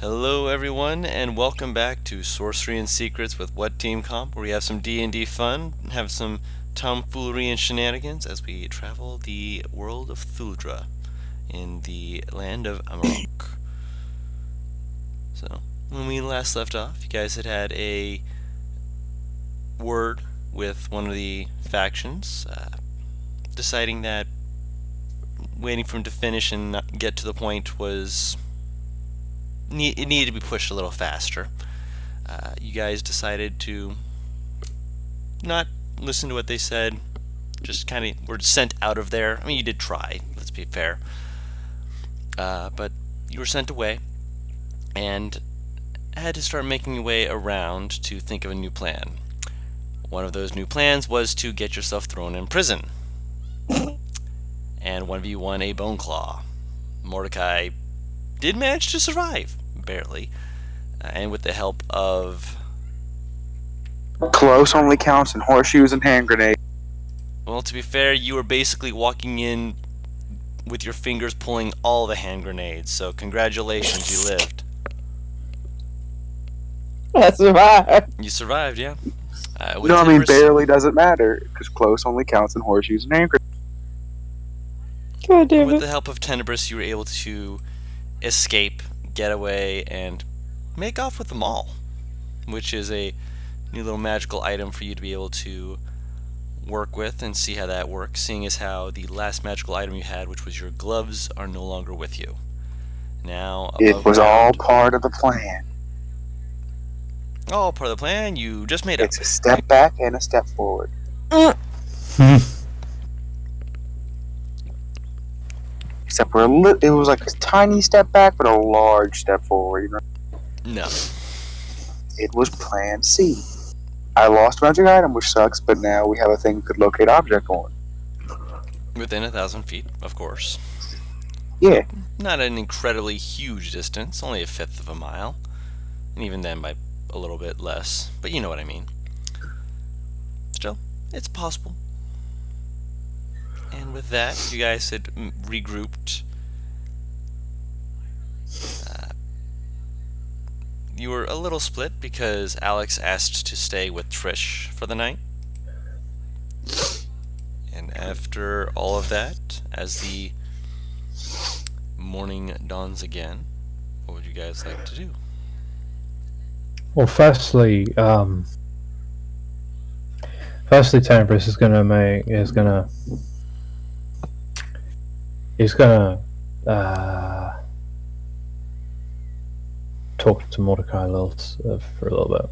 Hello everyone and welcome back to Sorcery and Secrets with What Team Comp, where we have some D&D fun, have some tomfoolery and shenanigans as we travel the world of Thuldra in the land of Amarok. So, when we last left off, you guys had a word with one of the factions, deciding that waiting for him to finish and not get to the point was it needed to be pushed a little faster. You guys decided to not listen to what they said, just kind of were sent out of there. I mean, you did try, let's be fair. But you were sent away and had to start making your way around to think of a new plan. One of those new plans was to get yourself thrown in prison. And one of you won a bone claw. Mordecai did manage to survive, barely, and with the help of... Close only counts in horseshoes and hand grenades. Well, to be fair, you were basically walking in with your fingers pulling all the hand grenades, so congratulations, you lived. I survived. You survived, yeah. No, I mean, barely doesn't matter, because close only counts in horseshoes and hand grenades. God damn With it. the help of Tenebris, you were able to escape, get away, and make off with them all, which is a new little magical item for you to be able to work with and see how that works, seeing as how the last magical item you had, which was your gloves, are no longer with you. Now, It was all part of the plan. All part of the plan you just made up. It's a step back and a step forward. Except for it was like a tiny step back, but a large step forward. You know? No. It was Plan C. I lost a magic item, which sucks, but now we have a thing we could locate object on. Within 1,000 feet, of course. Yeah. Not an incredibly huge distance, only a fifth of a mile. And even then by a little bit less, but you know what I mean. Still, it's possible. And with that, you guys had regrouped. You were a little split because Alex asked to stay with Trish for the night. And after all of that, as the morning dawns again, what would you guys like to do? Well, firstly, Tenebris is gonna talk to Mordecai a little for a little bit.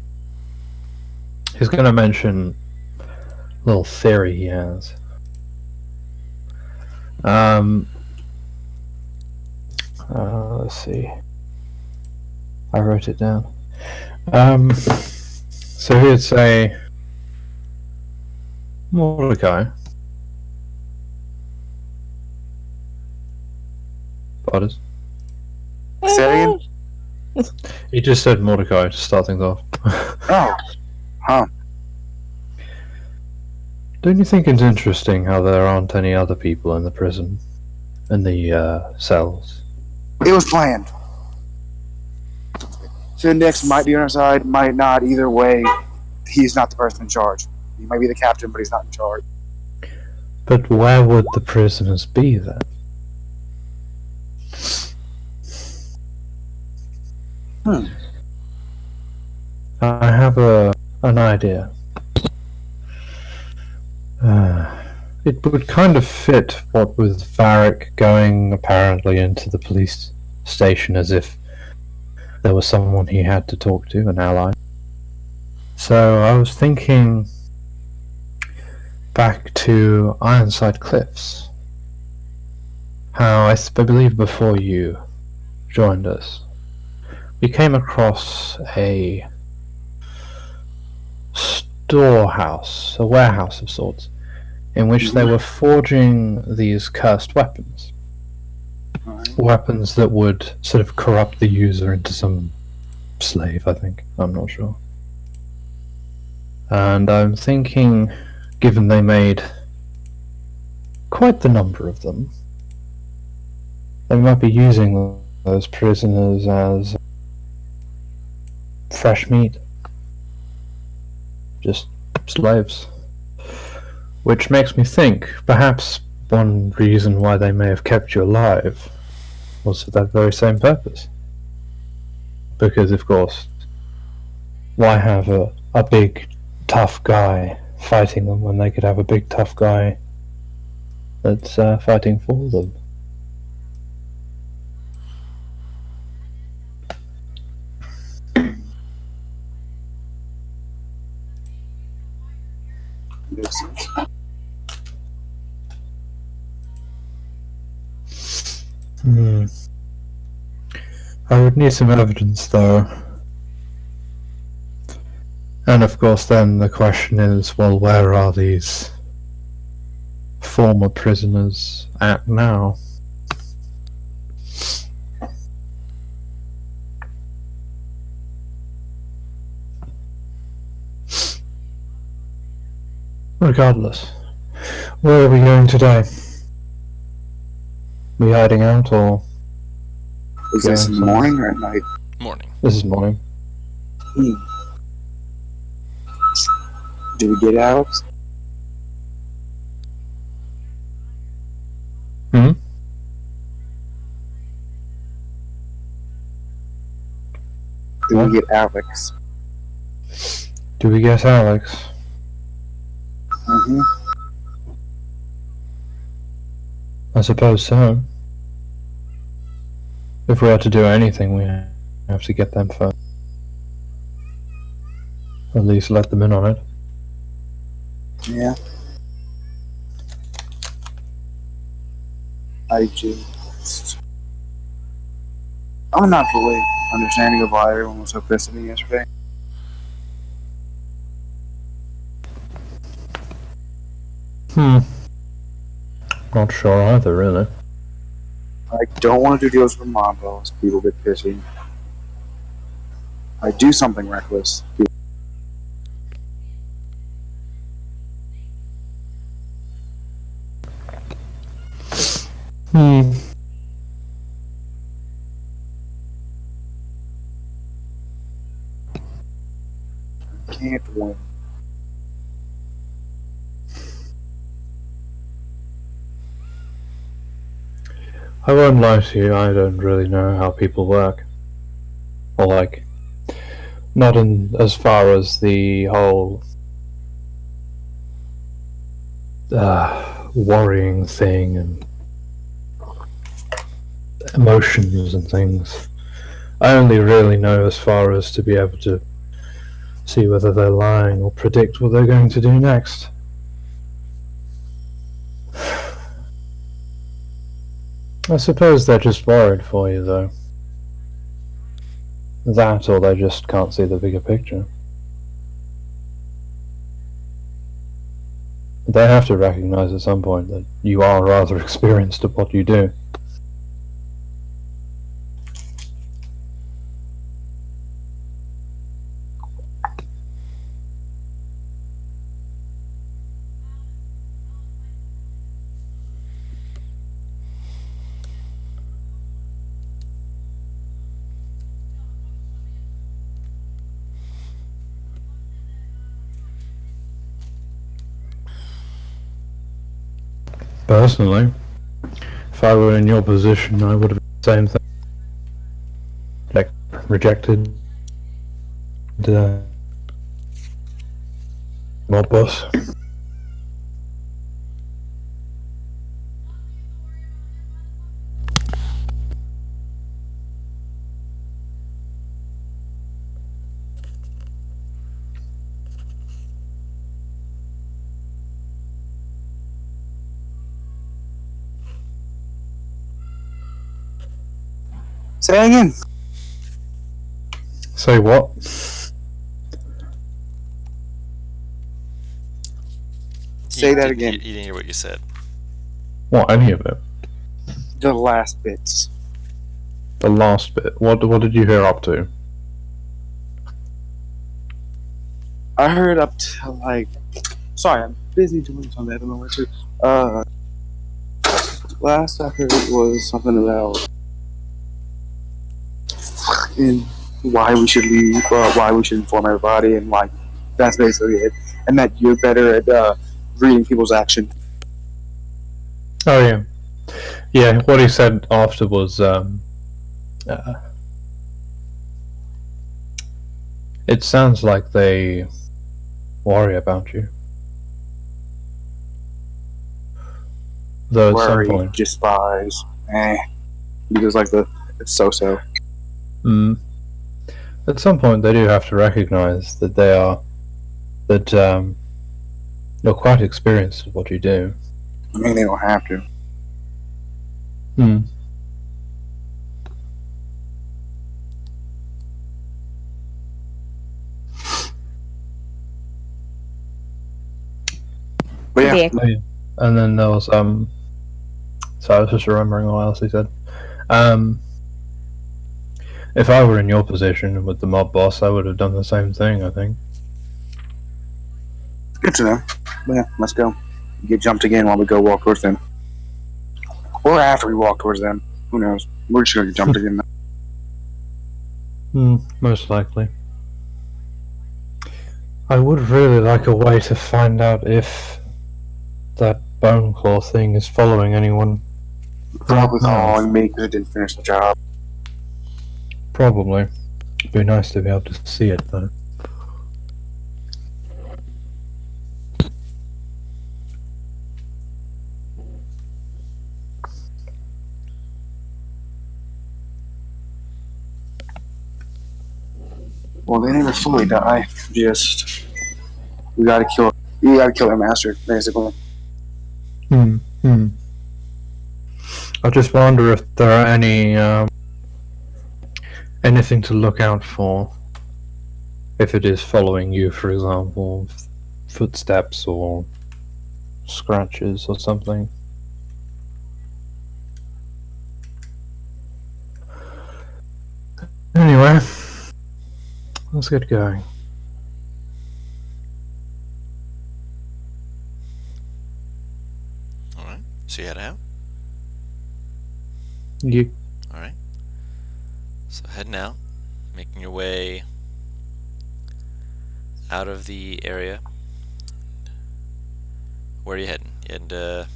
He's gonna mention a little theory he has. Let's see. I wrote it down. So he'd say, Mordecai. Potters. Say it again? He just said Mordecai to start things off. Oh. Huh. Don't you think it's interesting how there aren't any other people in the prison? In the cells? It was planned. Findex might be on our side, might not. Either way, he's not the person in charge. He might be the captain, but he's not in charge. But where would the prisoners be then? I have an idea. It would kind of fit what with Varric going apparently into the police station as if there was someone he had to talk to, an ally. So I was thinking back to Ironside Cliffs. How I believe before you joined us, we came across a storehouse, a warehouse of sorts, in which they were forging these cursed weapons. Weapons that would sort of corrupt the user into some slave, I think. I'm not sure. And I'm thinking, given they made quite the number of them, they might be using those prisoners as fresh meat. Just slaves. Which makes me think, perhaps one reason why they may have kept you alive was for that very same purpose. Because, of course, why have a big, tough guy fighting them when they could have a big, tough guy that's fighting for them? Makes sense. I would need some evidence, though. And of course, then the question is, well, where are these former prisoners at now? Regardless, where are we going today? We hiding out, or Is this in the morning or at night? Morning. this is morning? Do we get Alex? Hmm? Do What? we get Alex? Do we get Alex? Mm-hmm. I suppose so. If we are to do anything, we have to get them first. At least let them in on it. Yeah. I just... I'm not fully understanding of why everyone was so pissed at me yesterday. Not sure either, really. I don't want to do deals with mom boss. People get pissy. I do something reckless. Can't win. I won't lie to you, I don't really know how people work. Or like, not in as far as the whole worrying thing and emotions and things. I only really know as far as to be able to see whether they're lying or predict what they're going to do next. I suppose they're just worried for you, though. That, or they just can't see the bigger picture. They have to recognize at some point that you are rather experienced at what you do. Personally, if I were in your position, I would have done the same thing. Like, rejected mob boss. Say that again. Say what? Say that again. He didn't hear what you said. What, any of it? The last bits. The last bit. What did you hear up to? I heard up to like. Sorry, I'm busy doing something. I don't know where to. Last I heard was something about fucking why we should leave, why we should inform everybody, and like that's basically it. And that you're better at reading people's action. Oh yeah, yeah. What he said after was, it sounds like they worry about you. Though at some Worry, point, despise, because like it's so. at some point they do have to recognize that you're quite experienced at what you do. I mean, they don't have to. But yeah, Dick. Oh, yeah. And then there was so I was just remembering what else he said. If I were in your position with the mob boss, I would have done the same thing, I think. good to know. But yeah, let's go. Get jumped again while we go walk towards them, or after we walk towards them. Who knows? We're just gonna get jumped again. Most likely. I would really like a way to find out if that bone claw thing is following anyone. Probably No. calling me because it didn't finish the job. Probably. It'd be nice to be able to see it, though. Well, they never fully die. Just you gotta kill their master, basically. I just wonder if there are any anything to look out for. If it is following you, for example, footsteps or scratches or something. Anyway, let's get going. Alright, so you head out. You Alright. So heading out, making your way out of the area. Where are you heading? You heading to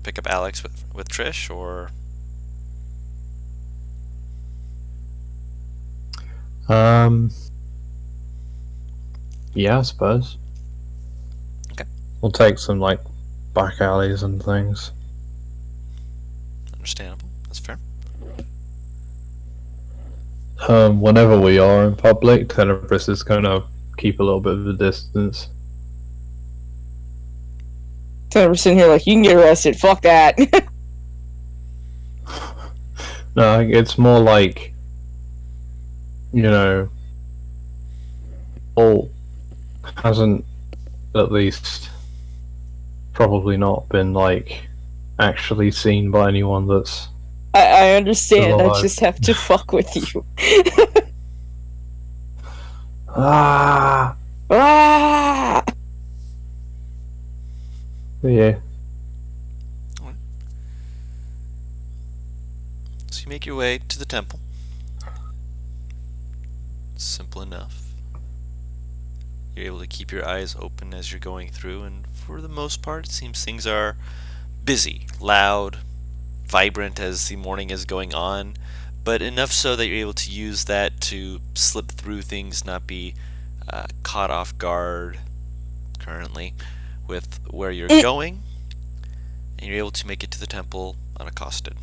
pick up Alex with Trish, or yeah, I suppose. Okay. We'll take some like back alleys and things. understandable? That's fair. Whenever we are in public, Tenebris is going to keep a little bit of a distance. So we're sitting here like, you can get arrested. Fuck that. No, it's more like, you know, Paul hasn't, at least, probably not been like actually seen by anyone that's. I understand. I Alive. just have to fuck with you. Ah! Ah! Yeah. So you make your way to the temple. Simple enough. You're able to keep your eyes open as you're going through, and for the most part, it seems things are busy, loud, vibrant as the morning is going on, but enough so that you're able to use that to slip through things, not be caught off guard currently with where you're going, and you're able to make it to the temple unaccosted.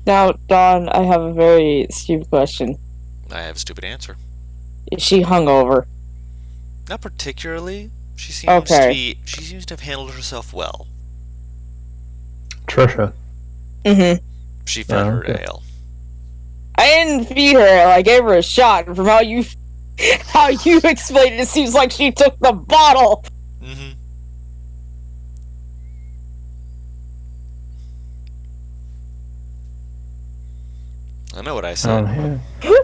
Now, Dawn, I have a very stupid question. I have a stupid answer. Is she hungover? Not particularly. She seems to have handled herself well. Trisha. Mm-hmm. She fed her okay. ale. I didn't feed her. I gave her a shot. From how you explained it, it seems like she took the bottle. Mm-hmm. I know what I said. I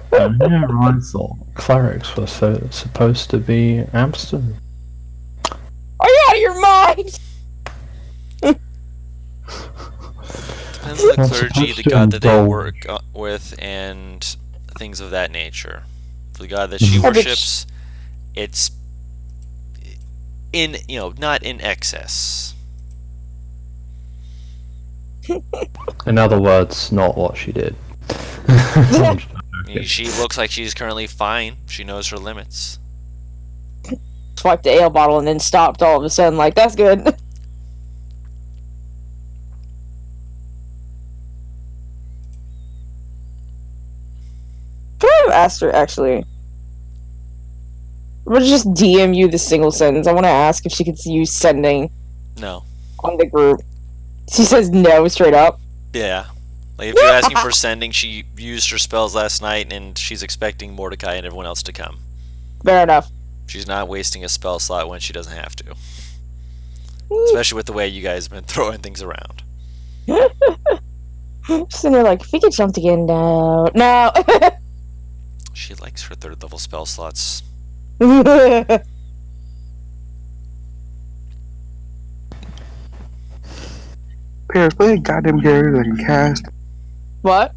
thought clerics were supposed to be abstinent. Are you out of your mind? Depends on the Well, clergy, the supposed to god that they involve- work with, and things of that nature. For the god that she Mhm. worships, it's not in excess. In other words, not what she did. She looks like she's currently fine. She knows her limits. Swiped the ale bottle and then stopped all of a sudden. Like, that's good. Could I have asked her, actually? I'm gonna just DM you the single sentence. I want to ask if she could see you sending No. on the group. She says no, straight up. Yeah. Like, if you're asking for sending, she used her spells last night, and she's expecting Mordecai and everyone else to come. Fair enough. She's not wasting a spell slot when she doesn't have to. Especially with the way you guys have been throwing things around. Sitting there like, if we could jump again, no. No. She likes her third level spell slots. Paris, play a goddamn character that can cast. What?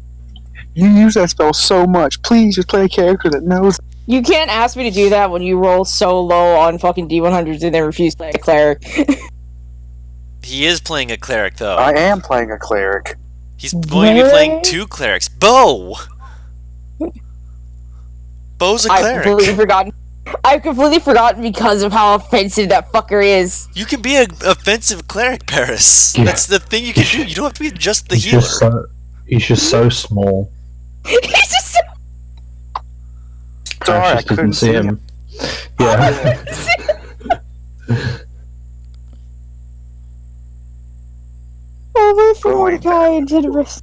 You use that spell so much. Please just play a character that knows. You can't ask me to do that when you roll so low on fucking D100s and then refuse to play a cleric. He is playing a cleric, though. I am playing a cleric. He's going to be playing 2 clerics. Bo! Bo's a cleric. I've completely forgotten because of how offensive that fucker is. You can be an offensive cleric, Paris. Yeah. That's the thing you can do. You don't have to be just the He's healer. He's just so small. He's just so Sorry, I Precious couldn't didn't see him. Yeah. over for Mordecai and Tenebris.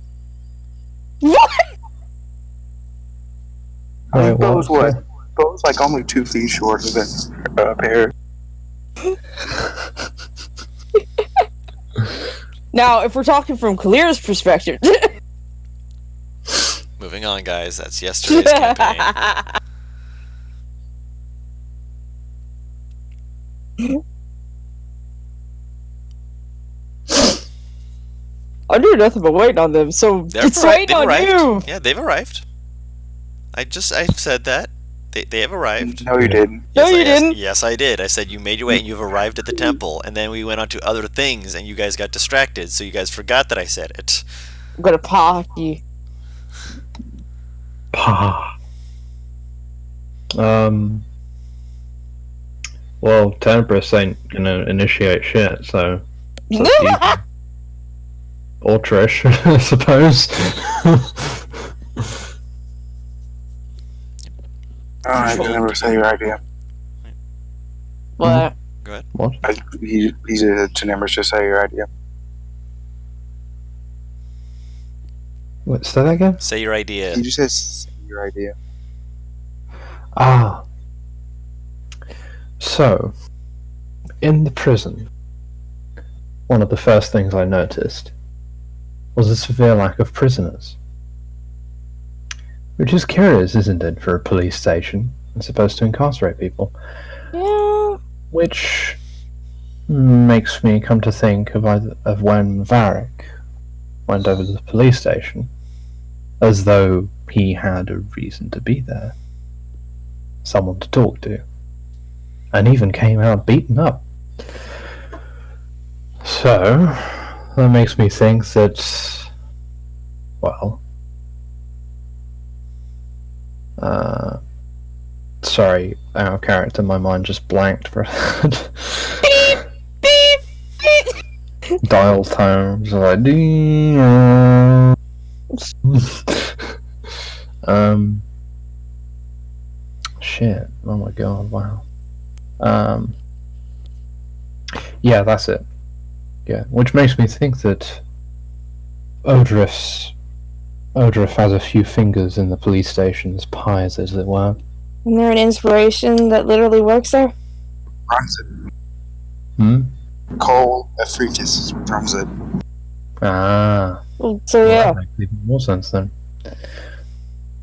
What? I mean, Wait, Bo's what? what? Bo's like only 2 feet shorter than Paris. Now, if we're talking from Kalira's perspective. Moving on, guys. That's yesterday's campaign. I do nothing but waiting on them, so it's waiting on you. Yeah, they've arrived. I've said that. They have arrived. No, you didn't. No, you didn't. Yes, I did. I said you made your way and you've arrived at the temple, and then we went on to other things, and you guys got distracted, so you guys forgot that I said it. I'm gonna pop you. Pa. Well, Tenebris ain't gonna initiate shit, so. Or Trish, I suppose. Alright, never say your idea. What? Go ahead. What? He's a Tenebris, just say your idea. What, say that again? Say your idea. He just says say your idea. Ah. So, in the prison, one of the first things I noticed was a severe lack of prisoners. Which is curious, isn't it, for a police station? It's supposed to incarcerate people. Yeah. Which makes me come to think of when Varric went over to the police station, as though he had a reason to be there. Someone to talk to. And even came out beaten up. So, that makes me think that, well, sorry, our character, my mind just blanked for a second. Beep, beep, beep. Dial tones are like, shit, oh my god, wow. Yeah, that's it. Yeah, which makes me think that Odrif has a few fingers in the police station's pies, as it were. Isn't there an inspiration that literally works there? Runs it. Hmm? Cole Afrikas runs it. Ah. So yeah. That makes even more sense then.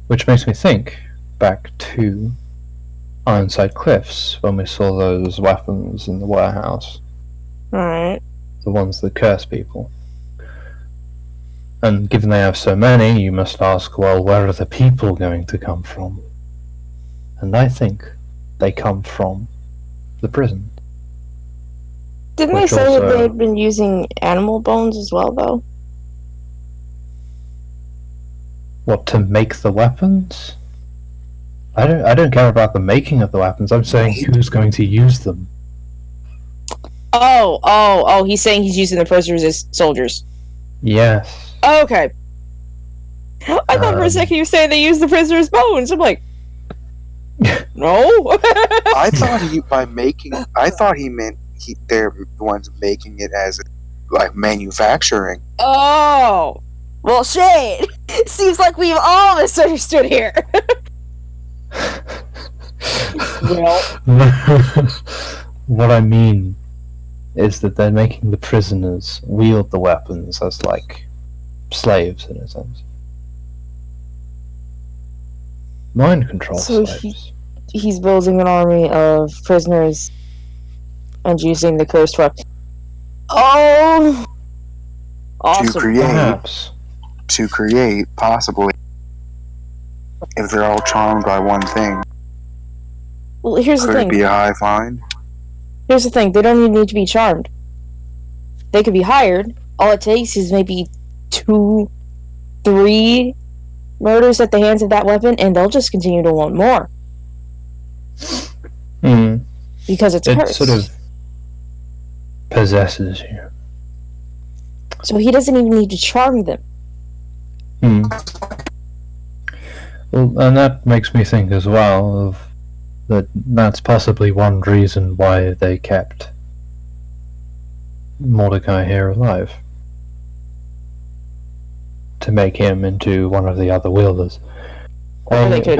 Which makes me think back to Ironside Cliffs, when we saw those weapons in the warehouse. Alright. The ones that curse people. And given they have so many, you must ask, well, where are the people going to come from? And I think they come from the prison. Didn't they Which say that they also- had been using animal bones as well, though? What, to make the weapons? I don't care about the making of the weapons. I'm saying who's going to use them. Oh, he's saying he's using the prisoners as soldiers. Yes. Okay. I thought for a second you were saying they used the prisoners' bones. I'm like, no. I thought he meant they're the ones making it as like manufacturing. Oh. Well, shit. Seems like we've all misunderstood here. Well. What I mean is that they're making the prisoners wield the weapons as, like, slaves, in a sense. Mind control So slaves. He's building an army of prisoners and using the cursed weapon. Oh! Awesome. Perhaps. To create, possibly, if they're all charmed by one thing, Well, here's the could it thing. be a high find? Here's the thing. They don't even need to be charmed. They could be hired. All it takes is maybe 2, 3 murders at the hands of that weapon, and they'll just continue to want more. Hmm. Because it's It cursed. sort of possesses you. So he doesn't even need to charm them. Hmm. Well, and that makes me think as well of that's possibly one reason why they kept Mordecai here alive. To make him into one of the other wielders. Or they could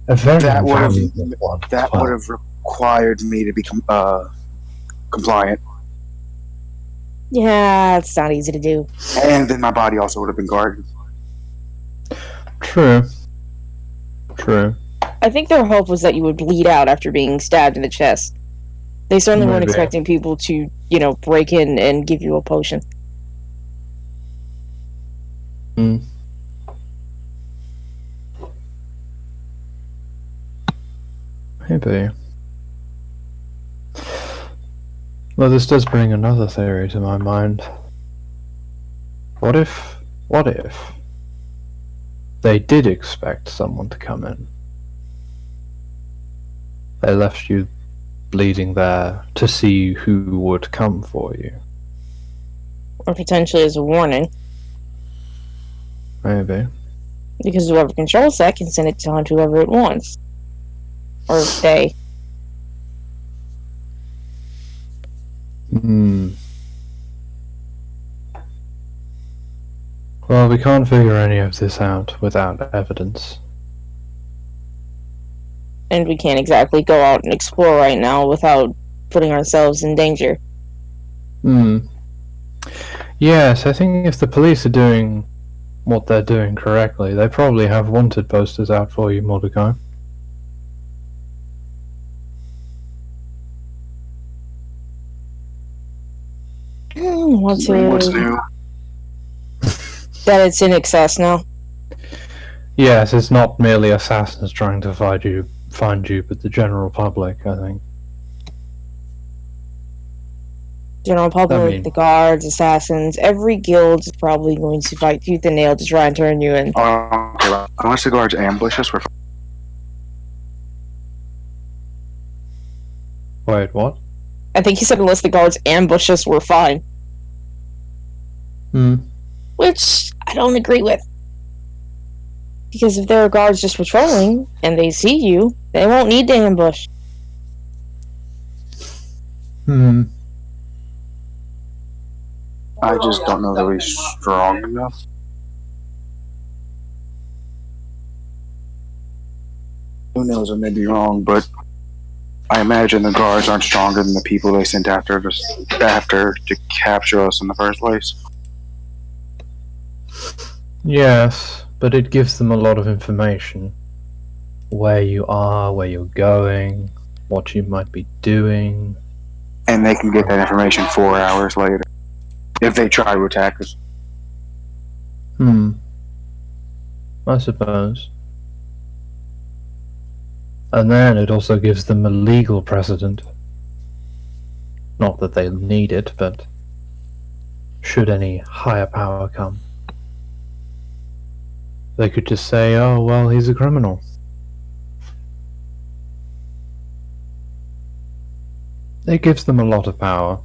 A very That would have valuable one. that would have required me to become compliant, Yeah, it's not easy to do. and then my body also would have been guarded. True. True. I think their hope was that you would bleed out after being stabbed in the chest. They certainly weren't Maybe. expecting people to, break in and give you a potion. Hmm. Maybe. Well, this does bring another theory to my mind. What if they did expect someone to come in? They left you bleeding there to see who would come for you. Or potentially as a warning. Maybe. Because whoever controls that can send it on to whoever it wants. Or they. Hmm. Well, we can't figure any of this out without evidence. And we can't exactly go out and explore right now without putting ourselves in danger. Hmm. Yes, I think if the police are doing what they're doing correctly, they probably have wanted posters out for you, Mordecai. What's new? That it's in excess now. Yes, it's not merely assassins trying to find you, but the general public, I think. General public, I mean- the guards, assassins, every guild is probably going to fight tooth and nail to try and turn you in. Okay, well, unless the guards ambush us, we're fine. Wait, what? I think he said unless the guards ambush us, we're fine. Hmm. Which I don't agree with. Because if there are guards just patrolling and they see you, they won't need to ambush. Hmm. I just don't know that we're strong enough. Who knows? I may be wrong, but I imagine the guards aren't stronger than the people they sent after to capture us in the first place. Yes, but it gives them a lot of information. Where you are, where you're going, what you might be doing. And they can get that information 4 hours later if they try to attack us. I suppose. And then it also gives them a legal precedent. Not that they need it, but should any higher power come, they could just say, oh, well, he's a criminal. It gives them a lot of power,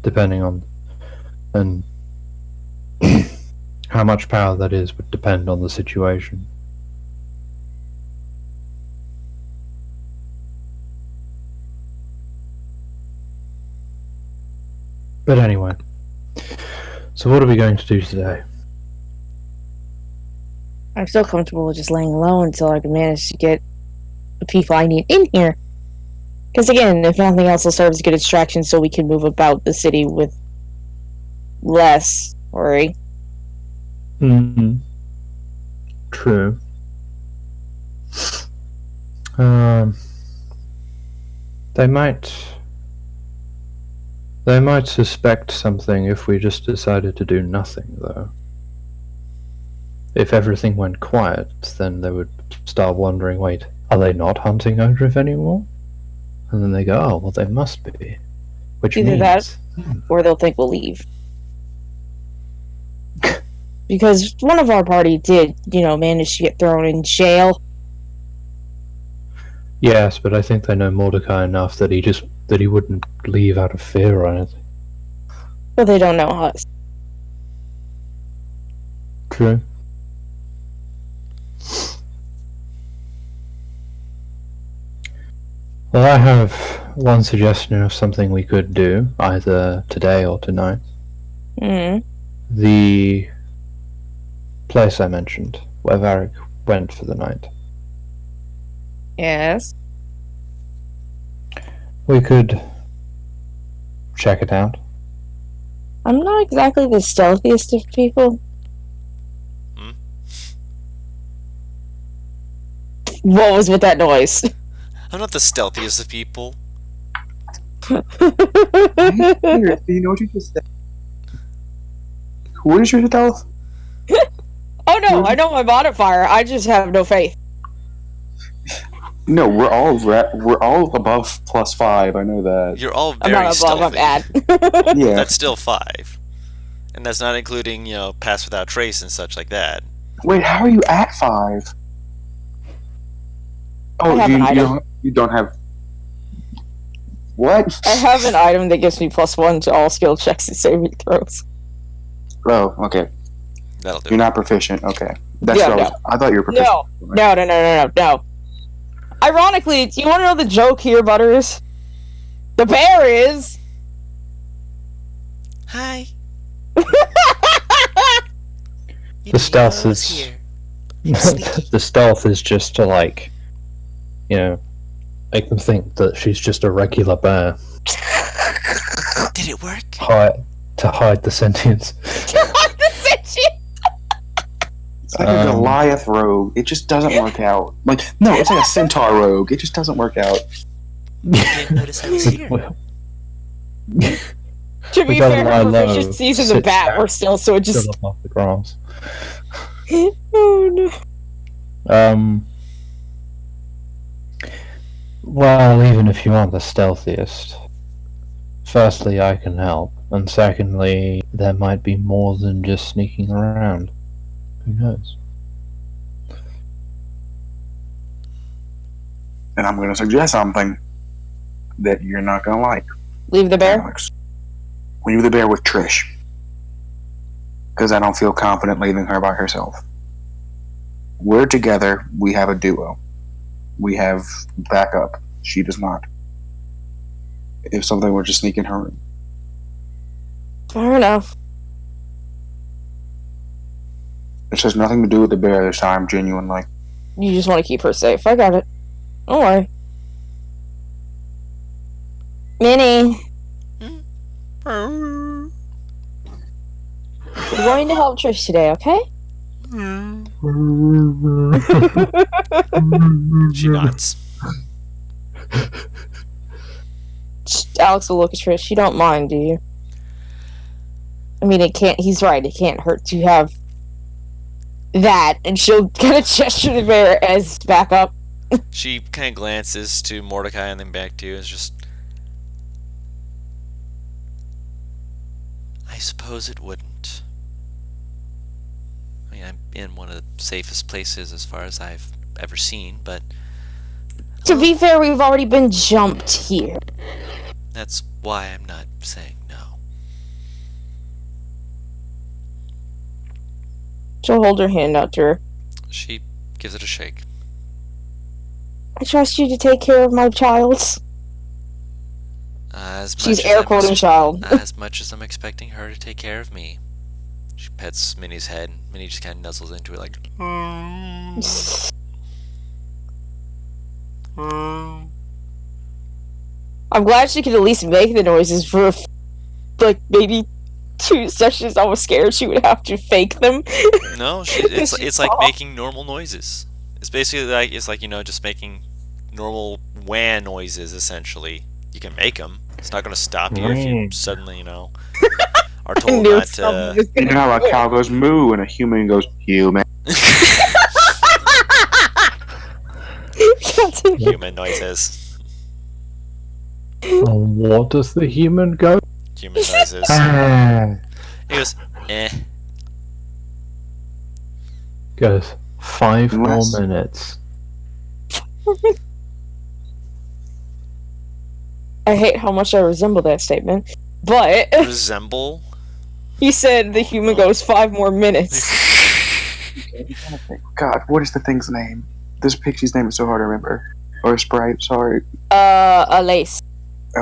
depending on... and how much power that is would depend on the situation. But anyway, so what are we going to do today? I'm still comfortable with just laying low until I can manage to get the people I need in here. Because again, if nothing else, will serve as a good distraction so we can move about the city with less worry. True. They might suspect something if we just decided to do nothing, though. If everything went quiet, then they would start wondering, wait, are they not hunting Odriff anymore? And then they go, oh, well, they must be. Which Either means... that, or they'll think we'll leave. Because one of our party did, manage to get thrown in jail. Yes, but I think they know Mordecai enough that he wouldn't leave out of fear or anything. But they don't know us. True. Well, I have one suggestion of something we could do, either today or tonight. The place I mentioned, where Varric went for the night. Yes. We could check it out. I'm not exactly the stealthiest of people. What was with that noise? I'm not the stealthiest of people. Do you know what you just said? What is your stealth? Oh no, I know my modifier. I just have no faith. No, we're all above +5. I know that. You're all I'm very not above, stealthy. I'm bad. Yeah. That's still 5. And that's not including, pass without trace and such like that. Wait, how are you at 5? Oh, I have an item. You don't have. What? I have an item that gives me +1 to all skill checks and saving throws. Oh, okay. That'll do. You're not proficient. Okay. That's Yeah, what I thought you were proficient. No. Ironically, do you want to know the joke here, Butters? The bear is... Hi. The stealth is... the stealth is just to, make them think that she's just a regular bear. Did it work? To hide the sentience. It's like a Goliath rogue. It just doesn't work out. It's like a centaur rogue. It just doesn't work out. I didn't notice I was here. To be fair, her proficiencies in the bat were still, so it just... Still up off the grass. Oh no. Well, even if you aren't the stealthiest, firstly, I can help, and secondly, there might be more than just sneaking around. Who knows? And I'm going to suggest something that you're not going to like. Leave the bear? Alex. Leave the bear with Trish. Because I don't feel confident leaving her by herself. We're together. We have a duo. We have backup. She does not. If something were to sneak in her room. Fair enough. It has nothing to do with the bear this time, genuinely. You just want to keep her safe. I got it. Don't worry. Minnie. We're going to help Trish today, okay? She nods. Alex will look at Trish. You don't mind, do you? I mean, it can't... He's right. It can't hurt to have that, and she'll kind of gesture the bear as back up. She kind of glances to Mordecai and then back to you. It's just, I suppose it wouldn't. I mean, I'm in one of the safest places as far as I've ever seen, but To be fair, we've already been jumped here. that's why I'm not saying no. She'll hold her hand out to her. She gives it a shake. I trust you to take care of my child. As much She's as air I'm quoting child. as much as I'm expecting her to take care of me. She pets Minnie's head. Minnie just kind of nuzzles into it like. I'm glad she could at least make the noises for, like, maybe 2 sessions. I was scared she would have to fake them. No, it's like making normal noises. It's basically like just making normal WAN noises. Essentially, you can make them. It's not going to stop you if you suddenly are told not to. You know how a cow goes moo and a human goes human. Human noises. What does the human go? Human noises. Ah. He goes, eh. Goes 5 more Unless- minutes. I hate how much I resemble that statement. But Resemble. he said the human goes 5 more minutes. God, what is the thing's name? This pixie's name is so hard to remember. Or Sprite, sorry. A lace.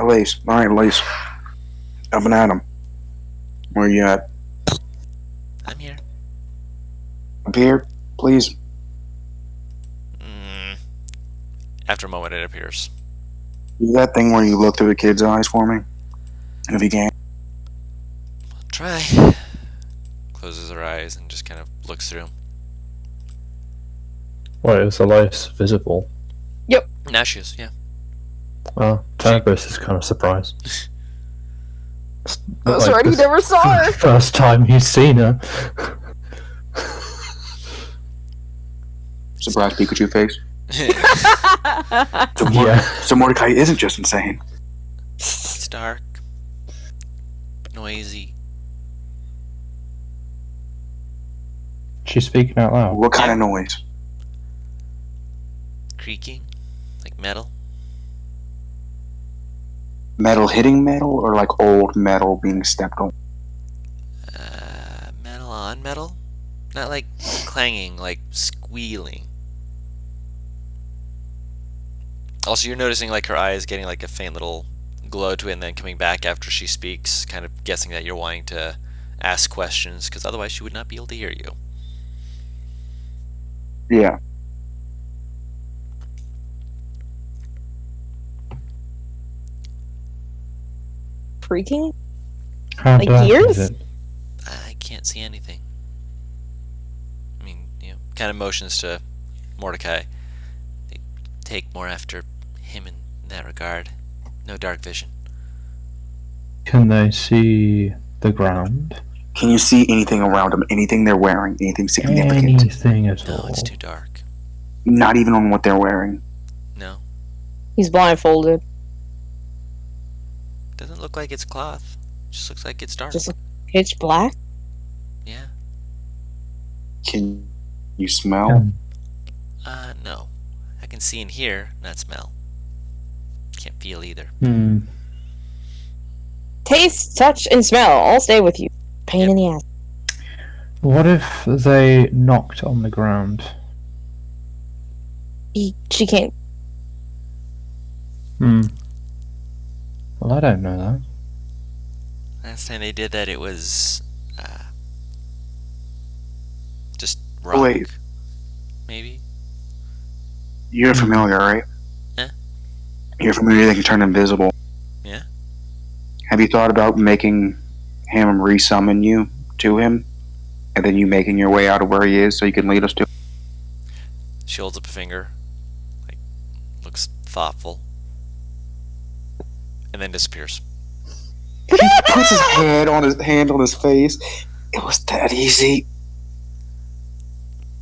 Lace. Alright, Lace. Up and at 'em. Where you at? I'm here. Up here, please. After a moment, it appears. Do that thing where you look through the kid's eyes for me. If you can. Try. Closes her eyes and just kind of looks through. Well, is the lace visible? Now she is, yeah. Well, Tanabus is kind of surprised. I was right, he never saw her. First time he's seen her. Surprise Pikachu face. Yeah. So Mordecai isn't just insane. It's dark. Noisy. She's speaking out loud. What kind of noise? Creaking. Like metal. Metal hitting metal or like old metal being stepped on? Metal on metal? Not like clanging, like squealing. Also, you're noticing like her eyes getting like a faint little glow to it and then coming back after she speaks, kind of guessing that you're wanting to ask questions, because otherwise she would not be able to hear you. Yeah. Freaking? How Like dark years? is it? I can't see anything. I mean, kind of motions to Mordecai. They take more after him in that regard. No dark vision. Can they see the ground? Can you see anything around them? Anything they're wearing? Anything significant? Anything at No, all? it's too dark. Not even on what they're wearing. No. He's blindfolded. Doesn't look like it's cloth. Just looks like it's dark. Just pitch black. Yeah. Can you smell? No. I can see and hear, not smell. Can't feel either. Hmm. Taste, touch, and smell all stay with you. Pain in the ass. What if they knocked on the ground? She can't. Hmm. Well, I don't know that. Last time they did that, it was just rock. Oh, wait. Maybe. You're familiar, right? Yeah. You're familiar they can turn invisible. Yeah. Have you thought about making him resummon you to him? And then you making your way out of where he is so you can lead us to She holds up a finger, like looks thoughtful, and then disappears. He puts his hand on his face. It was that easy.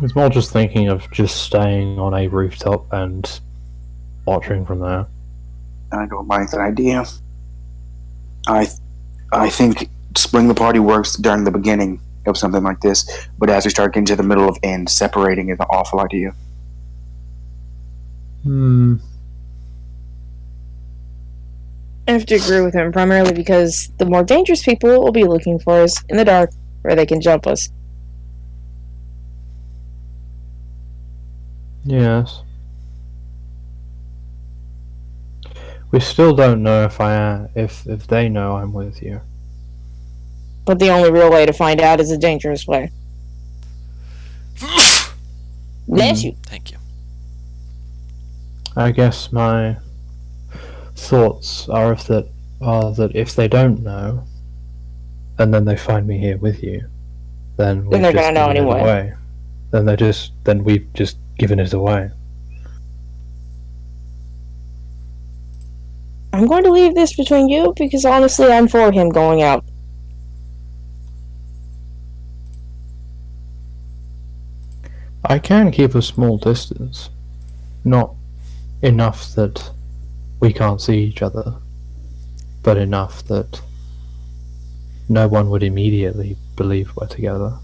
It's more just thinking of just staying on a rooftop and watching from there. I don't like that idea. I I think splitting the party works during the beginning of something like this, but as we start getting to the middle of end, separating is an awful idea. I have to agree with him, primarily because the more dangerous people will be looking for us in the dark where they can jump us. Yes. We still don't know if they know I'm with you. But the only real way to find out is a dangerous way. Bless you. Thank you. I guess my thoughts are that if they don't know, and then they find me here with you, then we've they're just gonna know given it anyway. away. Then we've just given it away. I'm going to leave this between you because honestly, I'm for him going out. I can keep a small distance, not enough that we can't see each other, but enough that no one would immediately believe we're together.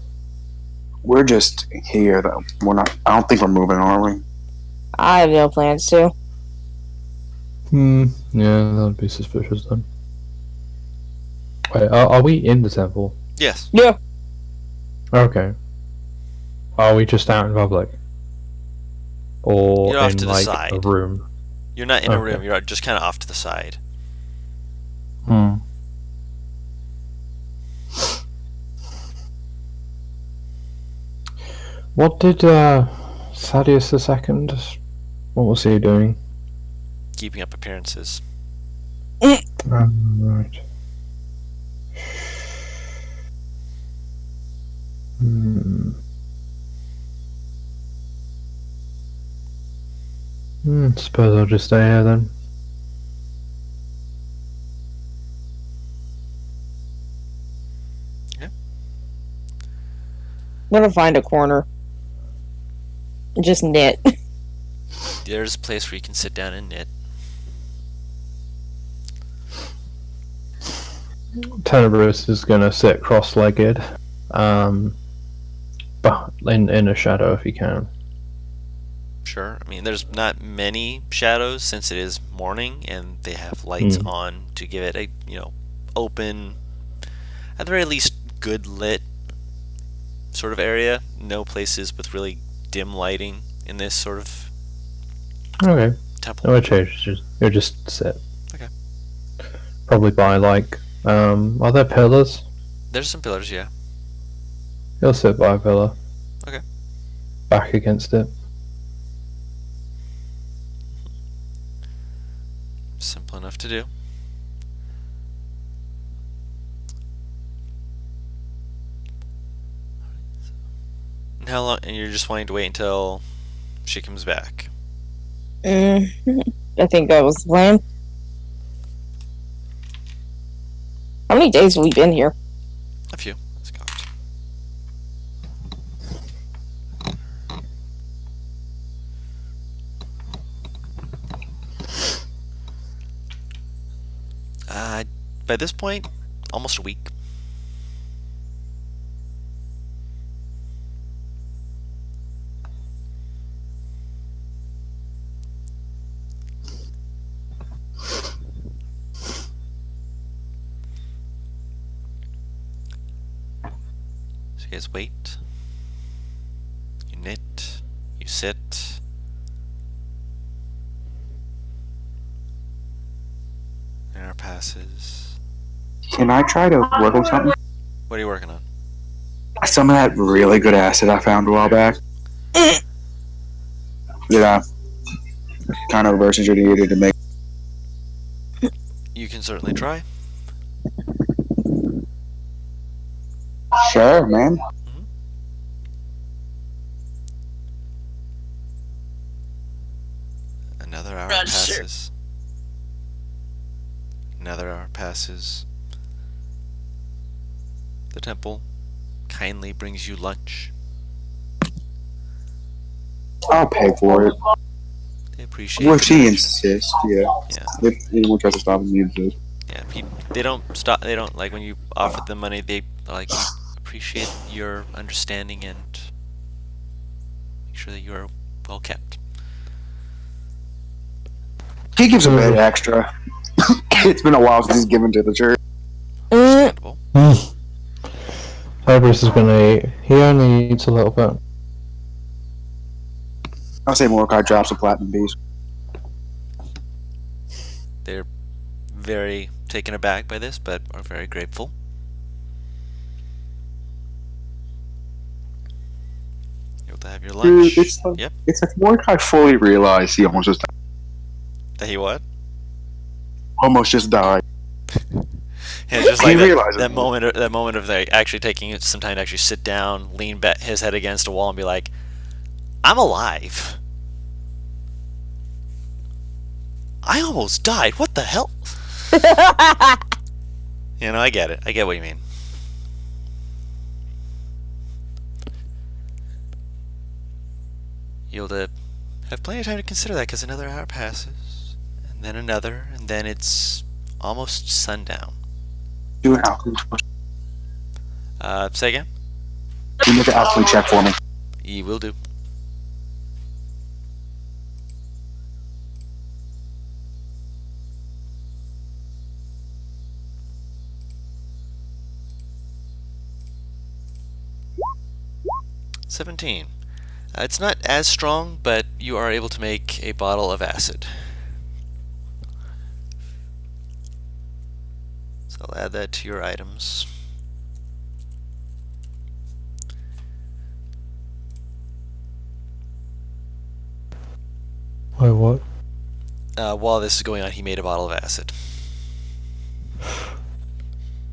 We're just here, though. We're not. I don't think we're moving, are we? I have no plans to. Yeah, that would be suspicious then. Wait, are we in the temple? Yes. Yeah. Okay. Are we just out in public? Or You're off in, to the like, side. a room? You're not in a Okay. room. You're just kind of off to the side. What did, Thaddeus II, what was he doing? Keeping up appearances. Right. Suppose I'll just stay here then. I'm gonna find a corner. And just knit. There's a place where you can sit down and knit. Tenebris is gonna sit cross-legged, but in a shadow if he can. Sure. I mean, there's not many shadows since it is morning, and they have lights on to give it a open, at the very least, good lit sort of area. No places with really dim lighting in this sort of Okay. temple. No change. You just sit. Okay. Probably by like, are there pillars? There's some pillars, yeah. You'll sit by a pillar. Okay. Back against it. Simple enough to do. And how long? And you're just wanting to wait until she comes back. I think that was the plan. How many days have we been here? A few. Let's go. By this point, almost a week. So you guys wait. You knit. You sit. An hour passes. Can I try to work on something? What are you working on? Some of that really good acid I found a while back. Yeah. Kind of reverse engineered it to make. You can certainly try. Sure, man. Another hour Sure. passes. Another hour passes. The temple kindly brings you lunch. I'll pay for it. They appreciate Well, your she gesture. insists, yeah. Yeah, If anyone tries to stop me, insists. yeah. They don't stop. They don't like when you offer them money. They like we appreciate your understanding and make sure that you are well kept. He gives a bit Good. extra. It's been a while since he's given to the church. Understandable. Cerberus is gonna eat. He only eats a little bit. I'll say Mordecai drops a platinum piece. They're very taken aback by this, but are very grateful. You'll have your lunch. Dude, it's like, Yep. it's like Mordecai fully realized he almost just That he what? died. And it's just He like realizes that it. moment. That moment of like actually taking some time to actually sit down, lean back, his head against a wall, and be like, "I'm alive. I almost died. What the hell?" You know, I get it. I get what you mean. You'll have plenty of time to consider that because another hour passes, and then another, and then it's almost sundown. Do an alchemy. Say again? Can you make an alchemy check for me? Ye will do. $17. It's not as strong, but you are able to make a bottle of acid. So I'll add that to your items. Wait, what? While this is going on, he made a bottle of acid.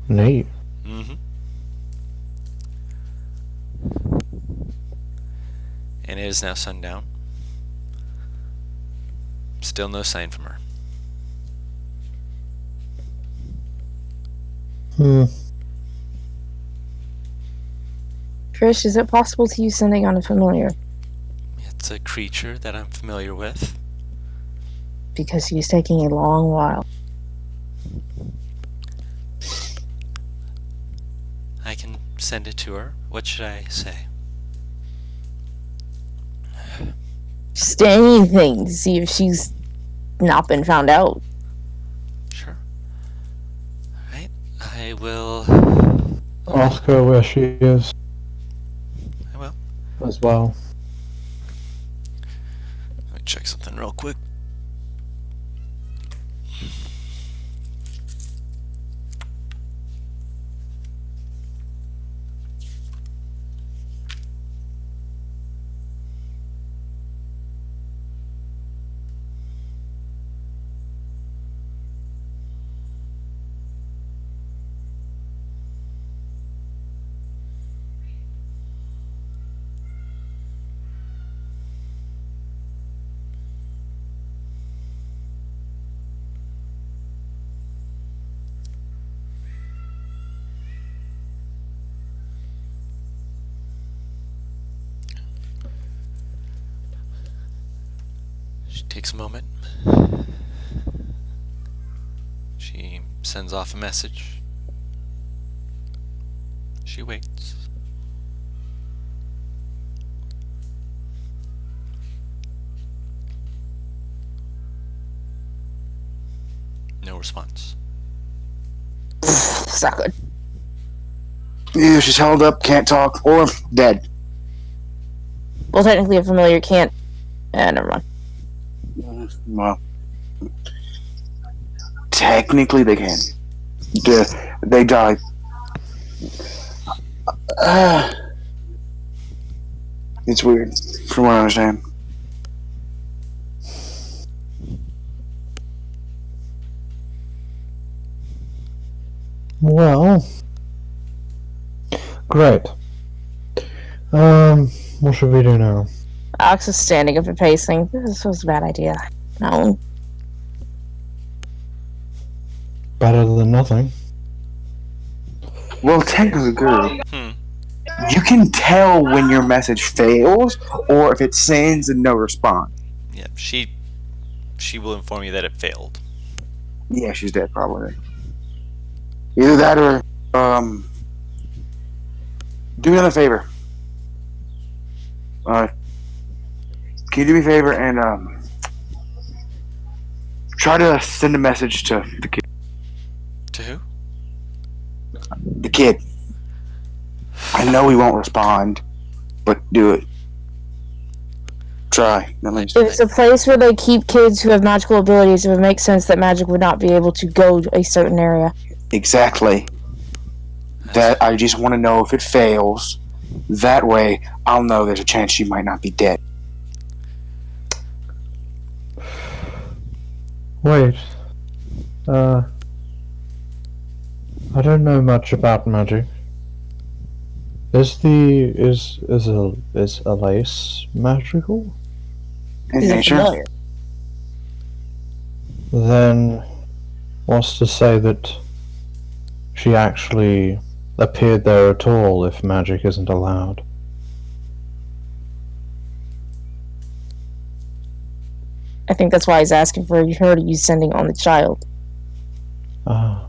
Neat. Mm-hmm. And it is now sundown. Still no sign from her. Trish, is it possible to use something on a familiar? It's a creature that I'm familiar with. Because he's taking a long while. I can send it to her. What should I say? Just anything to see if she's not been found out. Sure. Alright. I will. Ask her where she is I will. as well. Let me check something real quick. She takes a moment. She sends off a message. She waits. No response. It's not good. Yeah, she's held up, can't talk, or dead. Well, technically, a familiar can't. Never mind. Well, technically they can. They die. It's weird, from what I understand. Well, great. What should we do now? Alex is standing up and pacing. This was a bad idea. No. Better than nothing. Well, technically, girl, You can tell when your message fails or if it sends and no response. Yeah, she will inform you that it failed. Yeah, she's dead probably. Either that or do me another favor. Can you do me a favor and try to send a message to the kid? To who? The kid. I know he won't respond, but do it. Try, at least. If it's a place where they keep kids who have magical abilities, it would make sense that magic would not be able to go to a certain area. Exactly. That I just want to know if it fails. That way, I'll know there's a chance she might not be dead. Wait. I don't know much about magic. Is a lace magical? In Is it nature. familiar? Then what's to say that she actually appeared there at all if magic isn't allowed? I think that's why he's asking for her to use sending on the child. Ah.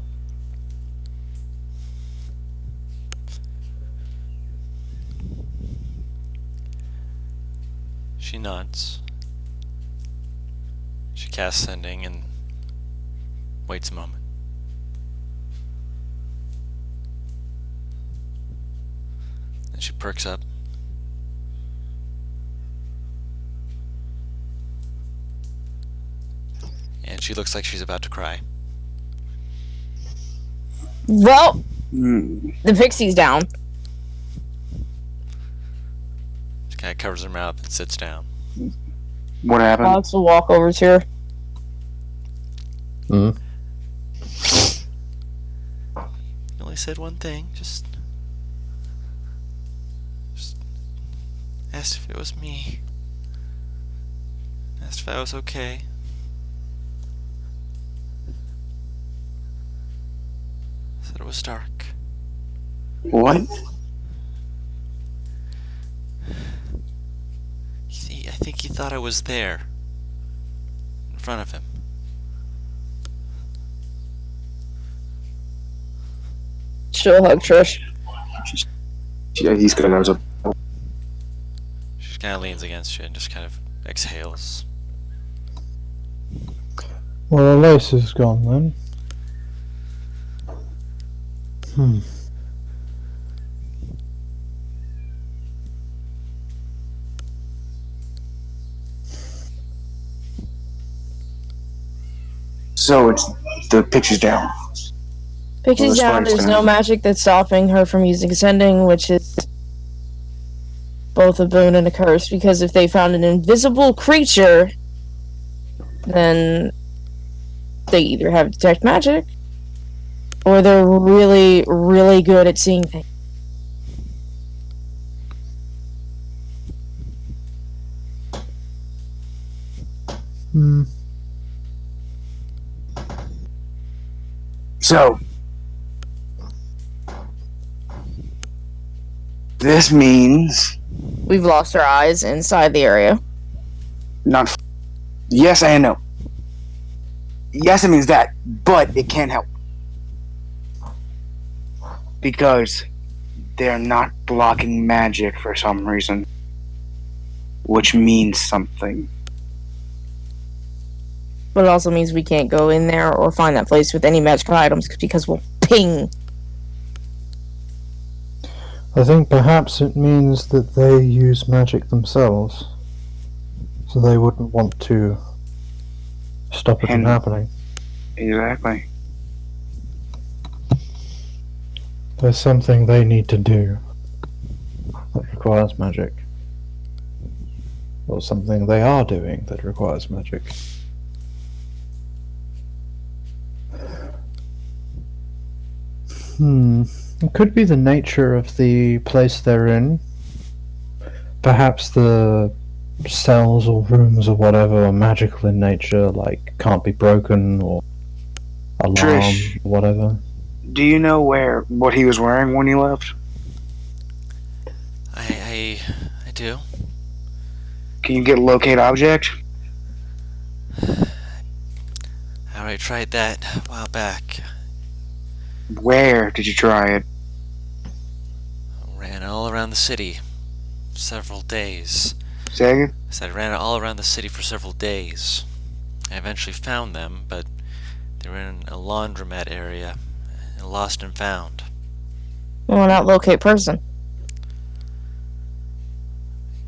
She nods. She casts sending and waits a moment. Then she perks up. And she looks like she's about to cry. Well, the pixie's down. She kind of covers her mouth and sits down. What happened? Alex will walk over to her. You only said one thing, just asked if it was me. Asked if I was okay. Said it was dark. What? I think he thought I was there. In front of him. She'll hug Trish. Yeah, he's gonna know. She kind of leans against you and just kind of exhales. Well, the lace is gone then. So it's the picture's down. Pixie's Well, down. that's There's fine. no magic that's stopping her from using sending, which is both a boon and a curse, because if they found an invisible creature, then they either have detect magic or they're really, really good at seeing things. So this means We've lost our eyes inside the area. not. Yes and no. Yes, it means that, but it can't help because they're not blocking magic for some reason, which means something. But it also means we can't go in there or find that place with any magical items because we'll ping. I think perhaps it means that they use magic themselves, so they wouldn't want to stop it from And- happening. Exactly. There's something they need to do that requires magic. Or something they are doing that requires magic. It could be the nature of the place they're in. Perhaps the cells or rooms or whatever are magical in nature, like can't be broken or alarmed Trish. or whatever. Do you know what he was wearing when he left? I do. Can you get locate object? I already tried that a while back. Where did you try it? Ran all around the city for several days. Say again? I said I ran all around the city for several days. I eventually found them, but they were in a laundromat area, lost and found. Well, not locate person.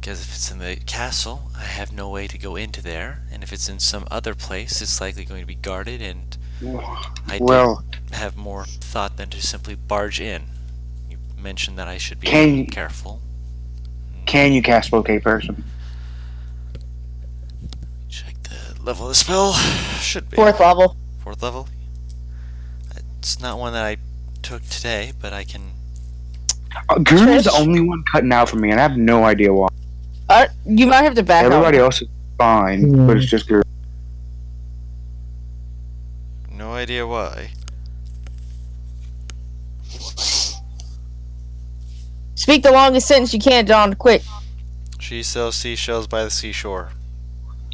Because if it's in the castle, I have no way to go into there, and if it's in some other place, it's likely going to be guarded, and I Well, did have more thought than to simply barge in. You mentioned that I should be Can- careful. can you cast locate person? Check the level of the spell. Should be. 4th level. 4th level? It's not one that I took today, but I can... Goon's the Trish? only one cutting out for me, and I have no idea why. You might have to back Everybody up. else is fine, but it's just Goon. No idea why. Speak the longest sentence you can, John, quick. She sells seashells by the seashore.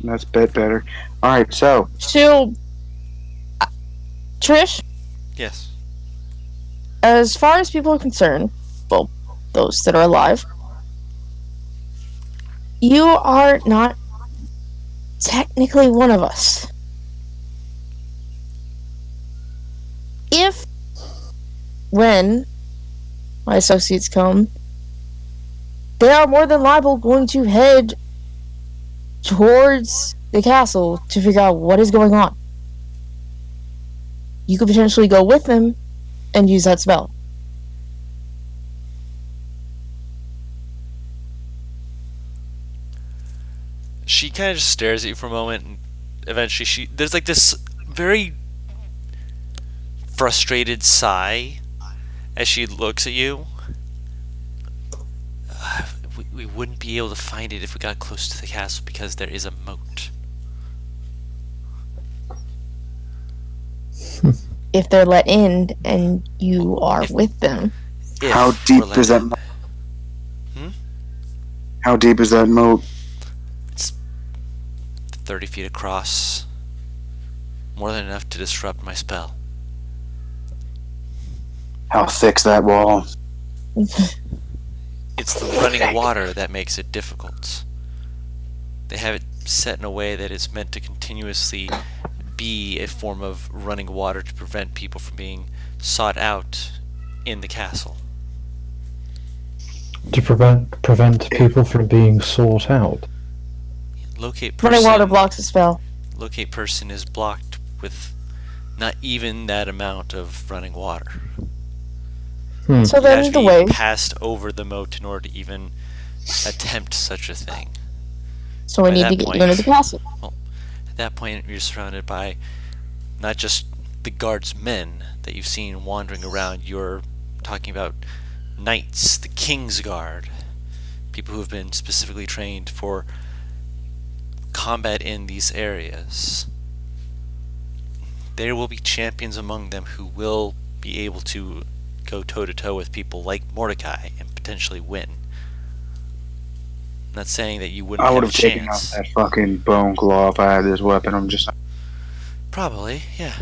That's a bit better. Alright, so, She'll... Trish, Yes. as far as people are concerned, well, those that are alive, you are not technically one of us. If, when my associates come, they are more than liable going to head towards the castle to figure out what is going on. You could potentially go with them and use that spell. She kind of just stares at you for a moment, and eventually there's like this very frustrated sigh as she looks at you. We wouldn't be able to find it if we got close to the castle because there is a moat. If they're let in and you are with them. If how deep we're is that let moat? in. How deep is that moat? It's 30 feet across. More than enough to disrupt my spell. How thick's that wall? It's the running water that makes it difficult. They have it set in a way that it's meant to continuously be a form of running water to prevent people from being sought out in the castle. To prevent people from being sought out. Locate Running water person. blocks the spell. Locate person is blocked with not even that amount of running water. So You have to then the be way. passed over the moat in order to even attempt such a thing. So we by need that to get point- you into the castle. At that point, you're surrounded by not just the guards' men that you've seen wandering around. You're talking about knights, the King's Guard, people who have been specifically trained for combat in these areas. There will be champions among them who will be able to go toe-to-toe with people like Mordecai and potentially win. I'm not saying that you wouldn't I would have have a taken out chance. that fucking bone claw if I had this weapon. I'm just. Probably, yeah.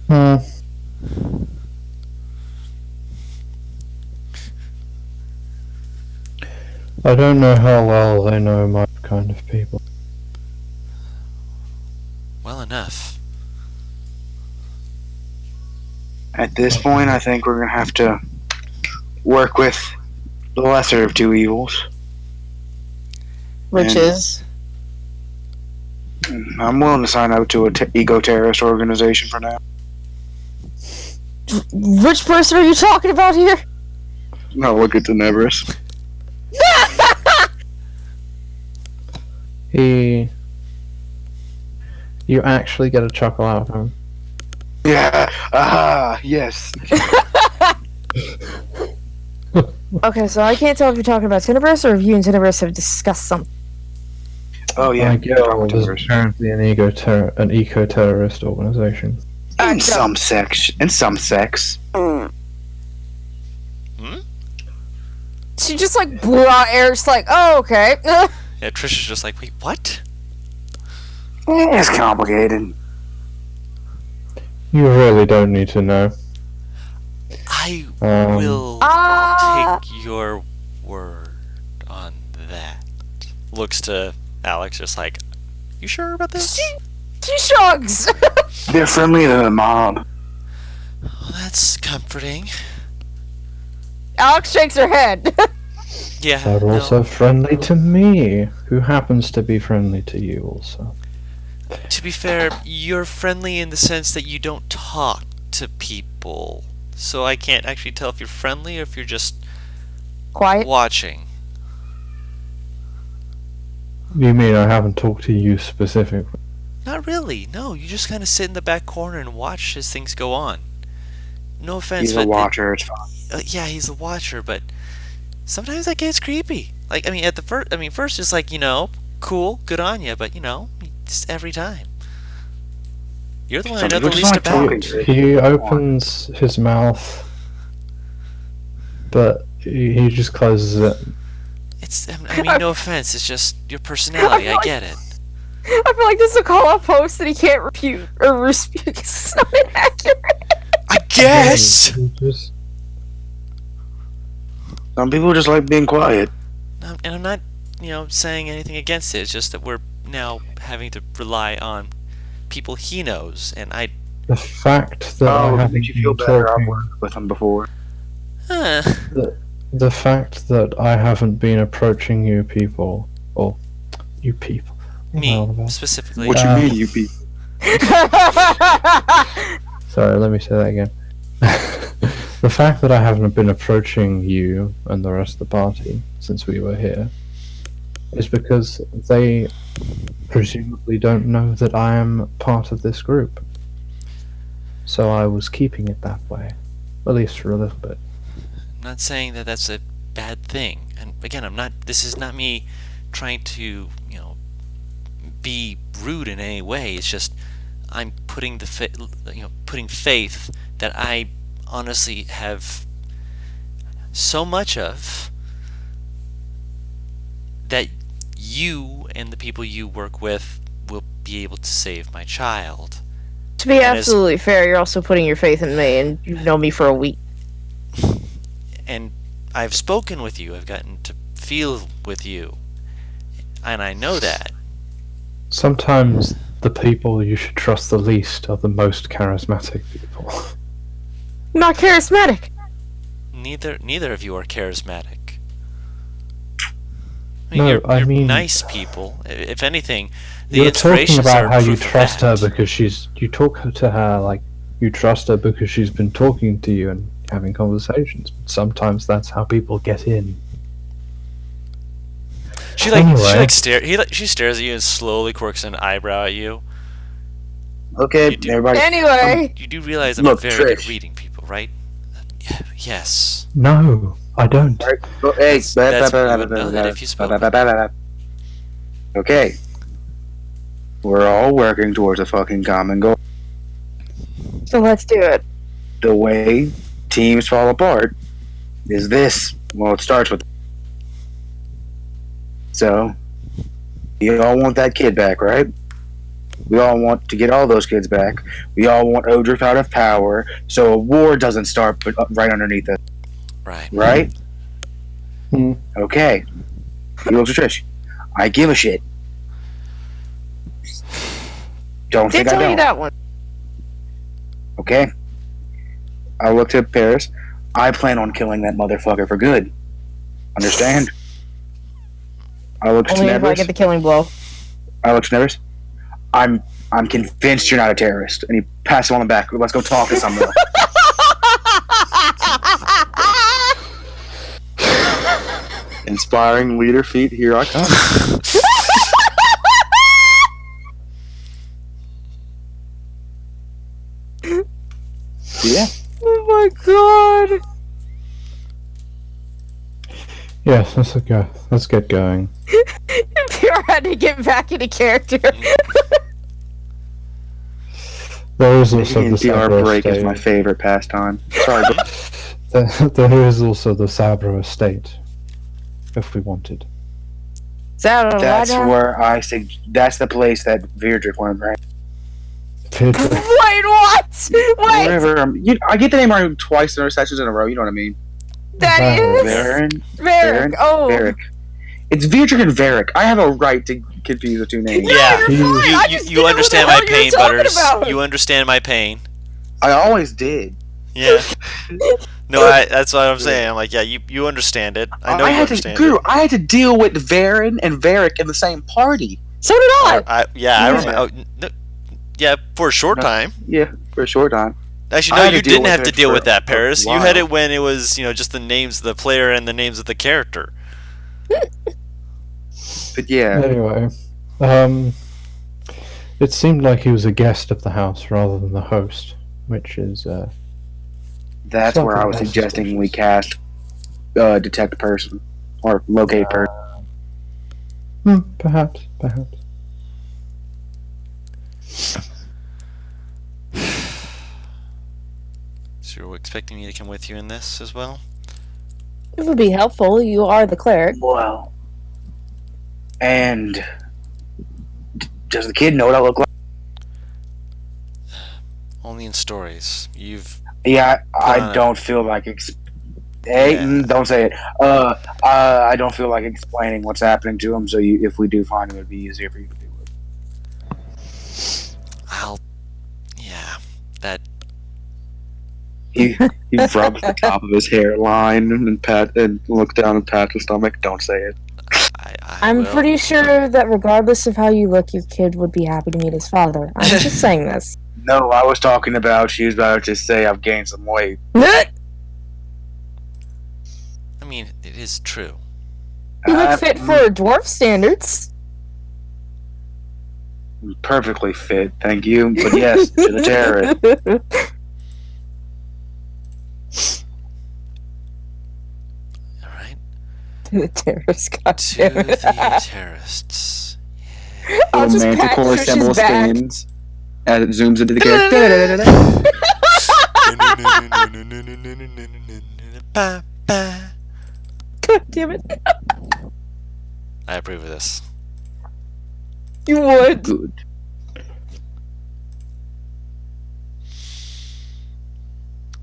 Hmm. I don't know how well they know my kind of people. Well enough. At this point, I think we're gonna have to work with the lesser of two evils. Which And- is. I'm willing to sign up to a eco-terrorist organization for now. Which person are you talking about here? No, look at the Neverus. You actually get a chuckle out of him. Yeah. Yes. Okay, so I can't tell if you're talking about Tenebris or if you and Tenebris have discussed something. Oh yeah. My we're talking guild is Neverus. apparently an eco-terrorist organization. In some sex. In some sex. Hmm? She just like blew out air. Just like, oh, okay. Yeah, Trish is just like, wait, what? It's complicated. You really don't need to know. I Um, will Ah. take your word on that. Looks to Alex, just like, you sure about this? She shrugs. They're friendly to the mob. Well, that's comforting. Alex shakes her head. Yeah. They're no. also friendly to me, who happens to be friendly to you also. To be fair, you're friendly in the sense that you don't talk to people. So I can't actually tell if you're friendly or if you're just Quiet. watching. You mean I haven't talked to you specifically? Not really. No, you just kind of sit in the back corner and watch as things go on. No offense, He's a but watcher. It's fine. yeah, he's a watcher, but sometimes that gets creepy. Like, I mean, at the first it's like, cool, good on you, but just every time. You're the one I Some know the people just least like talking. about. He opens his mouth, but he just closes it. I mean, no offense, it's just your personality, I get it. I feel like this is a call-out post that he can't refute or dispute because it's not inaccurate. I guess! He just, Some people just like being quiet. And I'm not, saying anything against it, it's just that we're now having to rely on people he knows, and the fact that I Oh, haven't makes you feel been better. I've talking, worked with him before. huh. the fact that I haven't been approaching you people, or you people. Me, Well, specifically. What you mean, you people? Sorry, let me say that again. The fact that I haven't been approaching you and the rest of the party since we were here is because they presumably don't know that I am part of this group. So I was keeping it that way, at least for a little bit. I'm not saying that that's a bad thing. And again, this is not me trying to, be rude in any way. It's just I'm putting putting faith that I honestly have so much of that you and the people you work with will be able to save my child. To be And as- absolutely fair, you're also putting your faith in me, and you've known me for a week. And I've spoken with you. I've gotten to feel with you. And I know that. Sometimes the people you should trust the least are the most charismatic people. Not charismatic. Neither of you are charismatic. No, you're I mean- nice people. If anything, the You're talking inspirations about are how you proof of trust her that. because you talk to her like you trust her because she's been talking to you and having conversations. But sometimes that's how people get in. She stares at you and slowly quirks an eyebrow at you. Okay, You do- everybody. Anyway, You do realize I'm Look, very good at Trish. reading people, right? Yes. No, I don't. Alright, well, hey, That's what you would know that if you spoke. Okay. We're all working towards a fucking common goal. so let's do it. The way teams fall apart is this. Well, it starts with. So, you all want that kid back, right? We all want to get all those kids back. We all want Odric out of power, so a war doesn't start right underneath us, Right. right? Hmm. Okay. He looks at Trish. I give a shit. Don't Did think I tell you don't. that one. Okay. I looked at Paris. I plan on killing that motherfucker for good. Understand? I looked at Only if I Nevers. get the killing blow. I looked at Nevers. I'm convinced you're not a terrorist. And he passed it on the back. Let's go talk to someone. Inspiring leader feat. Here I come. Yeah. Oh my god. Yes, let's get going. Pure had to get back into character. There is also Taking the PR Sabro break is my estate. favorite pastime. Sorry, but There is also the Sabro estate. if we wanted. Is that a That's ladder? where that's the place that Virdrick went, right? Wait, what? Wait, Wherever. I get the name wrong twice in sessions in a row. You know what I mean? that Varric. is Varen. Varric. Oh, Varric. It's Virdrick and Varric. I have a right to confuse the two names. No, Yeah, you're you- fine. I you, just you didn't know understand what my the hell pain, you were talking Butters. about. You understand my pain. I always did. Yeah. No, that's what I'm saying. I'm like, yeah, you understand it. I know you had understand to, it. I had to deal with Varen and Varric in the same party. So did I. I Yeah. remember. Oh, no, yeah, for a short No. time. Yeah, for a short time. Actually, I no, had to you deal didn't with have to it deal for with that, a Paris. You had while. it when it was, just the names of the player and the names of the character. But yeah, Anyway, it seemed like he was a guest of the house rather than the host, which is that's slightly where I was more suggesting we suspicious. cast detect person or locate person. Perhaps. So you're expecting me to come with you in this as well? It would be helpful. You are the cleric. Well, and does the kid know what I look like? Only in stories. You've Yeah, I on a- don't feel like Hey, Yeah. don't say it. I don't feel like explaining what's happening to him. So if we do find him, it'd be easier for you to do it. Yeah, that. He rubs the top of his hairline and looks down and pats his stomach. Don't say it. I'm will. pretty sure that regardless of how you look, your kid would be happy to meet his father. I'm just saying this. No, I was talking about. She was about to say I've gained some weight. I mean, it is true. You look fit for dwarf standards. Perfectly fit, thank you. But yes, to the terrorist. All right. To the terrorist, To goddamn it. the terrorists. I'll just Little pat manticore Trish's symbol back. spins as it zooms into the character. Ba, ba. God damn it. I approve of this. You would. Good.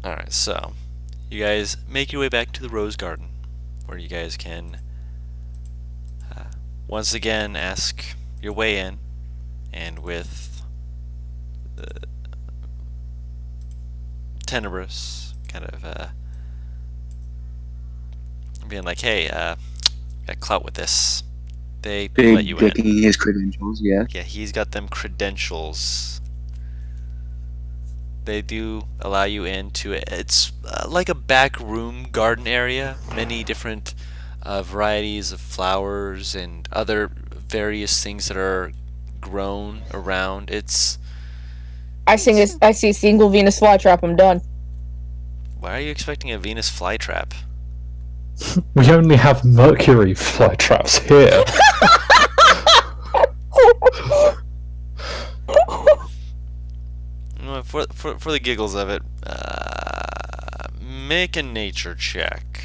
Alright, so you guys make your way back to the Rose Garden, where you guys can once again ask your way in, and with Tenebrous kind of being like, hey, got clout with this. They let you Big in. picking his credentials, yeah. Yeah, he's got them credentials. They do allow you into it. It's like a back room garden area. Many different varieties of flowers and other various things that are grown around. I see a single Venus flytrap. I'm done. Why are you expecting a Venus flytrap? We only have Mercury fly traps here. For the giggles of it, make a nature check.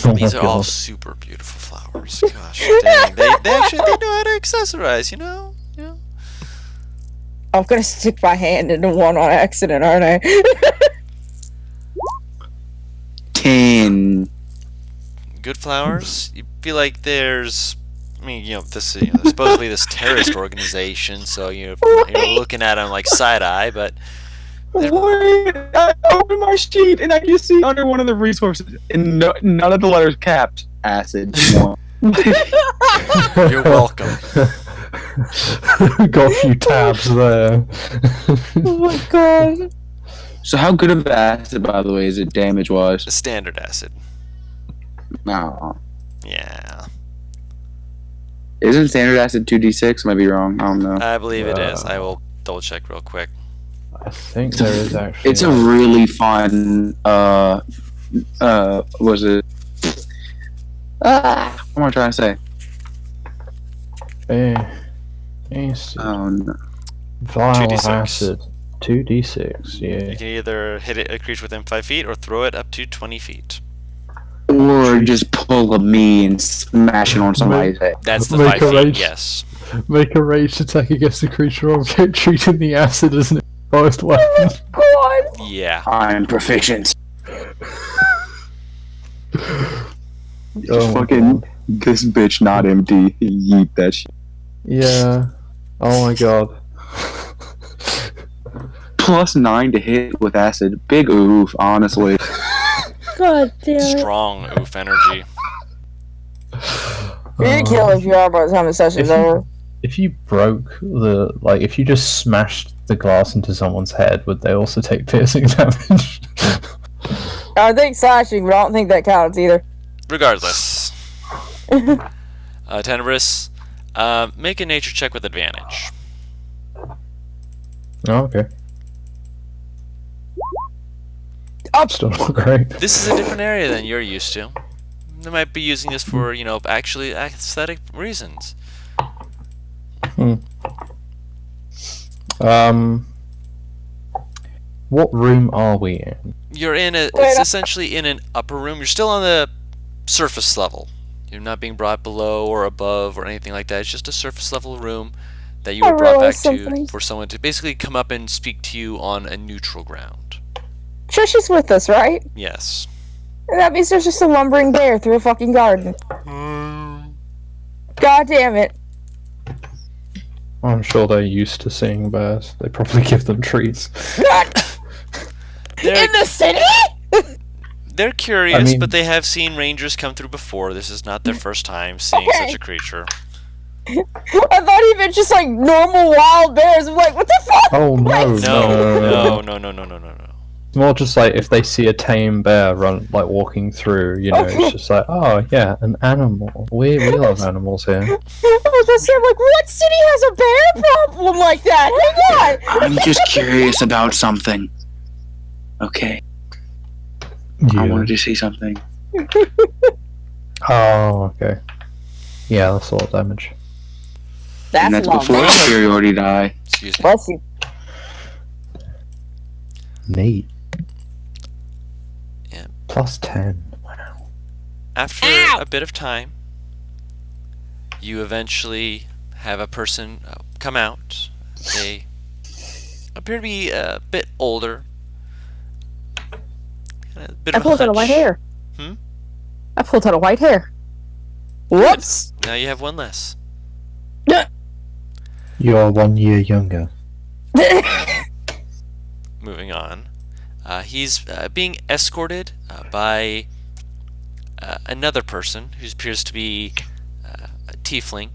Oh These my are all God. super beautiful flowers. Gosh dang, they actually they know how to accessorize. You know. I'm gonna stick my hand into one on accident, aren't I? 10. Good flowers. You feel like there's, I mean, this there's supposedly this terrorist organization, so you're looking at them like side eye, but Wait, I open my sheet and I just see under one of the resources, and none of the letters capped. Acid. you're welcome. Got a few tabs there. Oh my god. So how good of acid, by the way, is it damage-wise? Standard acid. No. Yeah, Isn't standard acid 2d6? I might be wrong. I don't know. I believe it is. I will double check real quick. I think there is actually. It's a really fun, was it? What am I trying to say? Acid. Oh, no. Vial of 2d6. acid. 2d6, You yeah. can either hit a creature within 5 feet or throw it up to 20 feet. Or just pull a me and smash it on somebody's head. That's the Make 5 a feet, rage. yes. Make a rage attack against the creature object, treating the acid as an improvised weapon. God. Yeah. I'm proficient. Just Oh my fucking god. this bitch not empty. Yeet that shit. Yeah. Oh my god. +9 to hit with acid. Big oof, honestly. God damn it. Strong oof energy. You're gonna kill if you are by the time the session's over. If you broke the if you just smashed the glass into someone's head, would they also take piercing damage? I think slashing, but I don't think that counts either. Regardless. Tenebris, make a nature check with advantage. Oh, okay. Up. Still not great. This is a different area than you're used to. They might be using this for, actually aesthetic reasons. What room are we in? You're it's essentially in an upper room. You're still on the surface level. You're not being brought below or above or anything like that. It's just a surface level room that you were brought back to for someone to basically come up and speak to you on a neutral ground. Trish is with us, right? Yes. And that means there's just a lumbering bear through a fucking garden. God damn it. I'm sure they're used to seeing bears. They probably give them treats. In the city? They're curious, I mean- but they have seen rangers come through before. This is not their first time seeing such a creature. I thought he meant just like normal wild bears. I'm like, what the fuck? Oh no, No. It's more just like if they see a tame bear walking through, it's just like, oh yeah, an animal. We love animals here. I was just saying, like, what city has a bear problem like that? Hang on. I'm just curious about something. Okay. I wanted to see something. Oh, okay. Yeah, that's a lot of damage. And that's before superiority die. Excuse me. Bless you. Neat. Yeah. +10. Wow. After a bit of time, you eventually have a person come out. They appear to be a bit older. A bit I of a pulled out a white hunch. hair. I pulled out a white hair. Whoops. Now you have one less. You are 1 year younger. Moving on. He's being escorted by another person who appears to be a tiefling.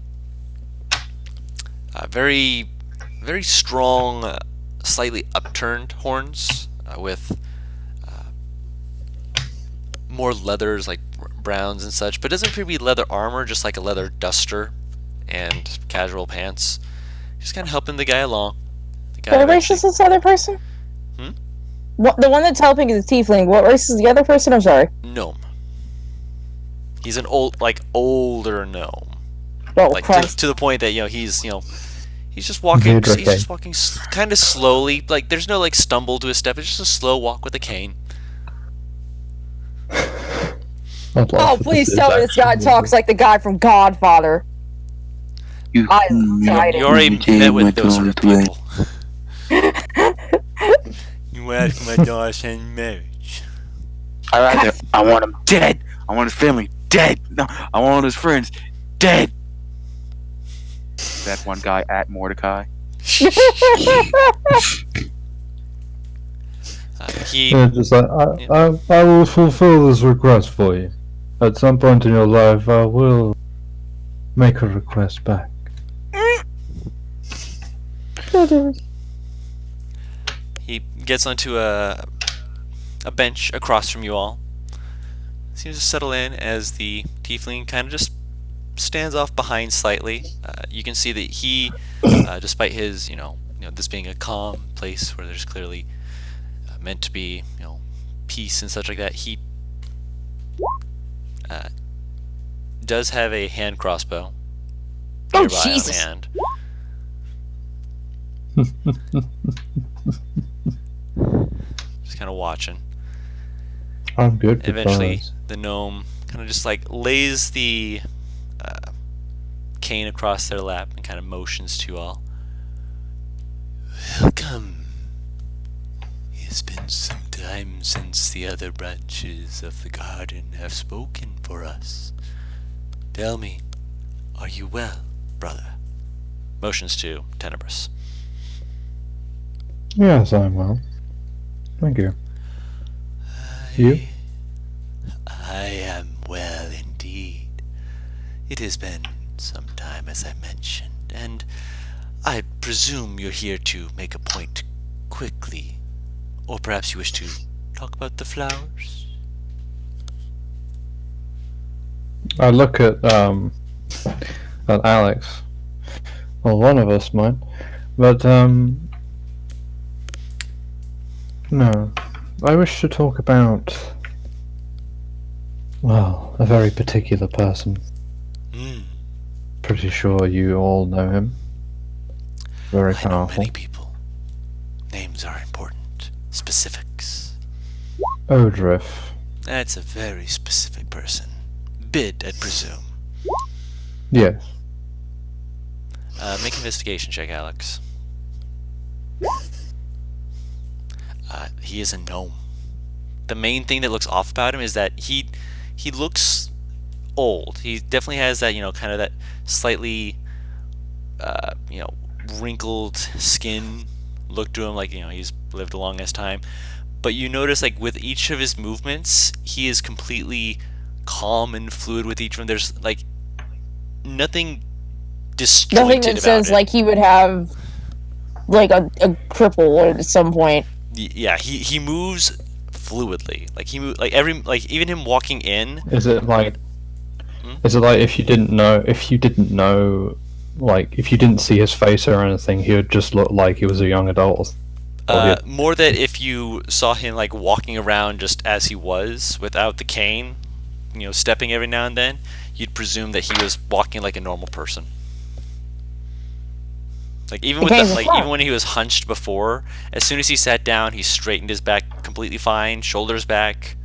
Very, very strong, slightly upturned horns with more leathers like browns and such, but doesn't appear to be leather armor, just like a leather duster and casual pants. Just kind of helping the guy along. The guy What race is this other person? Hmm? What, the one that's helping is a tiefling. What race is the other person? I'm sorry. Gnome. He's an older gnome. Oh, Like Christ. to the point that he's just walking. Vidra He's just walking kind of slowly. Like there's no like stumble to his step. It's just a slow walk with a cane. Oh, please tell me this guy talks like the guy from Godfather. You excited. You already met with those sort of people. You ask my daughter in marriage. I want him dead. I want his family dead. No, I want his friends dead. That one guy at Mordecai. He Just like, I will fulfill this request for you. At some point in your life, I will make a request back. He gets onto a bench across from you all. Seems to settle in as the tiefling kind of just stands off behind slightly. You can see that he, despite his, this being a calm place where there's clearly meant to be, peace and such like that, he does have a hand crossbow nearby on Jesus. hand. He's kind of watching. I'm good with Eventually, those. the gnome kind of just like lays the cane across their lap and kind of motions to you all. Welcome. It's been some time since the other branches of the garden have spoken for us. Tell me, are you well, brother? Motions to Tenebris. Yes, I'm well. Thank you. You? I am well indeed. It has been some time, as I mentioned, and I presume you're here to make a point quickly. Or perhaps you wish to talk about the flowers? I look at Alex. Well, one of us might, but no. I wish to talk about, well, a very particular person. Pretty sure you all know him. Very I know powerful. many people. Names are important. Specifics. Odriff. That's a very specific person. Bid, I'd presume. Yes. Make an investigation check, Alex. He is a gnome. The main thing that looks off about him is that he looks old. He definitely has that, kind of that slightly, wrinkled skin look to him, like, he's lived the longest time. But you notice, like, with each of his movements, he is completely calm and fluid with each one. There's, like, nothing disjointed Nothing that about says it. like he would have like a cripple at some point. Yeah, he moves fluidly. Like even him walking in. Is it like? Is it like if you didn't know, like if you didn't see his face or anything, he would just look like he was a young adult? More that if you saw him like walking around just as he was without the cane, stepping every now and then, you'd presume that he was walking like a normal person. Like even with even when he was hunched before, as soon as he sat down, he straightened his back completely fine, shoulders back,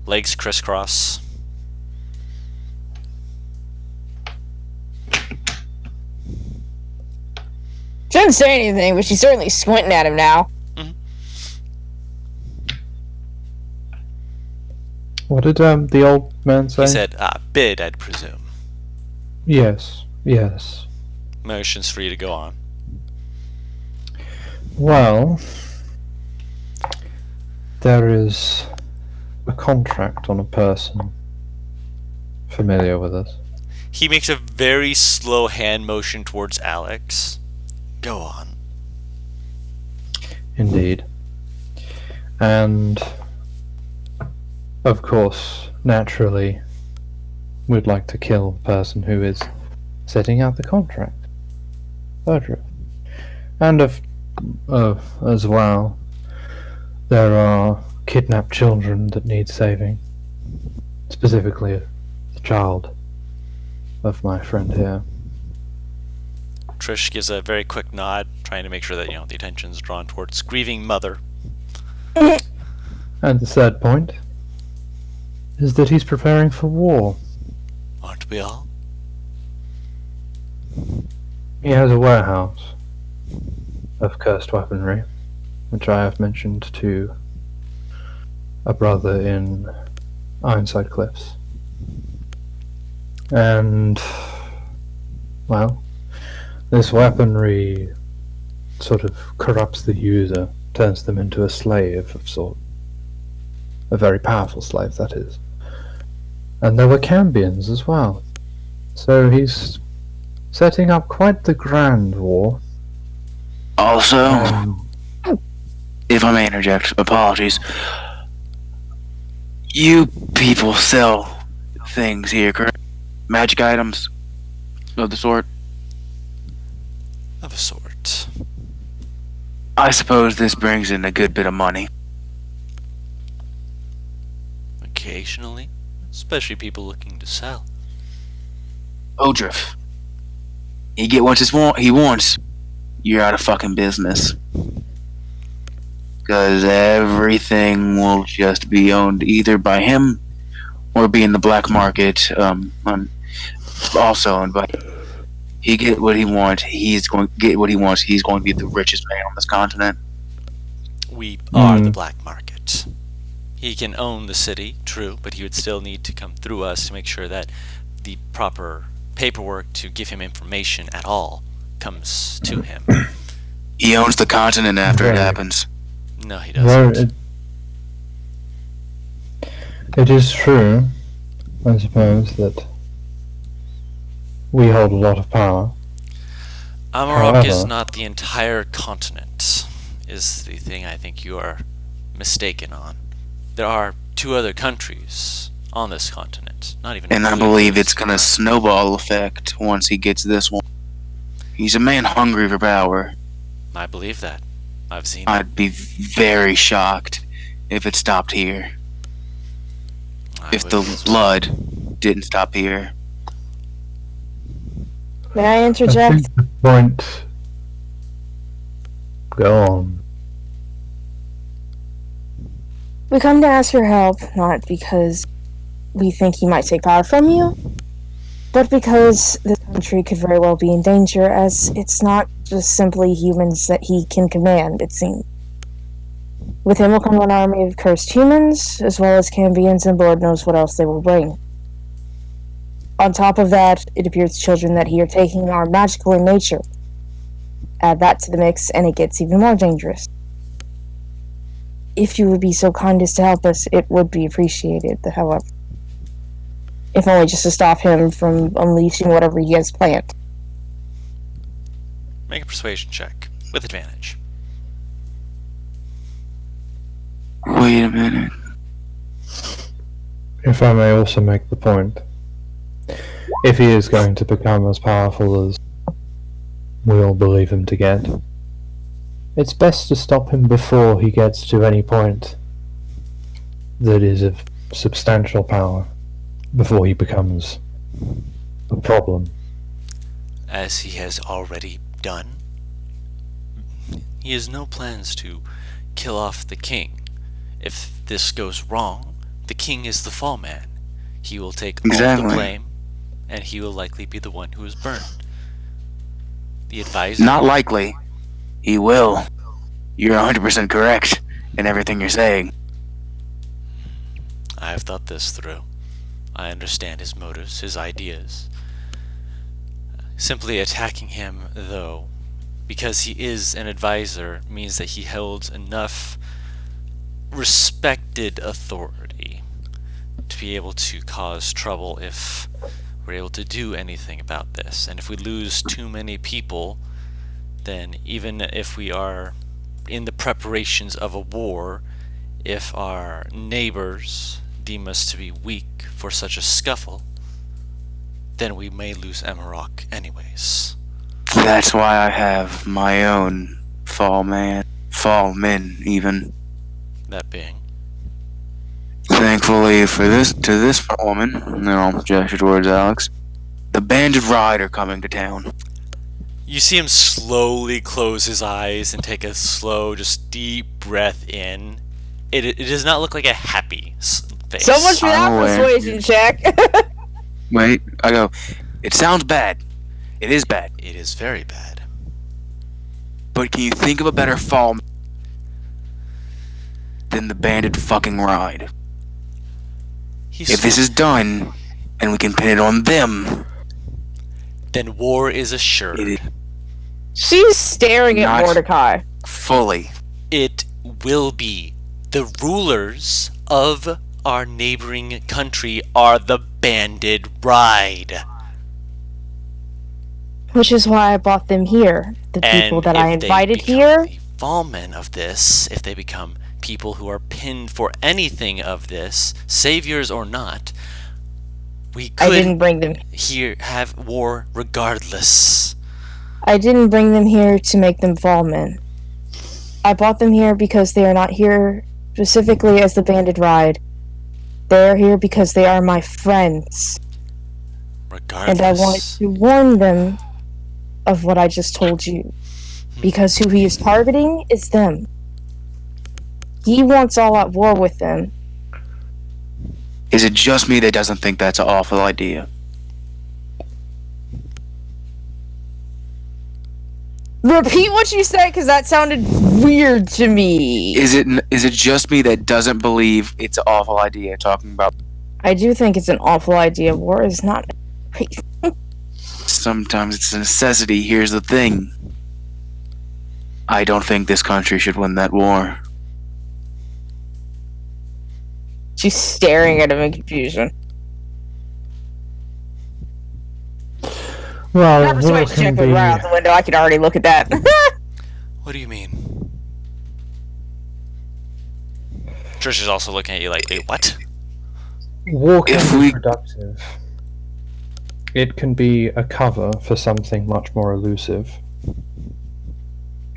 legs crisscross. She didn't say anything, but she's certainly squinting at him now. Mm-hmm. What did the old man say? He said, bid, I'd presume. Yes. Yes. Motions for you to go on. Well, there is a contract on a person familiar with us. He makes a very slow hand motion towards Alex. Go on. Indeed. And, of course, naturally, we'd like to kill the person who is setting out the contract. Odriff. And as well, there are kidnapped children that need saving. Specifically, the child of my friend here. Trish gives a very quick nod, trying to make sure that, the attention's drawn towards grieving mother. And the third point is that he's preparing for war. Aren't we all? He has a warehouse of cursed weaponry, which I have mentioned to a brother in Ironside Cliffs. And, well, this weaponry sort of corrupts the user, turns them into a slave of sort. A very powerful slave, that is. And there were Cambions as well. So he's setting up quite the grand war. Also, if I may interject, apologies. You people sell things here, correct? Magic items of the sort? Of a sort. I suppose this brings in a good bit of money. Occasionally. Especially people looking to sell. Odriff. He get what he wants. You're out of fucking business. Because Because everything will just be owned either by him or be in the black market. Also owned by. He get what he wants. He's going to get what he wants. He's going to be the richest man on this continent. We are the black market. He can own the city, true, but he would still need to come through us to make sure that the proper paperwork to give him information at all comes to him. He owns the continent after it happens. No, he doesn't. It is true, I suppose, that we hold a lot of power. Amarok is However- not the entire continent, is the thing I think you are mistaken on. There are 2 other countries on this continent, not even. And I believe it's going to snowball effect once he gets this one. He's a man hungry for power. I believe that. I've seen it. I'd be very shocked if it stopped here. If the blood didn't stop here. May I I interject? think the point. Go on. We come to ask for help, not because we think he might take power from you, but because the country could very well be in danger, as it's not just simply humans that he can command, it seems. With him will come an army of cursed humans, as well as Cambians, and Lord knows what else they will bring. On top of that, it appears children that he are taking are magical in nature. Add that to the mix, and it gets even more dangerous. If you would be so kind as to help us, it would be appreciated, however. If only just to stop him from unleashing whatever he has planned. Make a persuasion check with advantage. Wait a minute. If I may also make the point, if he is going to become as powerful as we all believe him to get, it's best to stop him before he gets to any point that is of substantial power, before he becomes a problem. As he has already done. He has no plans to kill off the king. If this goes wrong, the king is the fall man. He will take all Exactly. the blame, and he will likely be the one who is burned. The advisor... Not likely. He will. You're 100% correct in everything you're saying. I have thought this through. I understand his motives, his ideas. Simply attacking him, though, because he is an advisor, means that he holds enough respected authority to be able to cause trouble if we're able to do anything about this. And if we lose too many people, then even if we are in the preparations of a war, if our neighbors deem us to be weak for such a scuffle, then we may lose Amarok anyways. That's why I have my own fall man. Fall men, even. That being, Thankfully for this woman, and then I'll gesture towards Alex, the banded ride are coming to town. you see him slowly close his eyes and take a slow, just deep breath in. It does not look like a happy face. So much for that I'm aware. persuasion check. Wait, I go, it sounds bad. It is bad. It is very bad. But can you think of a better fall than the banded fucking ride? If this is done, and we can pin it on them, then war is assured. it She's staring at Not- Mordecai. fully. It will be. The rulers of our neighboring country are the banded ride. Which is why I brought them here. The people And that I if they invited become here. the fallmen of this, if they become people who are pinned for anything of this, saviors or not, we I didn't could bring them. here have war regardless. I didn't bring them here to make them fall men. I brought them here because they are not here specifically as the banded ride. They are here because they are my friends. Regardless. And I wanted to warn them of what I just told you. Because who he is targeting is them. he wants all at war with them. Is it just me that doesn't think that's an awful idea? Repeat what you said, because that sounded weird to me. Is it just me that doesn't believe it's an awful idea talking about? I do think it's an awful idea. War is not. Sometimes it's a necessity. Here's the thing. I don't think this country should win that war. She's staring at him in confusion. Well, Never war switch can check right out be the window. I can already look at that. What do you mean? Trish is also looking at you like, wait, what? war can If be we- productive. It can be a cover for something much more elusive.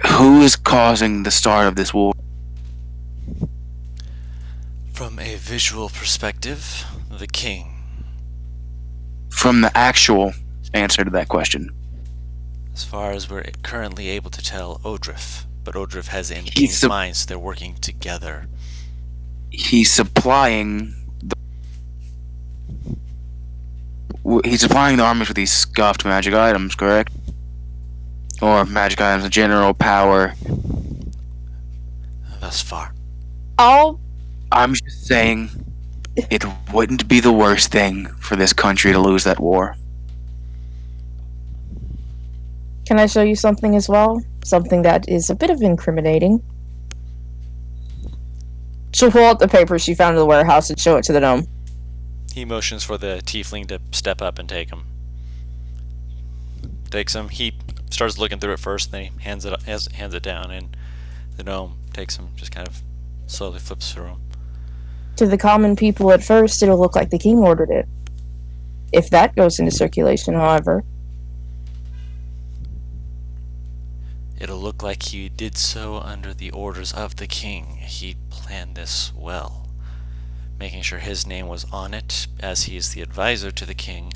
Who is causing the start of this war? From a visual perspective, the king. From the actual answer to that question. As far as we're currently able to tell, Odrif. But Odrif has it in the He's king's the- mind, so they're working together. He's supplying the armies with these scuffed magic items, correct? Or magic items of general power. Thus far. I'm just saying, it wouldn't be the worst thing for this country to lose that war. Can I show you something as well? Something that is a bit of incriminating. She'll pull out the papers she found in the warehouse and show it to the gnome. He motions for the tiefling to step up and take him. Takes him. He starts looking through it first, then he hands it down, and the gnome takes him, just kind of slowly flips through him. To the common people at first, it'll look like the king ordered it. If that goes into circulation, however, It'll look like he did so under the orders of the king. He planned this well. Making sure his name was on it, as he is the advisor to the king,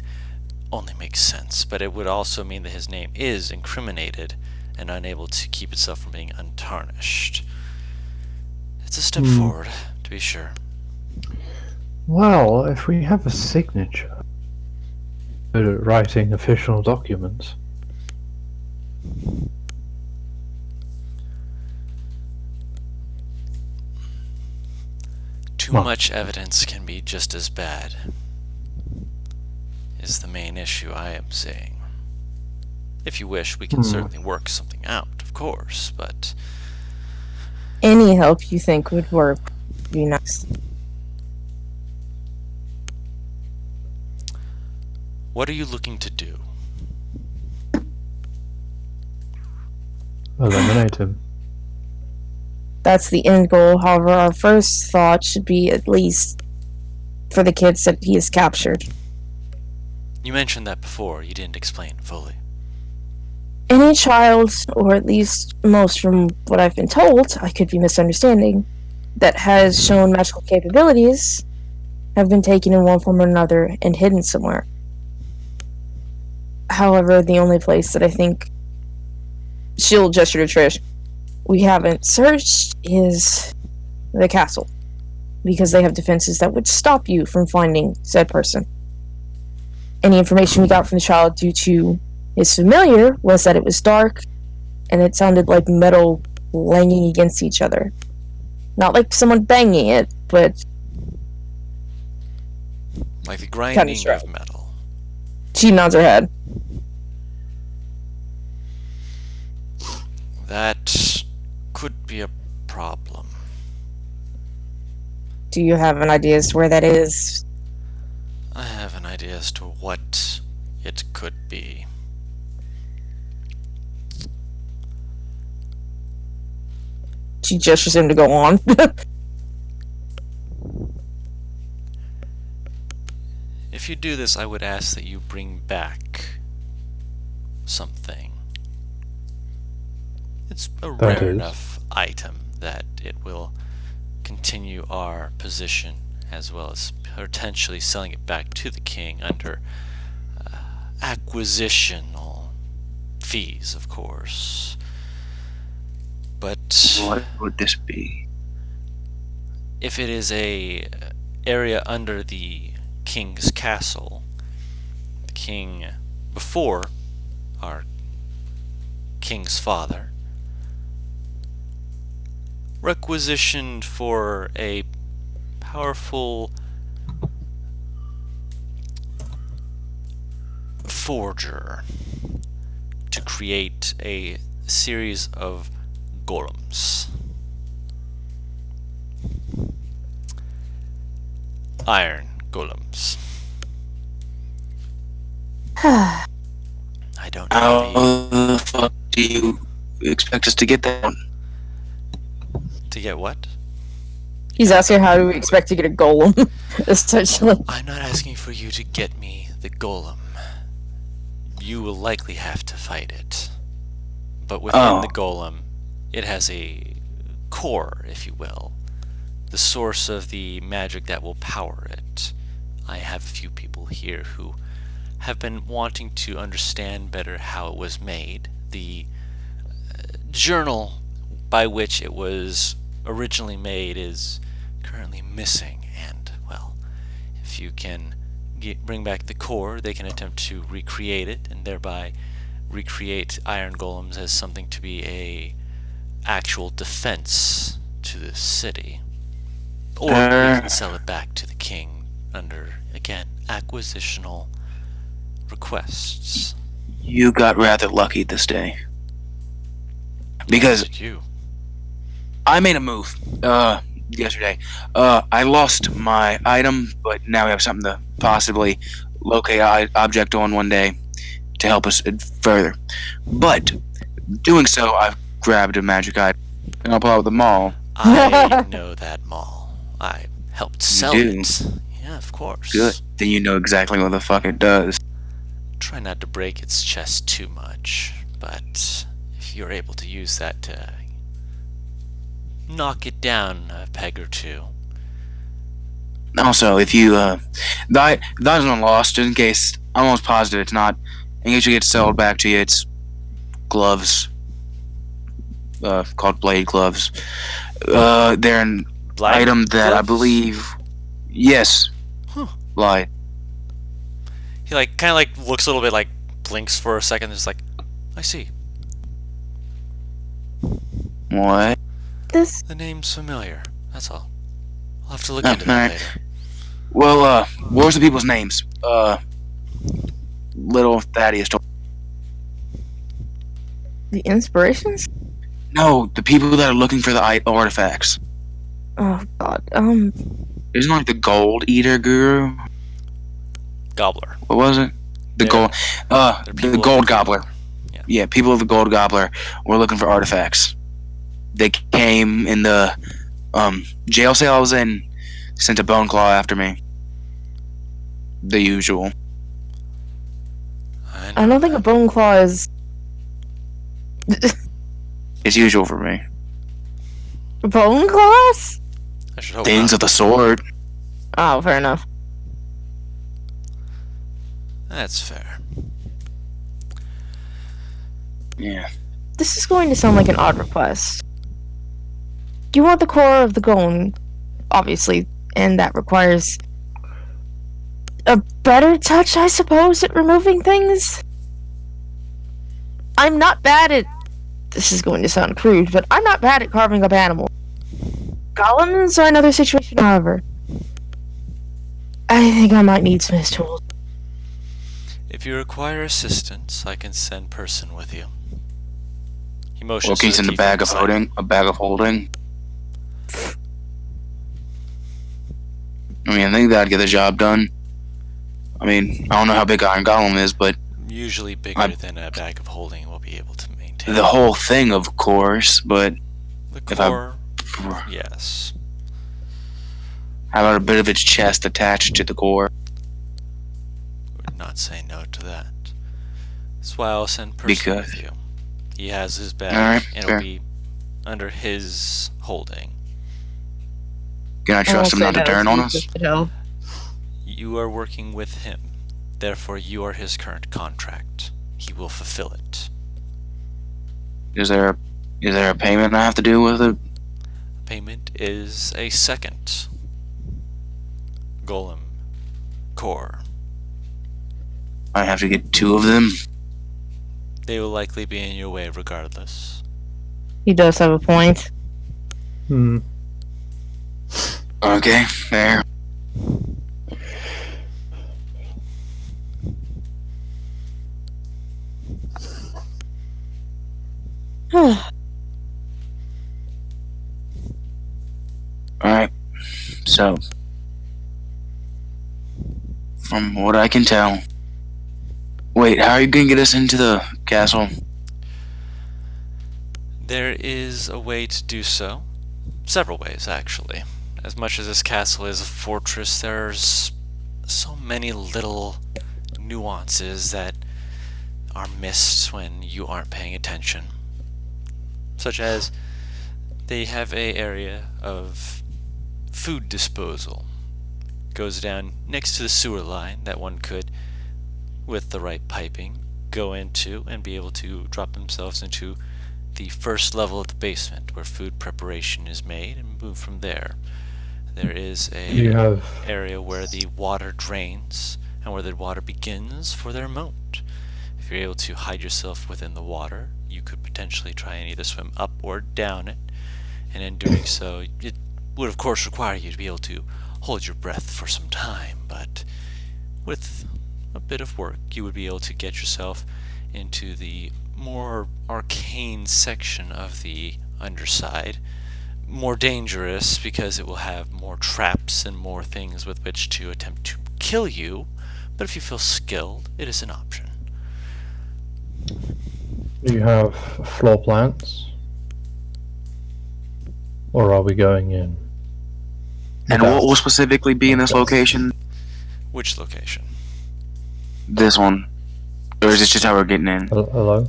only makes sense. But it would also mean that his name is incriminated and unable to keep itself from being untarnished. It's a step forward, to be sure. Well, if we have a signature, good at writing official documents. Too Well. much evidence can be just as bad, is the main issue I am seeing. If you wish, we can certainly work something out, of course, but any help you think would work would be nice. what are you looking to do? Eliminate him. That's the end goal. However, our first thought should be at least for the kids that he has captured. You mentioned that before, you didn't explain fully. Any child, or at least most from what I've been told, I could be misunderstanding, that has shown magical capabilities have been taken in one form or another and hidden somewhere. However, the only place that I think she'll gesture to Trish we haven't searched is the castle, because they have defenses that would stop you from finding said person. Any information we got from the child due to his familiar was that it was dark and it sounded like metal clanging against each other. Not like someone banging it, but Like the grinding shrug. of metal. she nods her head. That could be a problem. Do you have an idea as to where that is? I have an idea as to what it could be. She gestures him to go on. If you do this, I would ask that you bring back something. It's a That rare is? enough item that it will continue our position, as well as potentially selling it back to the king under acquisitional fees, of course. But What would this be? if it is a area under the king's castle, the king before our king's father requisitioned for a powerful forger to create a series of golems. Iron golems. I don't know How the... the fuck do you expect us to get that one? To get what? He's asking how do we expect to get a golem, essentially. I'm not asking for you to get me the golem. You will likely have to fight it. But within the golem, it has a core, if you will. The source of the magic that will power it. I have a few people here who have been wanting to understand better how it was made. The journal by which it was originally made is currently missing, and, well, if you can bring back the core, they can attempt to recreate it, and thereby recreate iron golems as something to be a actual defense to the city. Or we can sell it back to the king under, again, acquisitional requests. You got rather lucky this day. Because Yes, did you? I made a move yesterday. I lost my item, but now we have something to possibly locate object on one day to help us further. But doing so, I've grabbed a magic item and I'll pull out the mall. I know that mall. I helped sell do? it. Yeah, of course. Good. Then you know exactly what the fuck it does. Try not to break its chest too much, but if you're able to use that to knock it down a peg or two. Also, if you that is not lost, just in case. I'm almost positive it's not. In case you get sold back to you, it's gloves. Called blade gloves. They're an Blind item that I gloves? believe. Yes. Huh. Lied. He kind of looks a little bit, blinks for a second, just I see. What? This The name's familiar. That's all. I'll have to look Oh, into that alright. later. Well, what was the people's names? Little Thaddeus told. the inspirations? No, the people that are looking for the artifacts. Oh god. Isn't like the Gold Eater Guru? Gobbler. What was it? The They're- gold. they're The people Gold of the- Gobbler. Yeah. People of the Gold Gobbler were looking for artifacts. They came in the jail cell I was in, sent a bone claw after me. The usual. I don't think a bone claw is It's usual for me. bone claws? I should hope Things not. of the sword. Oh, fair enough. That's fair. Yeah. This is going to sound like an odd request. You want the core of the golem, obviously, and that requires a better touch, I suppose, at removing things. I'm not bad at. This is going to sound crude, but I'm not bad at carving up animals. Golems are another situation, however. I think I might need some tools. If you require assistance, I can send person with you. He motions Loki's to in the the key bag from of side. holding. A bag of holding. I mean, I think that'd get the job done. I mean, I don't know how big Iron Golem is, but Usually bigger than a bag of holding will be able to maintain. the whole thing, of course. But The if I- core, yes. how about a bit of its chest attached to the core? Would not say no to that. That's why I'll send person Because- with you. He has his bag, Alright, and fair. it'll be under his holding. Can I trust him not to turn on us? You are working with him. Therefore, you are his current contract. He will fulfill it. Is there a payment I have to do with it? Payment is a second golem core. I have to get 2 of them. They will likely be in your way regardless. He does have a point. Hmm. Okay, fair. Alright, so, from what I can tell... Wait, how are you gonna get us into the castle? There is a way to do so. Several ways, actually. As much as this castle is a fortress, there's so many little nuances that are missed when you aren't paying attention. Such as, they have a area of food disposal. Goes down next to the sewer line that one could, with the right piping, go into and be able to drop themselves into the first level of the basement where food preparation is made and move from there. There is You a have area where the water drains and where the water begins for their moat. If you're able to hide yourself within the water, you could potentially try and either swim up or down it, and in doing so, it would of course require you to be able to hold your breath for some time, but with a bit of work, you would be able to get yourself into the more arcane section of the underside. More dangerous because it will have more traps and more things with which to attempt to kill you, but if you feel skilled, it is an option. you have floor plans, or are we going in? And what will specifically be in this location? Which location? This one. Or is this just how we're getting in? Hello?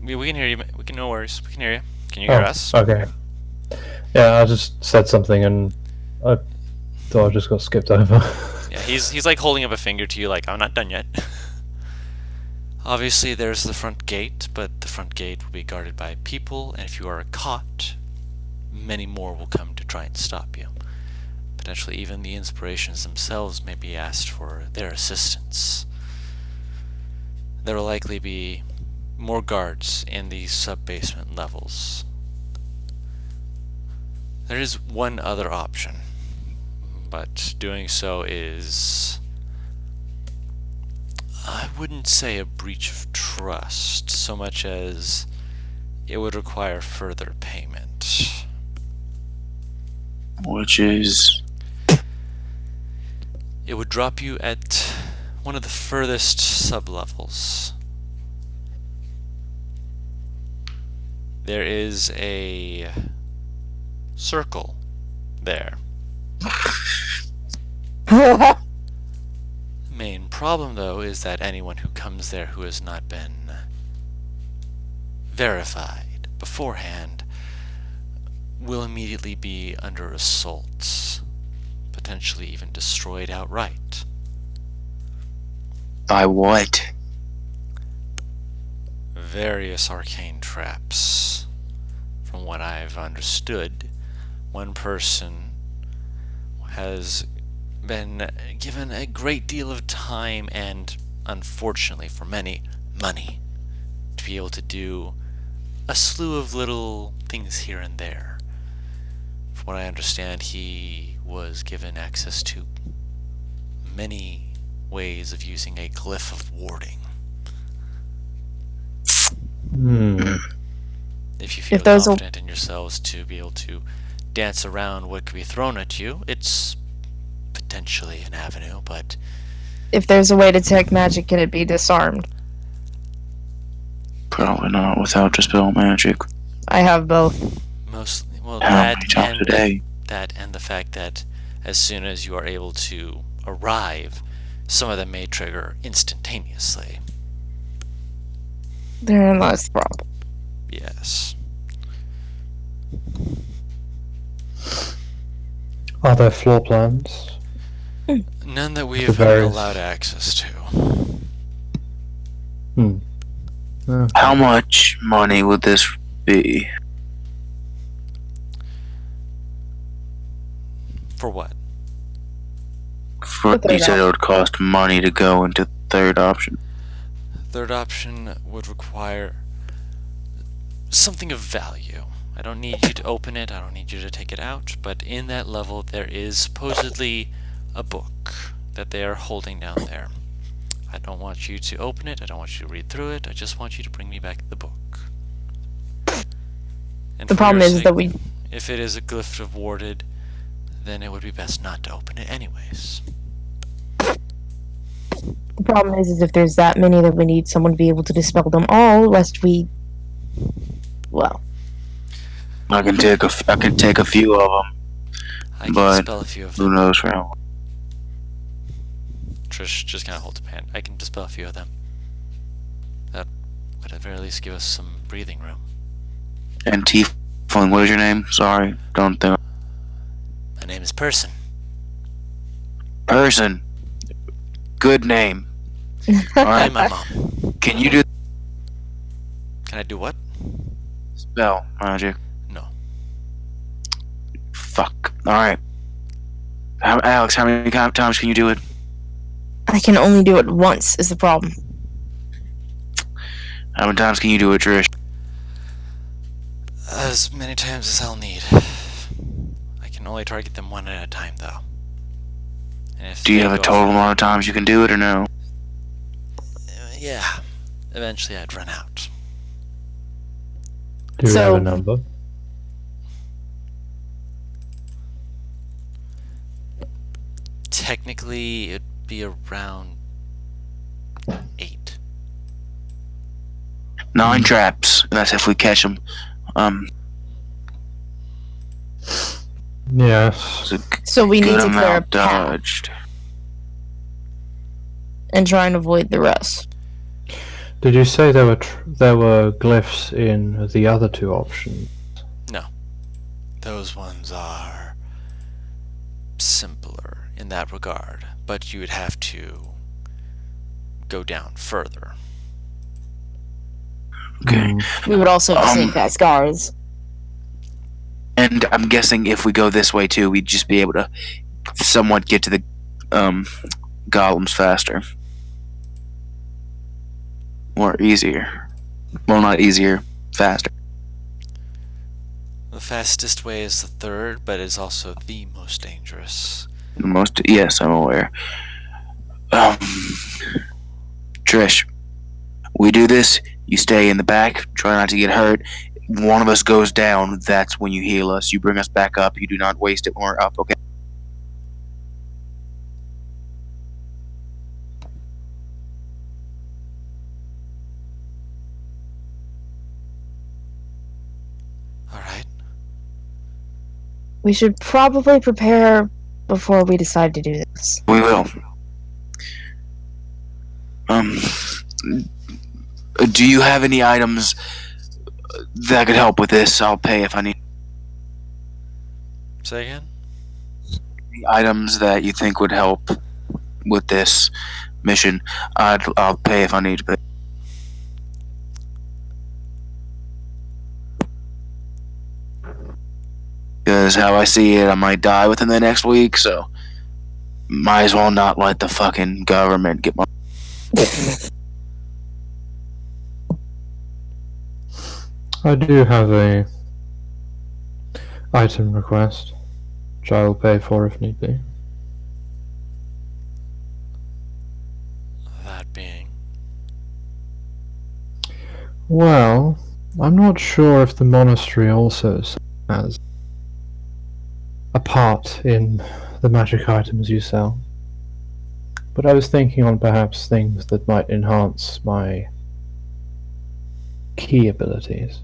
We can hear you. We can, no worries. We can hear you. Can you hear us? Okay. Yeah, I just said something and I thought I just got skipped over. Yeah, he's like holding up a finger to you like, I'm not done yet. Obviously there's the front gate, but the front gate will be guarded by people, and if you are caught, many more will come to try and stop you. Potentially even the inspirations themselves may be asked for their assistance. There will likely be more guards in the sub-basement levels. There is one other option, but doing so is, I wouldn't say a breach of trust, so much as it would require further payment. Which is... It would drop you at one of the furthest sub-levels. There is a circle there. Main problem, though, is that anyone who comes there who has not been verified beforehand will immediately be under assault, potentially even destroyed outright. By what? Various arcane traps. From what I've understood, one person has been given a great deal of time and, unfortunately for many, money to be able to do a slew of little things here and there. From what I understand, he was given access to many ways of using a glyph of warding. If you feel confident in yourselves to be able to dance around what could be thrown at you, it's potentially an avenue, but if there's a way to detect magic, can it be disarmed? Probably not without dispel magic. I have both. mostly, well, How many times a day? that and the fact that as soon as you are able to arrive, some of them may trigger instantaneously. Therein lies the problem. Yes. Are there floor plans? None that we The have various- allowed access to. Okay. How much money would this be? For what? For The third you said it option. would cost money to go into the third option. Third option would require something of value. I don't need you to open it, I don't need you to take it out, but in that level there is supposedly a book that they are holding down there. I don't want you to open it, I don't want you to read through it, I just want you to bring me back the book. And The for your problem is sake, that we if it is a glyph of warded, then it would be best not to open it anyways. the problem is if there's that many that we need someone to be able to dispel them all, lest we well. I can take a few of them, I can but dispel a few of who them. knows for how long. Trish just kind of holds up a hand. I can dispel a few of them. That would at the very least give us some breathing room. And Tiefling, what is your name? Sorry, don't think. My name is Person. Person. Good name. Alright, And my mom. can you do Can I do what? spell magic? No. Fuck. Alright. Alex, how many times can you do it? I can only do it once is the problem. How many times can you do it, Trish? As many times as I'll need. I can only target them one at a time, though. And if Do you they have a go total for- amount of times you can do it or no? Yeah. Eventually I'd run out. Do we So- have a number? Technically, it'd be around 8. 9 traps. That's if we catch them. Yes. It's a So we need good to clear a amount path dodged. and try and avoid the rest. Did you say there were glyphs in the other two options? Those ones are simpler in that regard, but you would have to go down further. Okay. We would also have to sneak Um, past guards. And I'm guessing if we go this way too, we'd just be able to somewhat get to the golems faster. Or easier. Well, not easier, faster. The fastest way is the third, but it's also the most dangerous. Yes, I'm aware. Trish, we do this, you stay in the back, try not to get hurt. One of us goes down, that's when you heal us. You bring us back up, you do not waste it when we're up, okay? Alright. We should probably prepare before we decide to do this. We will. Do you have any items that could help with this? I'll pay if I need. Say again? Any items that you think would help with this mission? I'll pay if I need to pay. Because how I see it, I might die within the next week, so might as well not let the fucking government get my. I do have a item request, which I will pay for if need be. That being. Well, I'm not sure if the monastery also has a part in the magic items you sell. But I was thinking on perhaps things that might enhance my key abilities.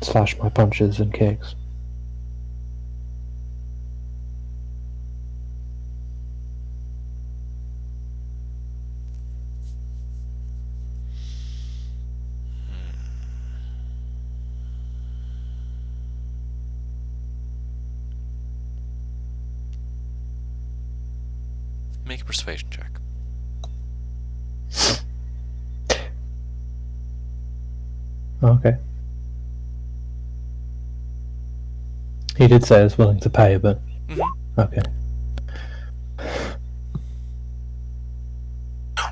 Slash my punches and kicks. Make a persuasion check. Okay. He did say he was willing to pay, but okay.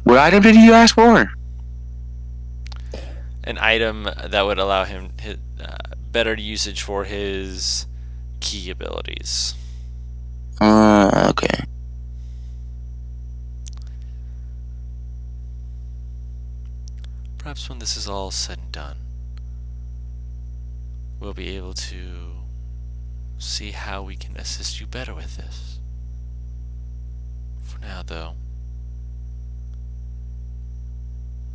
What item did you ask for? An item that would allow him better usage for his key abilities. Okay. Perhaps when this is all said and done, we'll be able to see how we can assist you better with this. For now, though,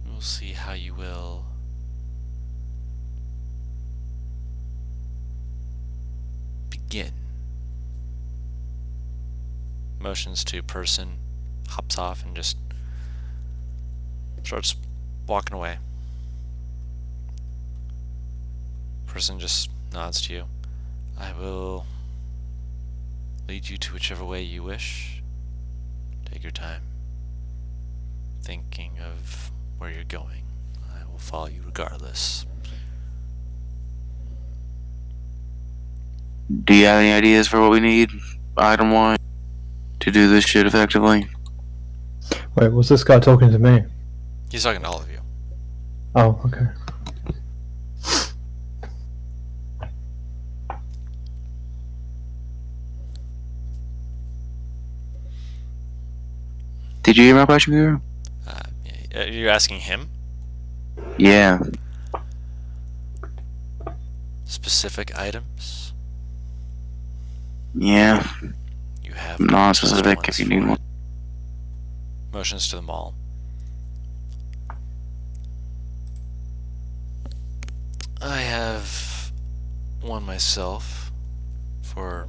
we'll see how you will begin. Motions to person, hops off, and just starts walking away. Person just nods to you. I will lead you to whichever way you wish. Take your time thinking of where you're going. I will follow you regardless. Do you have any ideas for what we need, item-wise, to do this shit effectively? Wait, was this guy talking to me? He's talking to all of you. Oh, okay. Did you hear my question, Guru? You're asking him Yeah. specific items. Yeah. You have Non-specific ones if you for need it. one. Motions to the mall. I have one myself for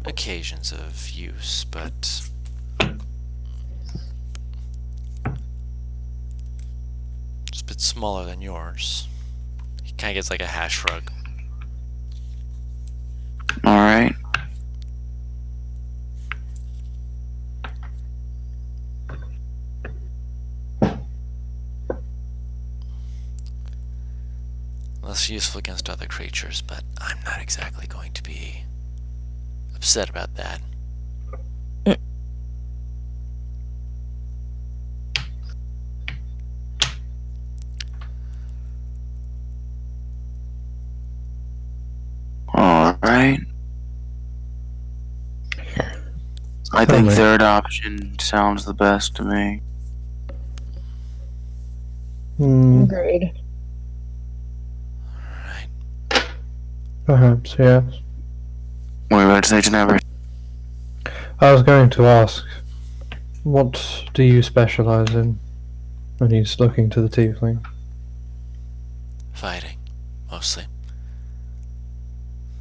occasions of use, but it's a bit smaller than yours. He kind of gets like a half shrug. Alright. Less useful against other creatures, but I'm not exactly going to be upset about that. Alright. I think Alright. third option sounds the best to me. Agreed. Alright. Perhaps, yes. What are you about to say, Ginevra? I was going to ask, what do you specialize in? And he's looking to the tiefling. Fighting, mostly.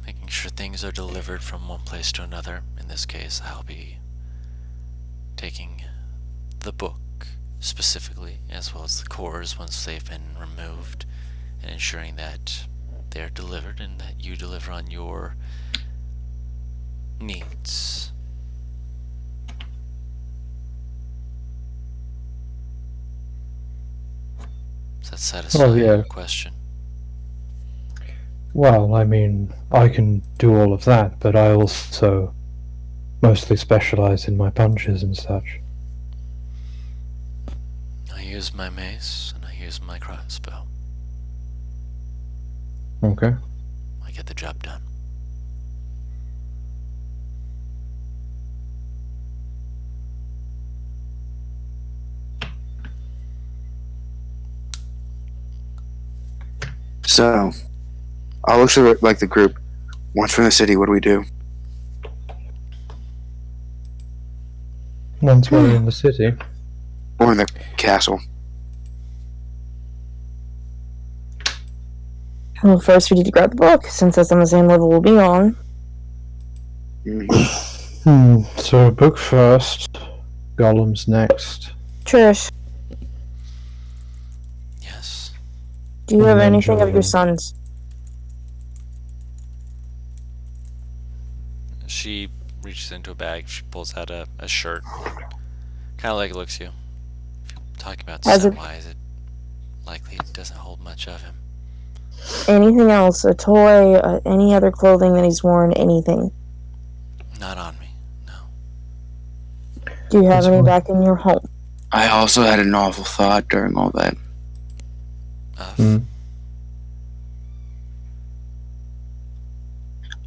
Making sure things are delivered from one place to another. In this case, I'll be taking the book specifically, as well as the cores once they've been removed, and ensuring that they're delivered and that you deliver on your needs. Does that satisfy yeah. your question? Well, I mean, I can do all of that, but I also mostly specialize in my punches and such. I use my mace and I use my crossbow. Okay. I get the job done. So, I'll look through like the group. Once we're in the city, what do we do? Once we're in the city. Or in the castle? Well, first we need to grab the book, since that's on the same level we'll be on. So book first. Golem's next. Trish, Yes. do you have And then anything of your children. sons? She reaches into a bag. She pulls out a shirt. Kind of like looks you. If you're talking about Has it- Samwise, it likely doesn't hold much of him. Anything else? A toy? Any other clothing that he's worn? Anything? Not on me. No. Do you have That's any fine. back in your home? I also had an awful thought during all that. Hmm.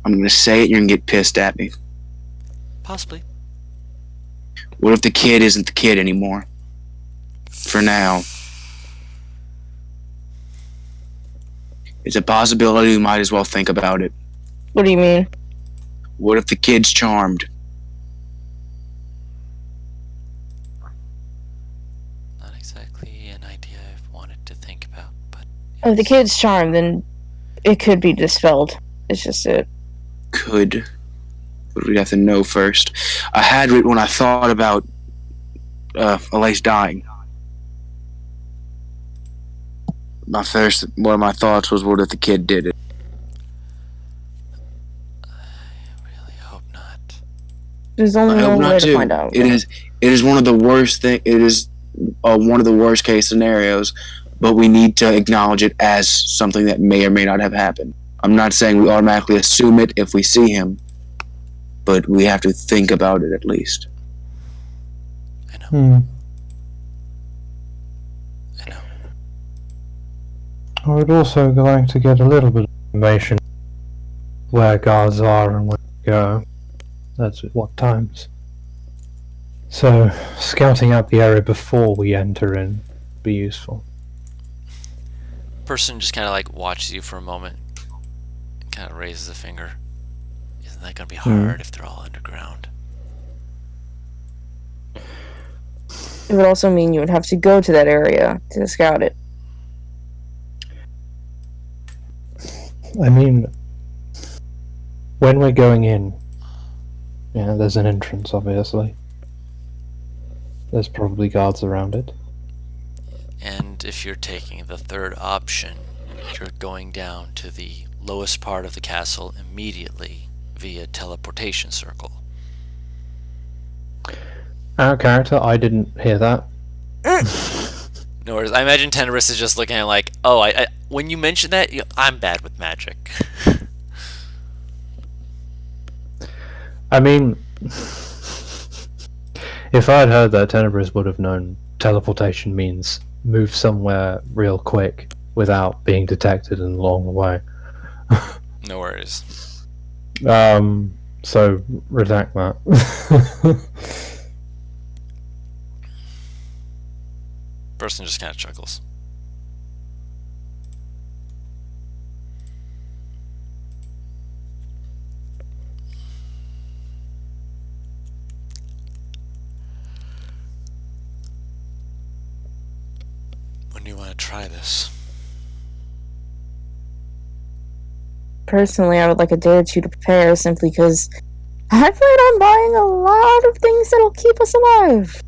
I'm gonna say it, you're gonna get pissed at me. Possibly. What if the kid isn't the kid anymore? For now. It's a possibility, we might as well think about it. What do you mean? What if the kid's charmed? Not exactly an idea I've wanted to think about, but If the yes. kid's charmed, then it could be dispelled. It's just it. Could. But we'd have to know first. I had it when I thought about Elise dying. One of my thoughts was, what if the kid did it? I really hope not. There's I only hope one not way to too. find out. It is one of the worst thing. It is one of the worst case scenarios, but we need to acknowledge it as something that may or may not have happened. I'm not saying we automatically assume it if we see him, but we have to think about it at least. I know. Hmm. I know. I would also like to get a little bit of information where guards are and where to go. That's at what times. So, scouting out the area before we enter in would be useful. Person just kind of like watches you for a moment and kind of raises a finger. Isn't that going to be hard if they're all underground? It would also mean you would have to go to that area to scout it. I mean, when we're going in, there's an entrance, obviously. There's probably guards around it. And if you're taking the third option, you're going down to the lowest part of the castle immediately via teleportation circle. Out of character, I didn't hear that. No worries. I imagine Tenebrous is just looking at it like, oh, I when you mention that, I'm bad with magic. I mean, if I'd heard that, Tenebris would have known teleportation means move somewhere real quick without being detected and along the way. No worries. So redact that. Person just kind of chuckles. When do you want to try this? Personally, I would like a day or two to prepare, simply because I plan on buying a lot of things that'll keep us alive.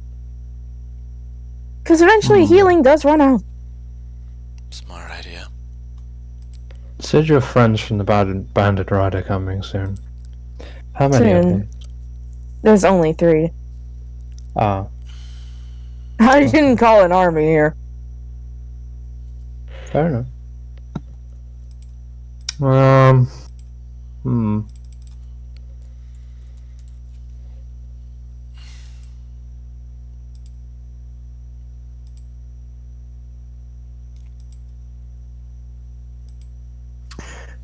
Because eventually healing does run out. Smart idea. Said your friends from the Bandit Rider coming soon. How many of Soon. them? There's only 3. Ah, I didn't call an army here. fair enough. Hmm.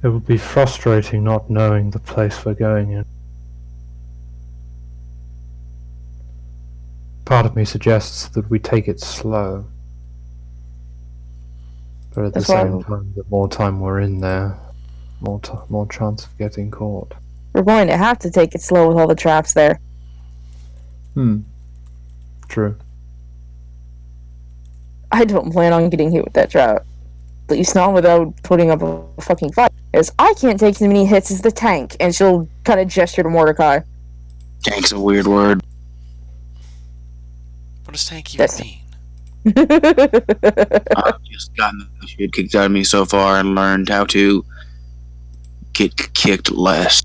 It would be frustrating not knowing the place we're going in. Part of me suggests that we take it slow. But at the That's why same time, the more time we're in there, more chance of getting caught. we're going to have to take it slow with all the traps there. True. I don't plan on getting hit with that trap. At least not without putting up a fucking fight. As I can't take as many hits as the tank, and she'll kind of gesture to Mordecai. Tank's a weird word. What does tank even That's- mean? I've just gotten the shit kicked out of me so far and learned how to get kicked less.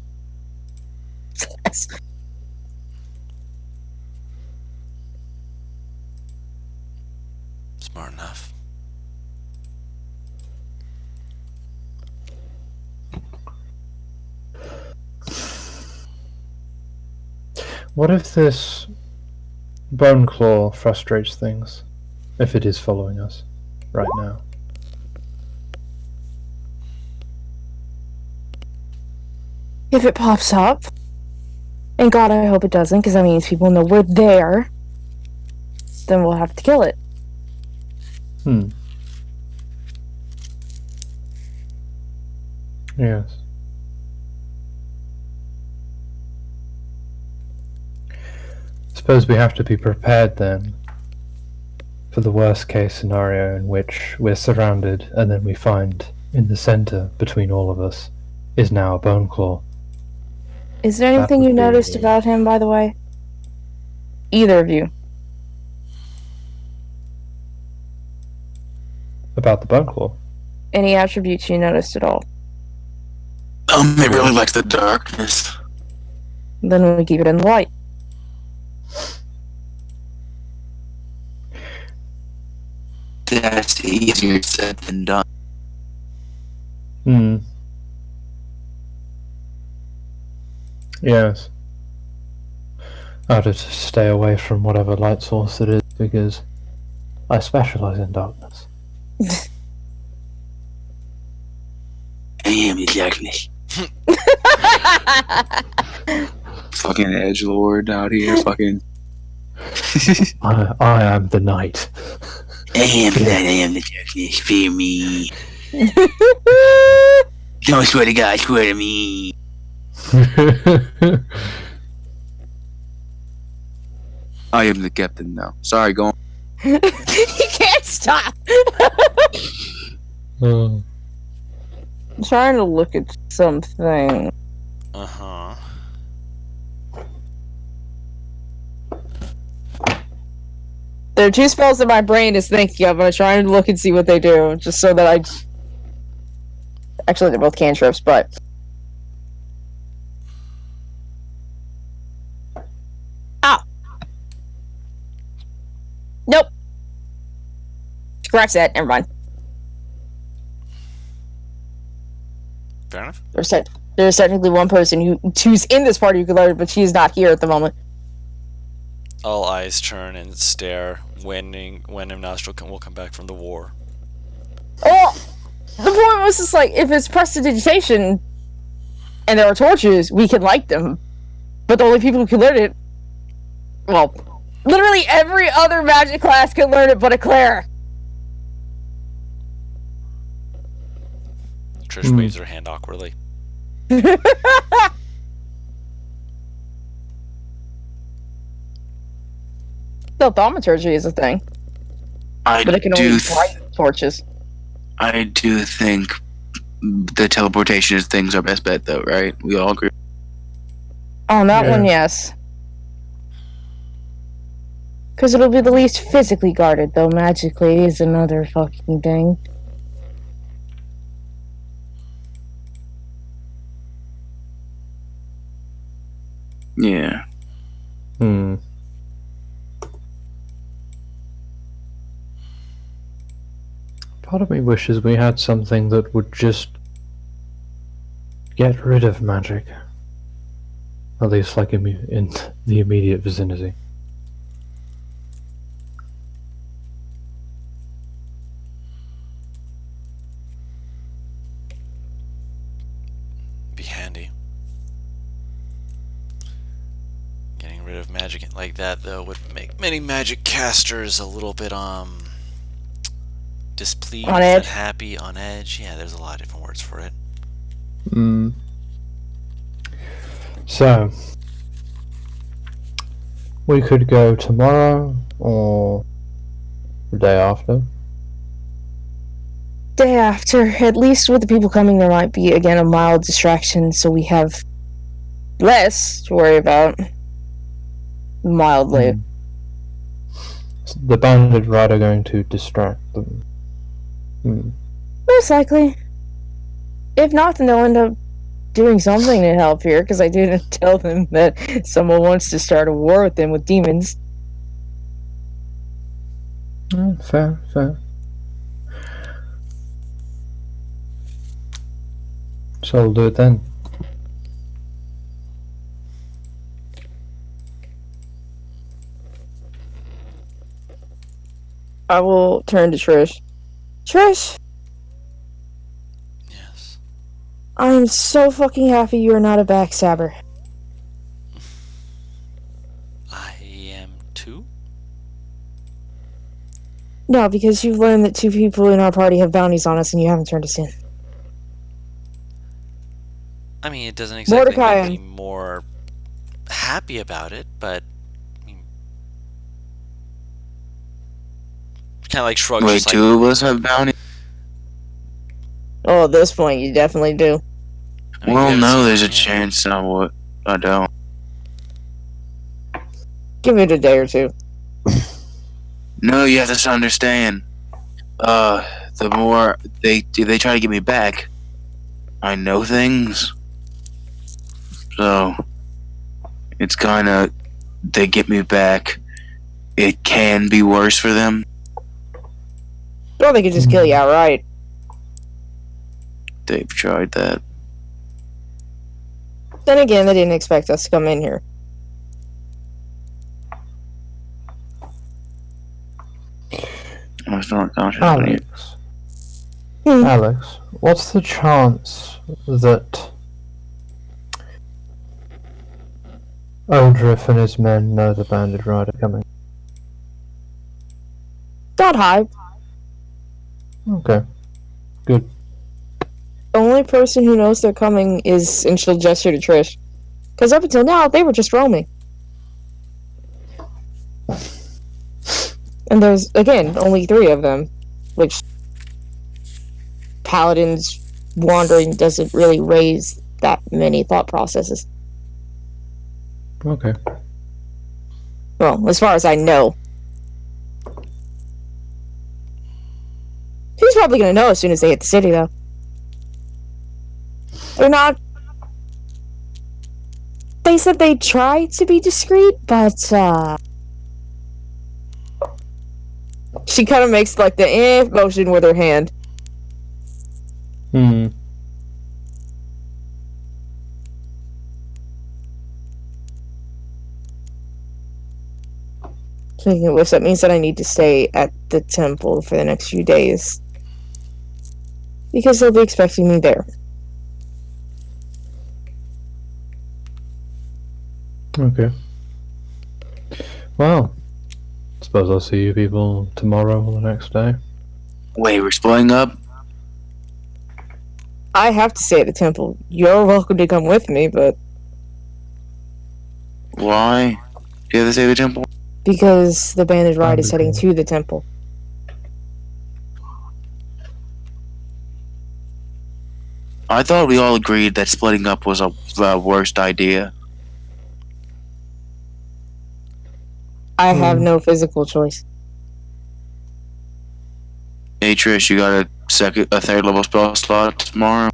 Smart enough. What if this bone claw frustrates things? If it is following us right now. If it pops up, and God, I hope it doesn't, because that means people know we're there, then we'll have to kill it. Yes. Suppose we have to be prepared then for the worst case scenario in which we're surrounded and then we find in the center between all of us is now a bone claw. Is there That anything would you be- noticed about him, by the way? Either of you. About the bone claw? Any attributes you noticed at all? It really likes the darkness. Then we keep it in the light. That's easier said than done. Yes. I have to stay away from whatever light source it is because I specialize in darkness. I am the darkness. Fucking edgelord out here, fucking. I am the night. I am the darkness. Fear me. Don't swear to God, swear to me. I am the captain now. Sorry, go on. You can't stop! Oh. I'm trying to look at something. Uh-huh. There are two spells that my brain is thinking of, and I'm trying to look and see what they do, just so that I... Actually, they're both cantrips, but... Ah! Nope! Scratch that, never mind. Fair enough. There's technically one person who's in this party who could learn, but she's not here at the moment. All eyes turn and stare when Nostril will come back from the war. Oh! The point was just like, if it's prestidigitation and there are torches, we can light them. But the only people who can learn it... Well, literally every other magic class can learn it but a cleric. Trish waves her hand awkwardly. Still, thaumaturgy is a thing, but it can only light torches. I do think the teleportation thing's our best bet, though, right? We all agree. On that one, yes. Because it'll be the least physically guarded, though magically is another fucking thing. Yeah. Part of me wishes we had something that would just get rid of magic. At least, like, in the immediate vicinity. Be handy. Getting rid of magic like that, though, would make many magic casters a little bit, displeased, On edge. unhappy, on edge. Yeah, there's a lot of different words for it. So, we could go tomorrow or the day after. Day after, at least with the people coming, there might be again a mild distraction, so we have less to worry about. Mildly. The bandit rider going to distract them. Most likely. If not, then they'll end up doing something to help here, because I didn't tell them that someone wants to start a war with them with demons. Fair. So we'll do it then. I will turn to Trish. Trish, Yes. I'm so fucking happy you're not a backstabber. I am too? No, because you've learned that 2 people in our party have bounties on us and you haven't turned us in. I mean, it doesn't exactly Mordecai make me and... more happy about it, but I mean, kind of like shrugs, Wait, just like, 2 of us have bounty? Oh, at this point, you definitely do. I mean, we Well, haven't no, seen there's a one yet. chance I don't. Give it a day or 2. No, you have to understand. The more they try to get me back, I know things. So, it's kinda, they get me back. It can be worse for them. Or they could just kill you outright. They've tried that. Then again, they didn't expect us to come in here. I'm still not conscious. Alex. Hmm. Alex, what's the chance that Eldriff and his men know the bandit rider coming? Not high. Okay. Good. The only person who knows they're coming is, and she'll gesture to Trish. Because up until now, they were just roaming. And there's, again, only 3 of them. Which, Paladins wandering doesn't really raise that many thought processes. Okay. Well, as far as I know. He's probably gonna know as soon as they hit the city, though. They're not... They said they tried to be discreet, but, she kind of makes, like, the motion with her hand. Hmm. Speaking of which, that means that I need to stay at the temple for the next few days. Because they'll be expecting me there. Okay. Well, suppose I'll see you people tomorrow or the next day. Wait, we're splitting up? I have to stay at the temple. You're welcome to come with me, but... Why? Do you have to say the temple? Because the bandit ride is heading Understand. to the temple. I thought we all agreed that splitting up was the worst idea. I have no physical choice. Hey Trish, you got a 3rd level spell slot tomorrow?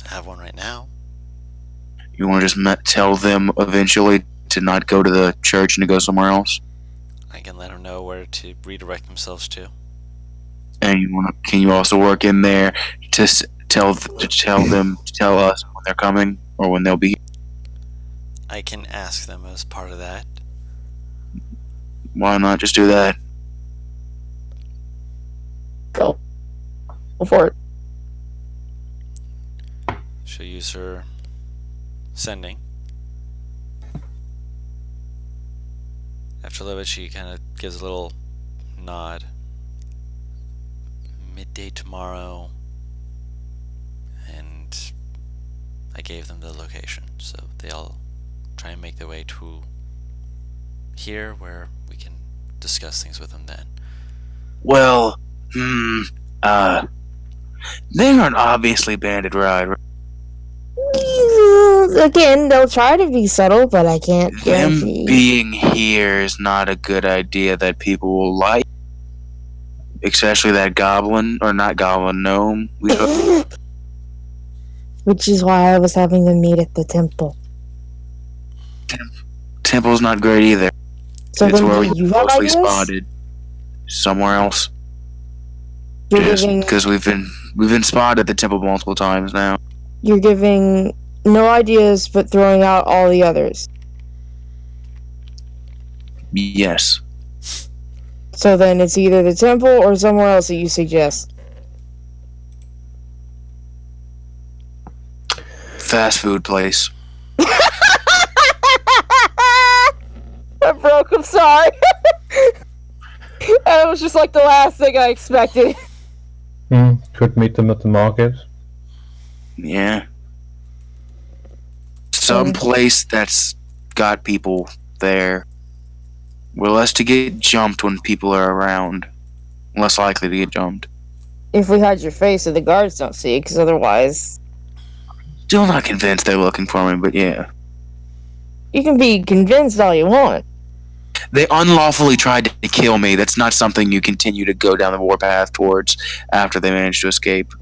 I have one right now. You want to just tell them eventually to not go to the church and to go somewhere else? I can let them know where to redirect themselves to. And can you also work in there to tell them to tell us when they're coming or when they'll be? I can ask them as part of that. Why not just do that? Go for it. She'll use her sending. After a little bit, she kind of gives a little nod. Midday tomorrow. And I gave them the location, so they'll try and make their way to here where we can discuss things with them then. Well, they aren't obviously bandit ride. Right? Again, they'll try to be subtle, but I can't Them guarantee. being here is not a good idea that people will like. Especially that goblin, or not goblin, gnome. Which is why I was having them meet at the temple. Temple's not great either. So It's then where do we you have mostly ideas? spotted. Somewhere else. You're Just giving, because we've been spotted at the temple multiple times now. you're giving no ideas, but throwing out all the others. Yes. So then it's either the temple or somewhere else that you suggest. Fast food place. I broke, I'm sorry. That was just like the last thing I expected. Could meet them at the market. Yeah. Some place that's got people there. We're less to get jumped when people are around. Less likely to get jumped. If we hide your face so the guards don't see it, because otherwise... Still not convinced they're looking for me, but yeah. You can be convinced all you want. They unlawfully tried to kill me. That's not something you continue to go down the warpath towards after they manage to escape.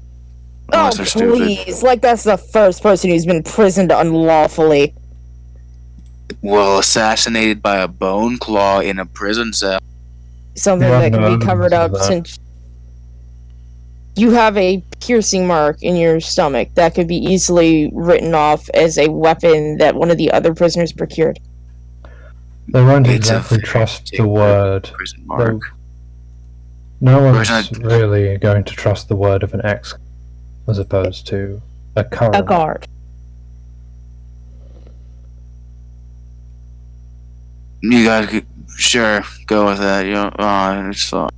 Unless they're stupid. Please. Like, that's the first person who's been imprisoned unlawfully. Well, assassinated by a bone claw in a prison cell. Something Yeah, that can no, be covered up that. since you have a piercing mark in your stomach that could be easily written off as a weapon that one of the other prisoners procured. They won't It's a exactly very trust the particular word. prison mark. No Or one's it's not- really going to trust the word of an ex as opposed to a current. A guard. You guys could, sure, go with that. You know, it's fine.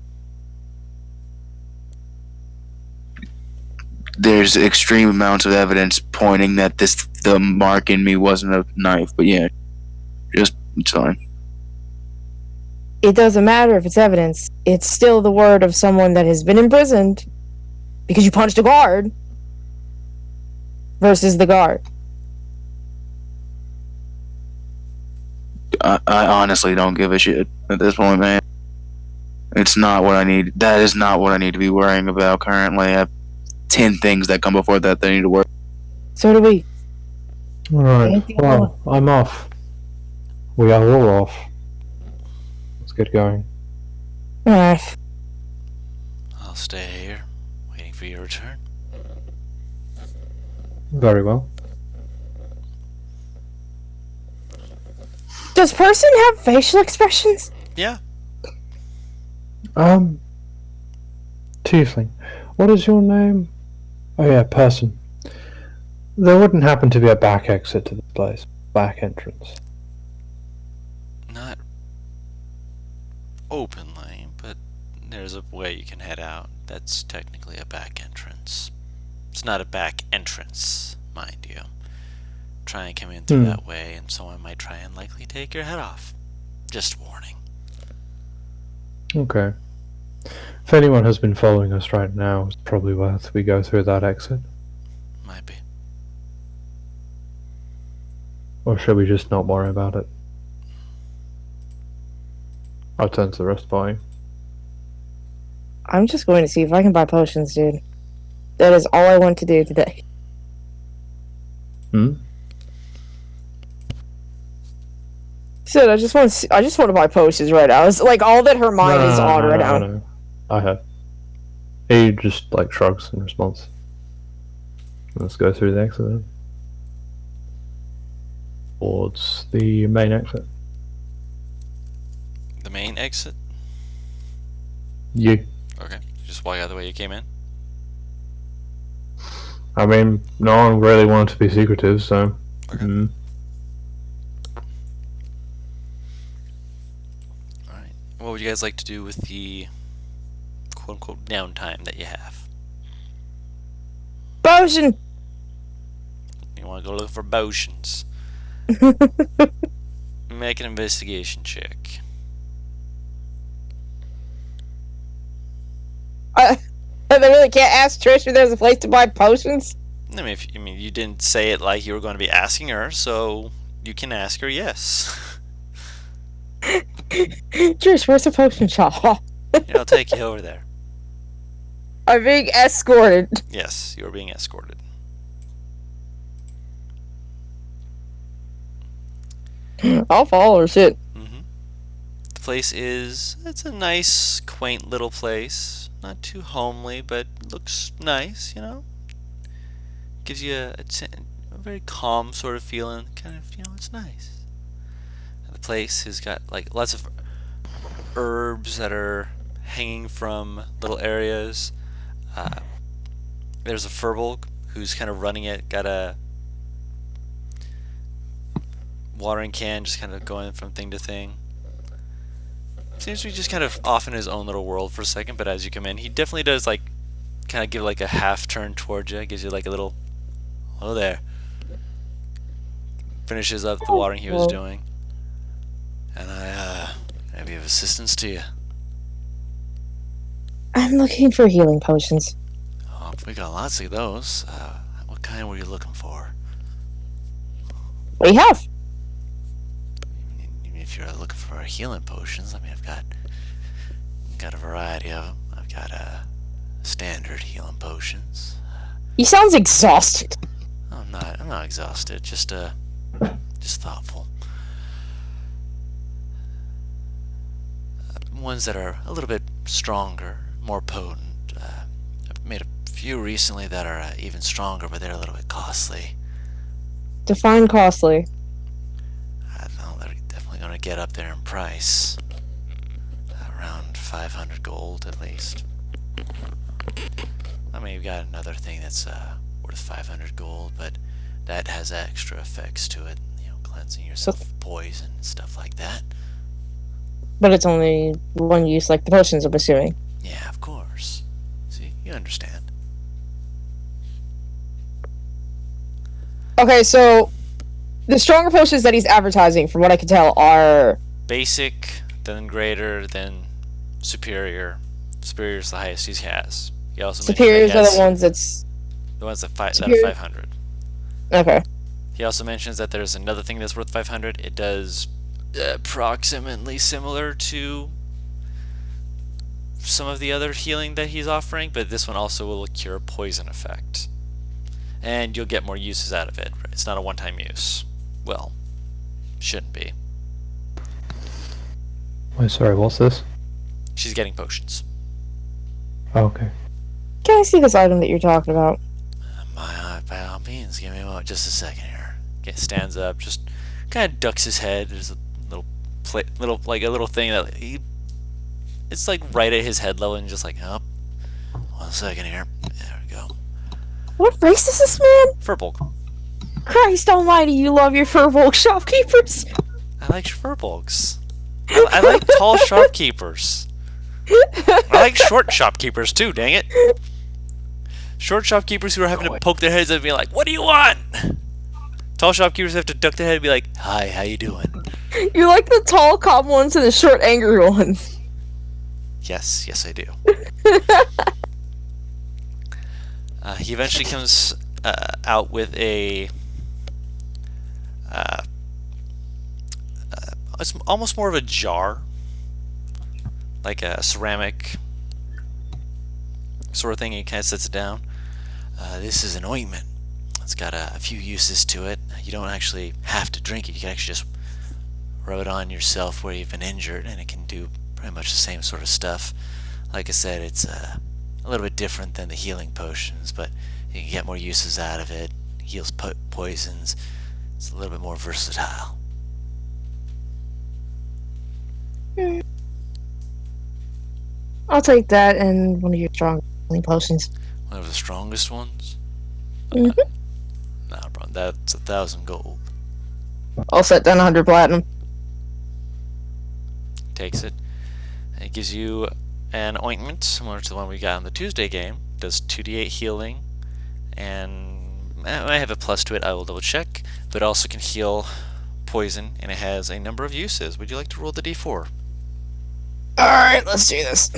There's extreme amounts of evidence pointing that the mark in me wasn't a knife, but yeah, just it's fine. It doesn't matter if it's evidence. It's still the word of someone that has been imprisoned because you punched a guard versus the guard. I honestly don't give a shit at this point, man. It's not what I need. That is not what I need to be worrying about currently. I have 10 things that come before that I need to worry. So do we. Alright, Anything well, I'm off. We are all off. Let's get going. Alright. I'll stay here, waiting for your return. Very well. Does person have facial expressions? Yeah. Tiefling. What is your name? Oh yeah, person. There wouldn't happen to be a back exit to this place. Back entrance. Not openly, but there's a way you can head out. That's technically a back entrance. It's not a back entrance, mind you. Try and come in through that way, and someone might try and likely take your head off. Just warning. Okay. If anyone has been following us right now, it's probably worth we go through that exit. Might be. Or should we just not worry about it? I'll turn to the rest of the party. I'm just going to see if I can buy potions, dude. That is all I want to do today. Said I just want to buy potions right now. It's like all that her mind is on right now. No. I have. He just like shrugs in response. Let's go through the exit then. Towards the main exit. The main exit? You. Okay. Just walk out the way you came in? I mean, no one really wanted to be secretive, so. Okay. Alright. What would you guys like to do with the quote unquote downtime that you have? Potion! You want to go look for potions. Make an investigation check. They really can't ask Trish if there's a place to buy potions? I mean, you didn't say it like you were going to be asking her, so you can ask her yes. Trish, where's the potion shop? Here, I'll take you over there. I'm being escorted. Yes, you are being escorted. I'll follow her, shit. The place it's a nice, quaint little place. Not too homely, but looks nice, you know? Gives you a very calm sort of feeling. Kind of, it's nice. And the place has got, like, lots of herbs that are hanging from little areas. There's a furbolg who's kind of running it, got a watering can, just kind of going from thing to thing. Seems to be just kind of off in his own little world for a second, but as you come in, he definitely does like kind of give like a half turn towards you, gives you like a little hello there. Finishes up the watering he was doing. And I be of assistance to you. I'm looking for healing potions. Oh, we got lots of those. What kind were you looking for? What do you have? If you're looking for healing potions, I mean, I've got a variety of them. I've got standard healing potions. He sounds exhausted. I'm not exhausted. Just thoughtful. Ones that are a little bit stronger, more potent. I've made a few recently that are even stronger, but they're a little bit costly. Define costly. I know they're definitely going to get up there in price. Around 500 gold at least. I mean, you've got another thing that's worth 500 gold, but that has extra effects to it. You know, cleansing yourself of poison and stuff like that. But it's only one use, like the potions, I'm assuming. Yeah, of course. See, you understand. Okay, so the stronger potions that he's advertising, from what I can tell, are Basic, then greater, then superior. Superior is the highest he has. He also superiors mentioned that he are has the ones that are superior- 500. Okay. He also mentions that there's another thing that's worth 500. It does approximately similar to some of the other healing that he's offering, but this one also will cure poison effect. And you'll get more uses out of it. It's not a one-time use. Well, shouldn't be. Wait, sorry, what's this? She's getting potions. Oh, okay. Can I see this item that you're talking about? By all means, give me just a second here. Stands up, just kind of ducks his head. There's a little thing that it's like right at his head level, and just like, oh, 1 second here. There we go. What race is this man? Furbolg. Christ almighty, you love your furbolg shopkeepers. I like furbolgs. I like tall shopkeepers. I like short shopkeepers too, dang it. Short shopkeepers who are having to poke their heads and be like, what do you want? Tall shopkeepers have to duck their head and be like, hi, how you doing? You like the tall, calm ones and the short, angry ones. Yes, I do. He eventually comes out with it's almost more of a jar, like a ceramic sort of thing. He kind of sets it down. This is an ointment. It's got a few uses to it. You don't actually have to drink it. You can actually just rub it on yourself where you've been injured, and it can do pretty much the same sort of stuff. Like I said, it's a little bit different than the healing potions, but you can get more uses out of it. Heals poisons. It's a little bit more versatile. I'll take that and one of your strong healing potions. One of the strongest ones? Mhm. Nah, bro, that's 1,000 gold. I'll set down 100 platinum. Takes it. And it gives you an ointment similar to the one we got in the Tuesday game. Does 2d8 healing, and I have a plus to it. I will double check. But it also can heal poison, and it has a number of uses. Would you like to roll the d4? Alright, let's do this.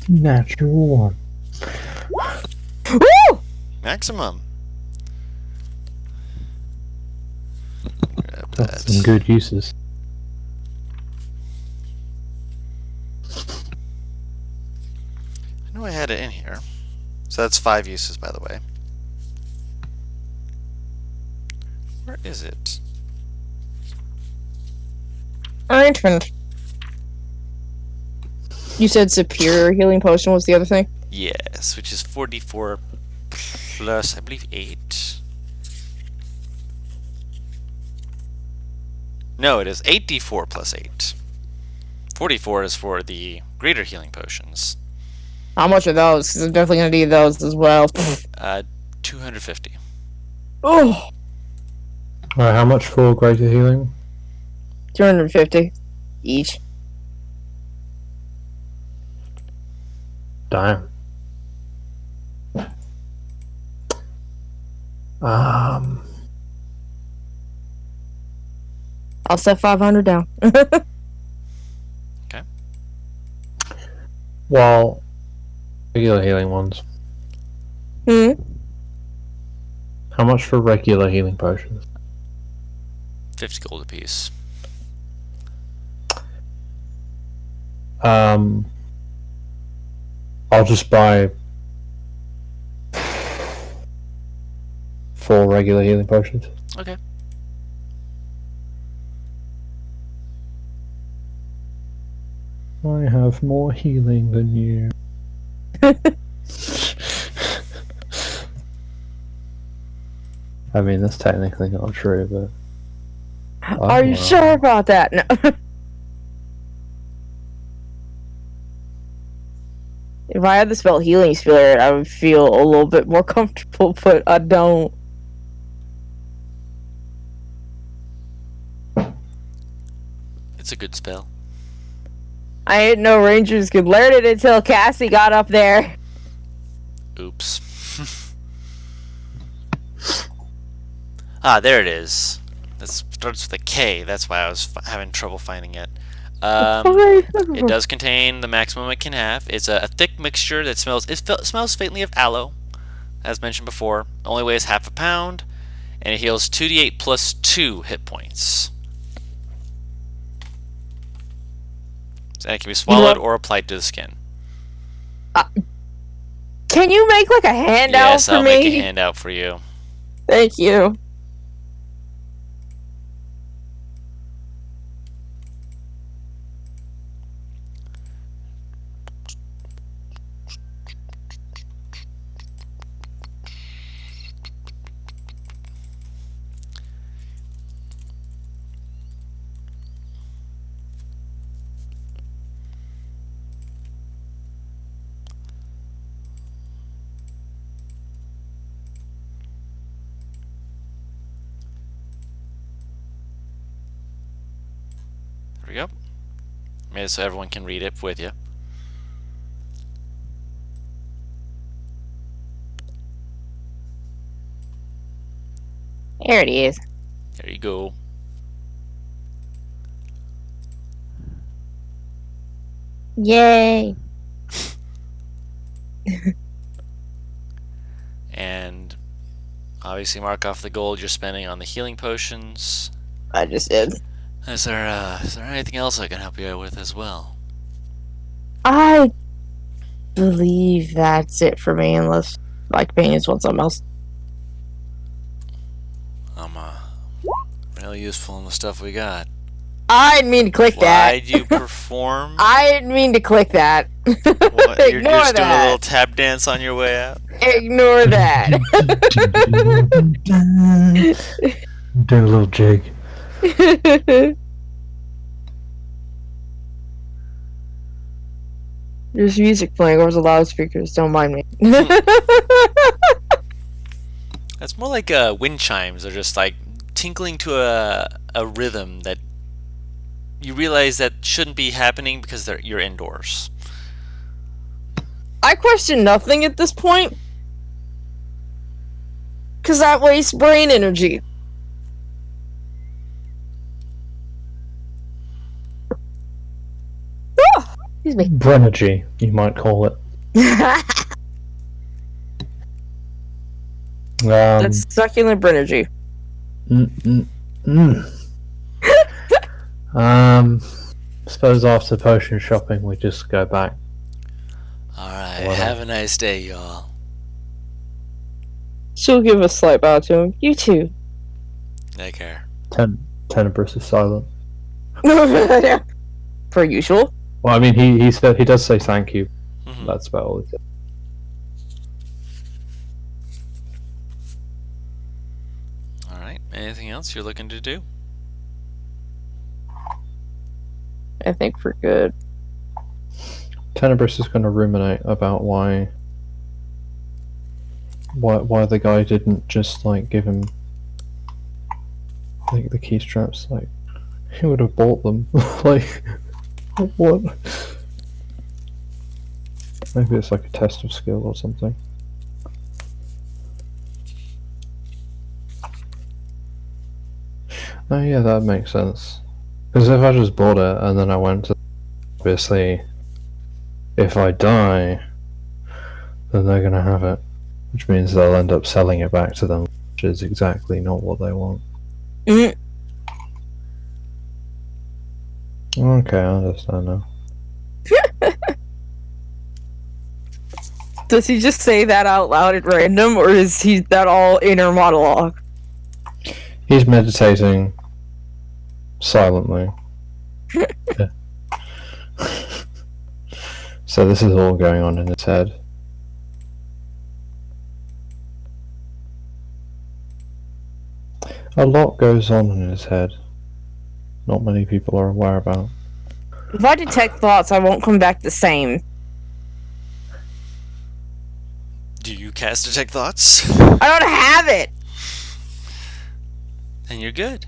Natural one. Woo! Maximum. Grab That's that. some good uses. I know I had it in here. So that's 5 uses, by the way. Where is it? Ointment. You said superior healing potion was the other thing? Yes, which is 4d4 plus, I believe, 8. No, it is 8d4 plus 8. 44 is for the greater healing potions. How much are those? Because I'm definitely gonna need those as well. 250. Oh, Alright, how much for greater healing? 250 each. Damn. Um, I'll set 500 down. Okay. well, regular healing ones. Hmm. How much for regular healing potions? 50 gold apiece. I'll just buy 4 regular healing potions. Okay. I have more healing than you. I mean, that's technically not true, but. Are you sure about that? No. If I had the spell Healing Spirit, I would feel a little bit more comfortable, but I don't. It's a good spell. I didn't know Rangers could learn it until Cassie got up there. Oops. Ah, there it is. That starts with a K. That's why I was having trouble finding it. It does contain the maximum it can have. It's a thick mixture that smells. Smells faintly of aloe, as mentioned before. Only weighs half a pound, and it heals 2d8 plus 2 hit points. And it can be swallowed or applied to the skin. Can you make like a handout Yes, for I'll me? make a handout for you. Thank you. There we go. Made it so everyone can read it with you. There it is. There you go. Yay. And obviously mark off the gold you're spending on the healing potions. I just did. Is there anything else I can help you out with as well? I believe that's it for me, unless like Payne's wants something else. I'm really useful in the stuff we got. I didn't mean to click that. Why'd you perform? I didn't mean to click that. What, you're Ignore just doing a little that. tap dance on your way out? Ignore that. Do a little jig. There's music playing over the loudspeakers. Don't mind me. That's more like wind chimes. They're just like tinkling to a rhythm that you realize that shouldn't be happening because you're indoors. I question nothing at this point. Because that wastes brain energy. Oh, excuse me. Brenergy, you might call it. That's succulent Brenergy. Suppose after potion shopping we just go back. Alright, have a nice day, y'all. She'll give a slight bow to him. You too. Take care. Tenebris is silent. Per usual. Well, I mean, he said he does say thank you. Mhm. That's about all he said. Alright, anything else you're looking to do? I think we're good. Tenebris is going to ruminate about why the guy didn't just like give him like the key straps. Like he would have bought them. Like what? Maybe it's like a test of skill or something. Oh yeah, that makes sense. Because if I just bought it and then I went to, obviously, if I die, then they're gonna have it, which means they'll end up selling it back to them, which is exactly not what they want. Mm. Okay, I understand now. Does he just say that out loud at random, or is he that all inner monologue? He's meditating silently. Yeah. So this is all going on in his head. A lot goes on in his head. Not many people are aware about. If I detect thoughts, I won't come back the same. Do you cast Detect Thoughts? I don't have it! And you're good.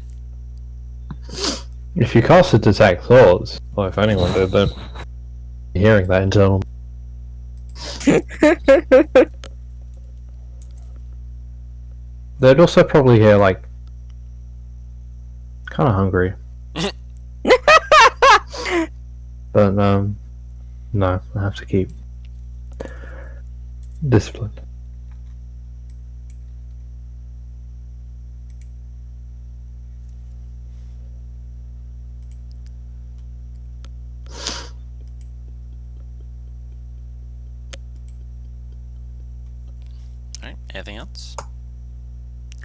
If you cast a detect thoughts, well, if anyone did, then hearing that internal. They'd also probably hear like, kind of hungry. But no, I have to keep disciplined. Alright, anything else?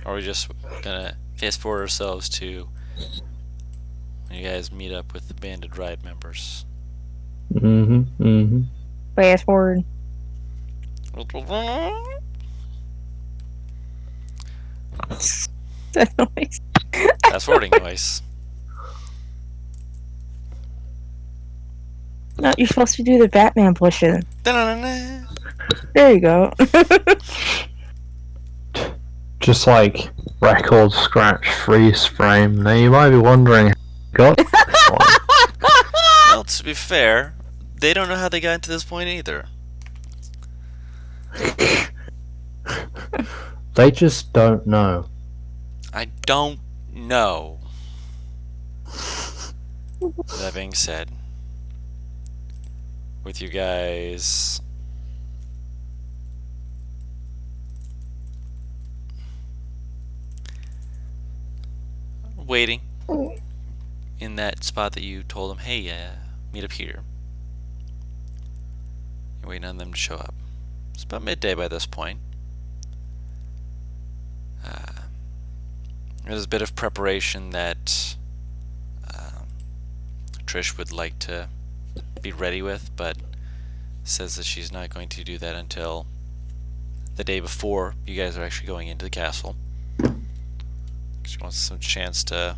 Or are we just gonna fast forward ourselves to when you guys meet up with the banded ride members? Fast forward. That noise. Fast forwarding noise. No, you're supposed to do the Batman push-in. Da-na-na-na. There you go. Just like record scratch freeze frame. Now you might be wondering how I got this one. Well, to be fair, they don't know how they got to this point either. They just don't know. I don't know. That being said, with you guys waiting in that spot that you told them, hey, meet up here. You're waiting on them to show up. It's about midday by this point. There's a bit of preparation that Trish would like to be ready with, but says that she's not going to do that until the day before you guys are actually going into the castle. She wants some chance to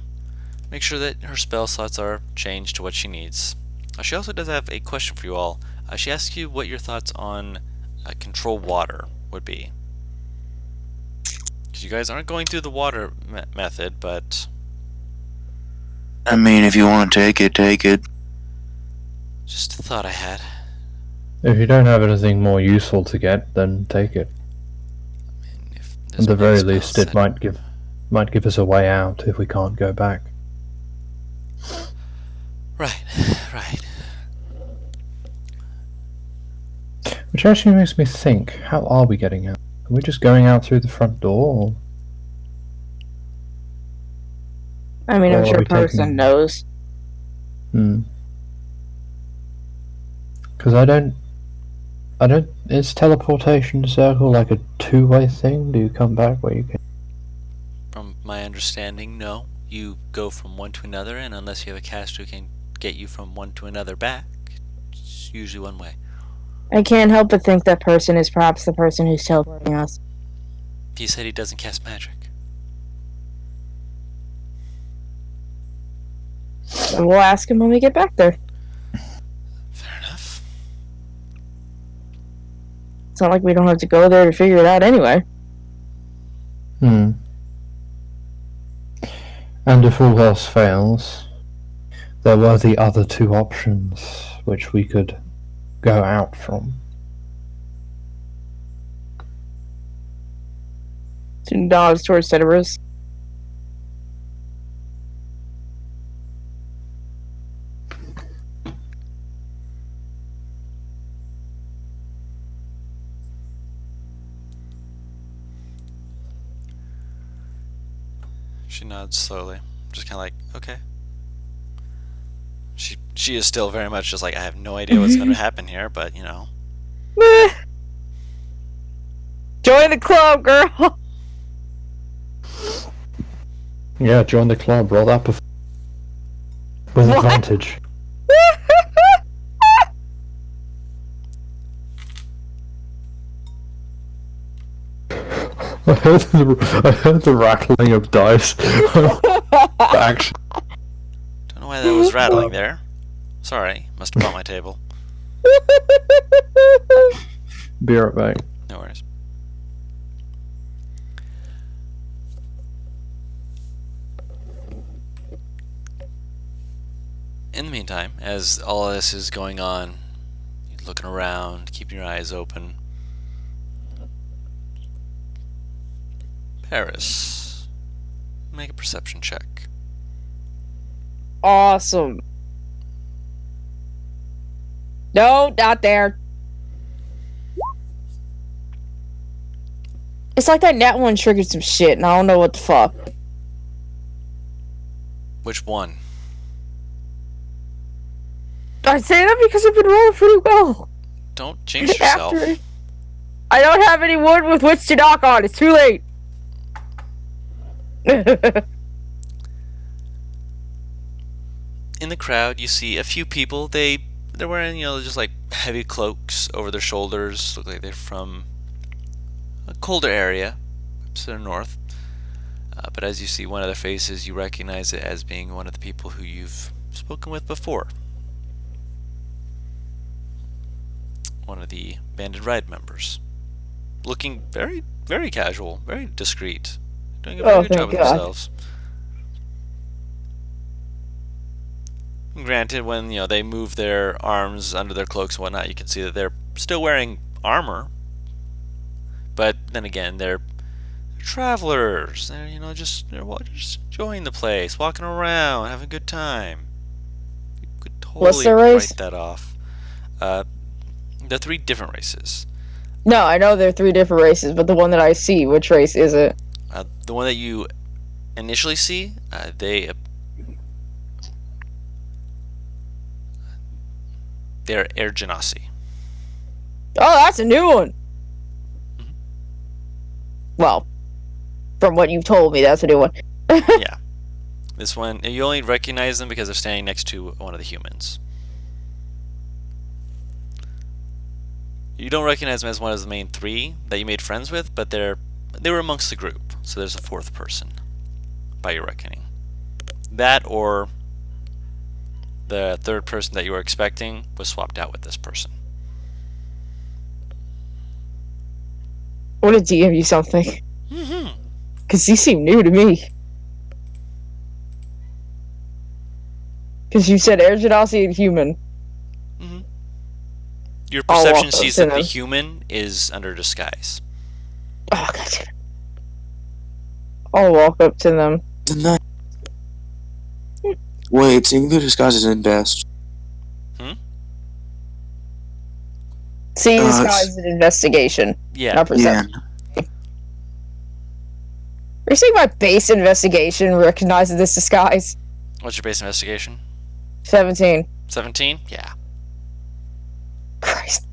make sure that her spell slots are changed to what she needs. She also does have a question for you all. She asks you what your thoughts on control water would be. Because you guys aren't going through the water method, but I mean, if you want to take it, take it. just a thought I had. If you don't have anything more useful to get, then take it. If At the very spell least, it set- might give us a way out if we can't go back. Right, right. Which actually makes me think: how are we getting out? Are we just going out through the front door? Or I mean, I'm Or are sure we person taking- knows. Because I don't. Is teleportation circle like a two-way thing? Do you come back where you can? From my understanding, no. You go from one to another, and unless you have a caster who can get you from one to another back, it's usually one way. I can't help but think that person is perhaps the person who's teleporting us. He said he doesn't cast magic. So we'll ask him when we get back there. not like we don't have to go there to figure it out anyway. And if all else fails, there were the other two options which we could go out from. She nods towards Cerberus. She nods slowly, just kind of like, okay. She is still very much just like, I have no idea what's going to happen here, but you know. Join the club, girl. Yeah, join the club. Roll that with What? advantage. I heard the rattling of dice. Actually, Don't know why that was rattling there. Sorry, must have bumped my table. be right back. No worries. In the meantime, as all of this is going on, you're looking around, keeping your eyes open. Paris, make a perception check. Awesome. No, not there. It's like that nat one triggered some shit, and I don't know what the fuck. Which one? I say that because I've been rolling pretty well. Don't jinx yourself. After I don't have any wood with which to knock on. It's too late. In the crowd, you see a few people. They're wearing, just like heavy cloaks over their shoulders. Look like they're from a colder area, to the north. But as you see one of their faces, you recognize it as being one of the people who you've spoken with before. One of the Banded Ride members. Looking very, very casual, very discreet. Doing a very good job with themselves. Granted, when they move their arms under their cloaks and whatnot, you can see that they're still wearing armor. But then again, they're travelers. They're just enjoying the place, walking around, having a good time. You could What's totally their race? write that off. They're 3 different races. No, I know there are 3 different races, but the one that I see, which race is it? The one that you initially see, they're Air Genasi. Oh, that's a new one. Mhm. Well, from what you've told me, that's a new one. Yeah. This one, you only recognize them because they're standing next to one of the humans. You don't recognize them as one of the main 3 that you made friends with, but they were amongst the group. So there's a 4th person, by your reckoning. That or the 3rd person that you were expecting was swapped out with this person. I want to DM you something. Mm-hmm. Because you seem new to me. Because you said Air Genasi and human. Mm-hmm. Your I'll perception walk up sees to that the them. human is under disguise. Oh, God damn it. I'll walk up to them. Wait, seeing the disguise is in best. See, this it's- guy's an investigation. Yeah. Not Yeah. perception. Are you saying my base investigation recognizes this disguise? What's your base investigation? 17. 17? Yeah. Christ.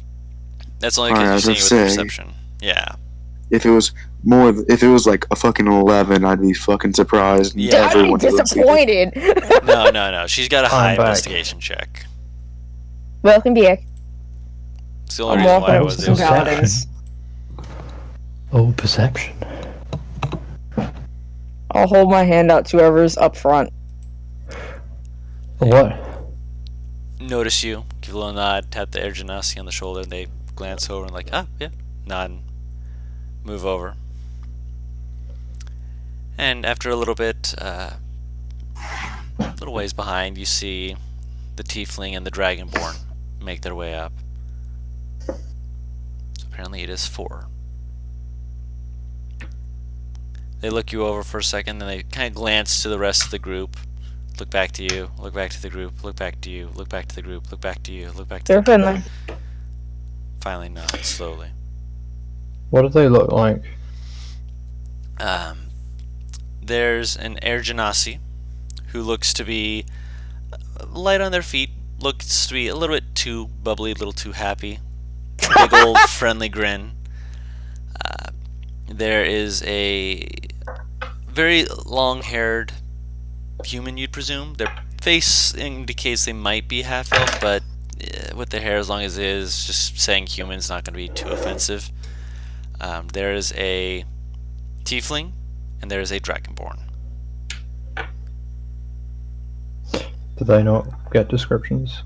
That's only Alright, I because you're was seeing it with gonna say. perception. Yeah. If it was like a fucking 11, I'd be fucking surprised. and Yeah. I'd be everyone would see it. disappointed. No. She's got a high I'm back. investigation check. Welcome back. It's the only I'm reason walking why I up was to able some to. paladins. Oh, perception. I'll hold my hand out to whoever's up front. What? Notice you, give a little nod, tap the Air Genasi on the shoulder, and they glance over and like, ah, yeah, nod, move over. And after a little bit, little ways behind, you see the tiefling and the dragonborn make their way up. So apparently it is 4. They look you over for a second, then they kind of glance to the rest of the group, look back to you, look back to the group, look back to you, look back to the group, look back to you, look back to They're the group. friendly. Finally nod slowly. What do they look like? There's an Air Genasi who looks to be light on their feet, looks to be a little bit too bubbly, a little too happy. Big old friendly grin. There is a very long-haired human, you'd presume. Their face indicates they might be half-elf, but with their hair, as long as it is, just saying human's not going to be too offensive. There is a tiefling, and there is a dragonborn. Do they not get descriptions?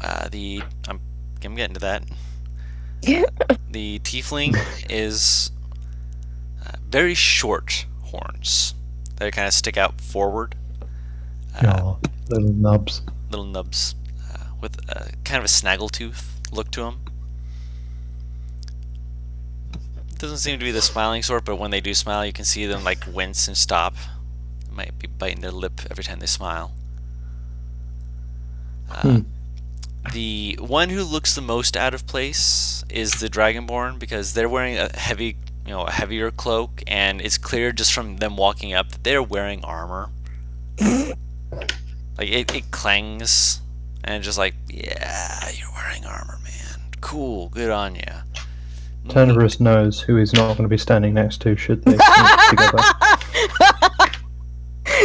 I'm getting to that. Yeah. The tiefling is very short horns that kind of stick out forward. Oh, little nubs. Little nubs with kind of a snaggletooth look to them. Doesn't seem to be the smiling sort, but when they do smile, you can see them like wince and stop. They might be biting their lip every time they smile. The one who looks the most out of place is the Dragonborn, because they're wearing a heavier cloak, and it's clear just from them walking up that they're wearing armor. Like it clangs, and just like, yeah, you're wearing armor, man. Cool, good on ya. Tenebrous knows who he's not going to be standing next to should they sneak together.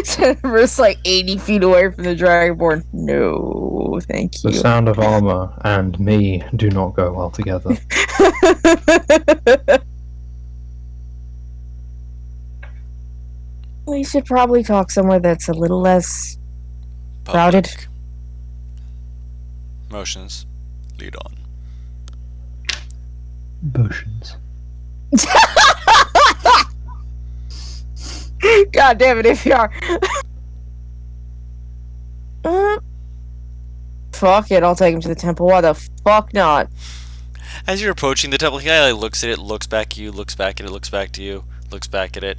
Tenebrous like 80 feet away from the Dragonborn. No, thank The you. sound of armor and me do not go well together. We should probably talk somewhere that's a little less Public. crowded. Motions. Lead on. Potions. God damn it, if you are. Fuck it, I'll take him to the temple. Why the fuck not? As you're approaching the temple, he kind of looks at it, looks back at you, looks back at it, looks back to you, looks back at it.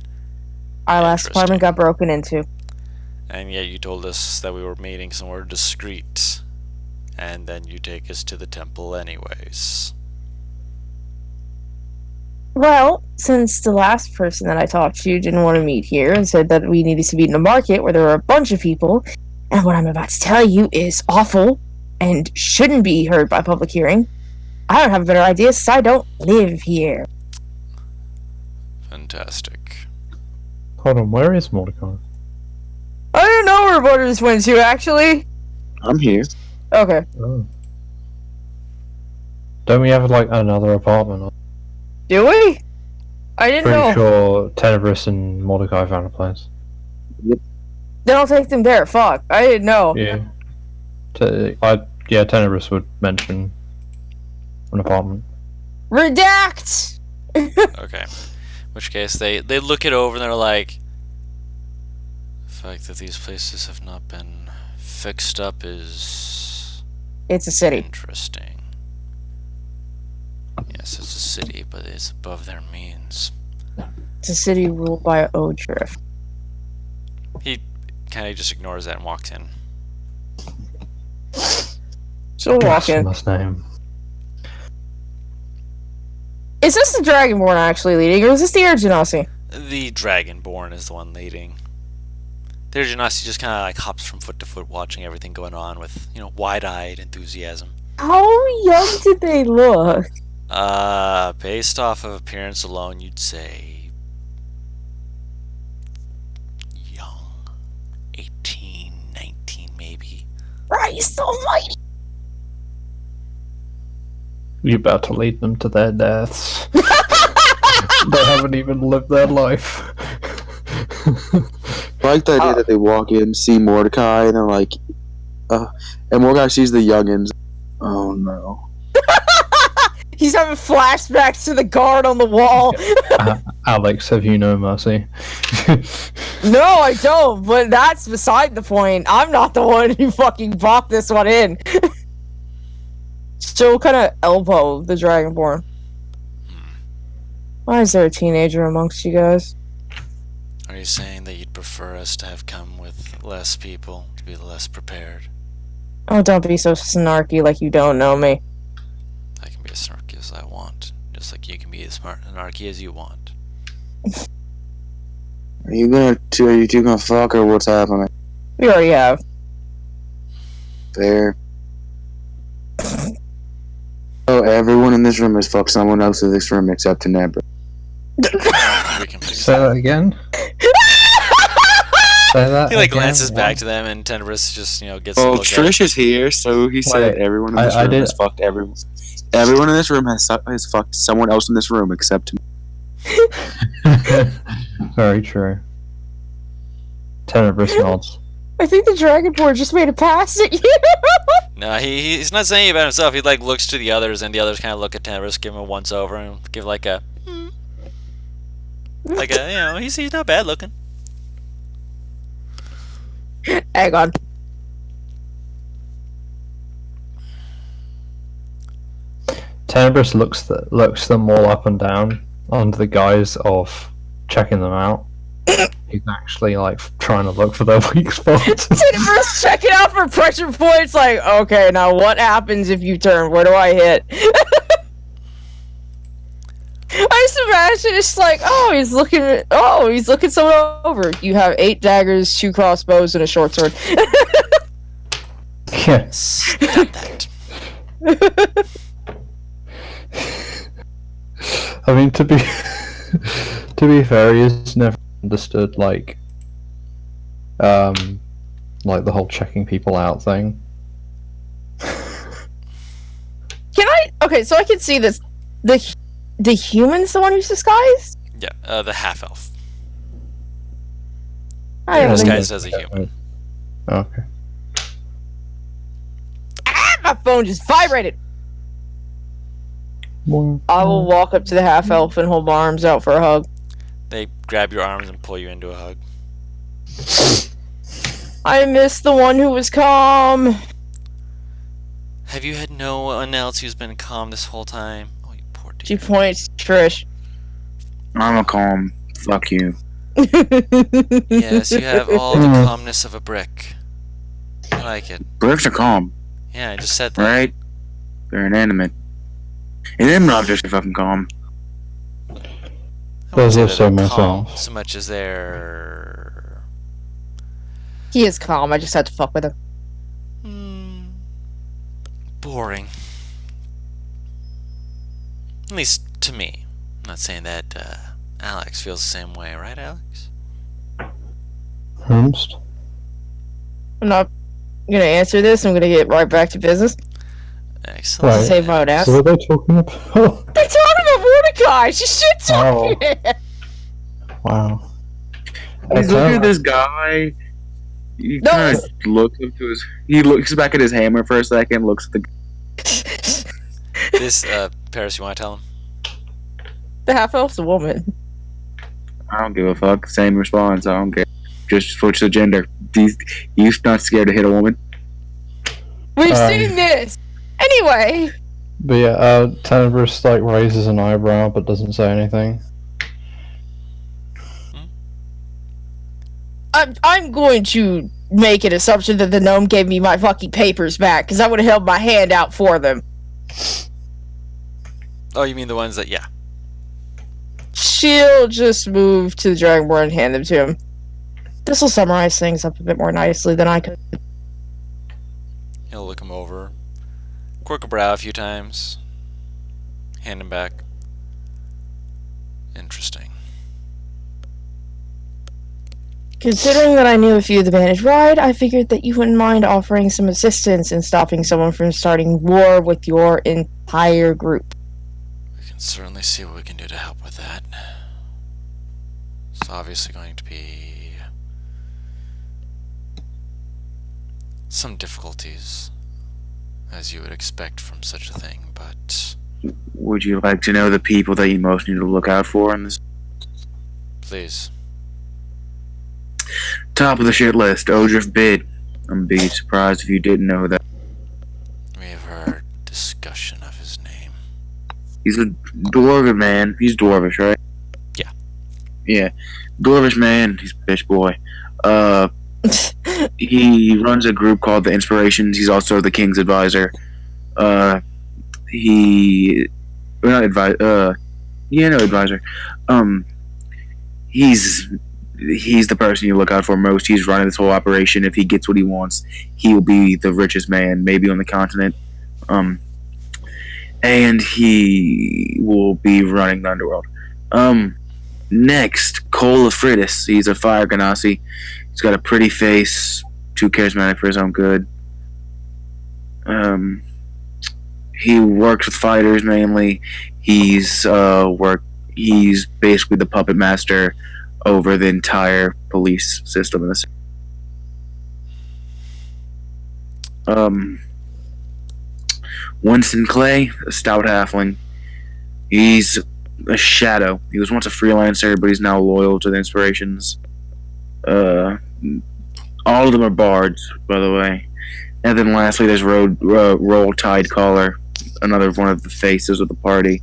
Our last apartment got broken into. And yet you told us that we were meeting somewhere discreet. And then you take us to the temple anyways. Well, since the last person that I talked to didn't want to meet here and said that we needed to meet in a market where there were a bunch of people, and what I'm about to tell you is awful and shouldn't be heard by public hearing, I don't have a better idea since I don't live here. Fantastic. Hold on, where is Mordecai? I don't know where Butters went to, actually. I'm here. Okay. Oh. Don't we have like another apartment? Do we? I didn't Pretty know. sure Tenebrous and Mordecai found a place. Then I'll take them there. Fuck. I didn't know. Yeah. Tenebrous would mention an apartment. Redact! Okay. In which case, they look it over and they're like, the fact that these places have not been fixed up is It's a city. interesting. Yes, it's a city, but it's above their means. It's a city ruled by Odriff. He kind of just ignores that and walks in. So walk in. Blasphemous name. Is this the Dragonborn actually leading, or is this the Air Genasi? The Dragonborn is the one leading. The Genasi just kind of like hops from foot to foot, watching everything going on with, wide-eyed enthusiasm. How young did they look? Based off of appearance alone, you'd say young, 18, 19 maybe. Christ almighty. You're about to lead them to their deaths. They haven't even lived their life. I like the idea that they walk in, see Mordecai, and they're like, and Mordecai sees the youngins. Oh no. He's having flashbacks to the guard on the wall. Alex, have you no mercy? No, I don't, but that's beside the point. I'm not the one who fucking bought this one in. Still kind of elbow the Dragonborn. Why is there a teenager amongst you guys? Are you saying that you'd prefer us to have come with less people, to be less prepared? Oh, don't be so snarky like you don't know me. I can be as snarky as I want, just like you can be as smart and snarky as you want. Are you two gonna fuck or what's happening? We already have. Fair. Oh, everyone in this room has fucked someone else in this room except Tenebra. We can fix Say that. that again. Say that He like again. glances What? back to them, and Tenebris just gets a Well, look at Trish is here, so he said Wait, everyone in this I room did- has fucked everyone. Everyone in this room has fucked someone else in this room except him. Very true. Tenebris nods. I think the Dragonborn just made a pass at you. No, he's not saying it about himself. He like looks to the others, and the others kind of look at Tenebris, give him a once over, and give like a he's not bad looking. Hang on. Tenebris looks them all up and down under the guise of checking them out. He's actually like trying to look for their weak spots. Tenebris checking out for pressure points. Like, okay, now what happens if you turn? Where do I hit? I just imagine it's like, he's looking someone over. You have 8 daggers, 2 crossbows, and a short sword. Yeah. Stop that. I mean, to be fair, he has never understood like the whole checking people out thing. Can I? Okay, so I can see this. The human's the one who's disguised. Yeah, the half elf. I don't think. Disguised as a human. Okay. My phone just vibrated. Well, I will walk up to the half elf and hold my arms out for a hug. They grab your arms and pull you into a hug. I miss the one who was calm. Have you had no one else who's been calm this whole time? Oh, you poor dude. She points to Trish. I'm a calm. Fuck you. Yes, you have all the calmness of a brick. I like it. Bricks are calm, Yeah, I just said that. right? They're inanimate. Inanimate objects are fucking calm. I wouldn't There's say that also they're calm myself. so much as they're He is calm. I just had to fuck with him. boring. At least to me. I'm not saying that Alex feels the same way, right, Alex? Hermst? I'm not gonna answer this. I'm gonna get right back to business. Excellent. Right. Save my own ass. So what are they talking about? They're talking about Mordecai. She shit talking. Wow. He's looking at this guy. He No, kind of looks up to his. He looks back at his hammer for a second. Looks at the. This, Paris, you want to tell him? The half elf's a woman. I don't give a fuck. Same response. I don't care. Just switch the gender. You not scared to hit a woman? We've seen this. Anyway, But yeah, Tenebris like raises an eyebrow but doesn't say anything. I'm going to make an assumption that the gnome gave me my fucking papers back because I would have held my hand out for them. Oh, you mean the ones that, yeah. She'll just move to the Dragonborn and hand them to him. This will summarize things up a bit more nicely than I could. He'll look him over. Quirk a brow a few times. Hand him back. Interesting. Considering that I knew if you had the managed ride, I figured that you wouldn't mind offering some assistance in stopping someone from starting war with your entire group. We can certainly see what we can do to help with that. It's obviously going to be some difficulties, as you would expect from such a thing, but Would you like to know the people that you most need to look out for in this? Please. Top of the shit list, Odriff Bid. I'm be surprised if you didn't know that. We have heard discussion of his name. He's a dwarven man. He's dwarvish, right? Yeah. Yeah. Dwarvish man. He's a bitch boy. He runs a group called the Inspirations. He's also the King's advisor. He not advisor. Advisor. He's the person you look out for most. He's running this whole operation. If he gets what he wants, he will be the richest man, maybe on the continent. And he will be running the underworld. Next, Cole Afridis. He's a fire ganassi. He's got a pretty face, too charismatic for his own good. He works with fighters mainly. He's basically the puppet master over the entire police system in the city. Winston Clay, a stout halfling. He's a shadow. He was once a freelancer, but he's now loyal to the Inspirations. All of them are bards, by the way. And then lastly, there's Roll Tide Caller, another one of the faces of the party.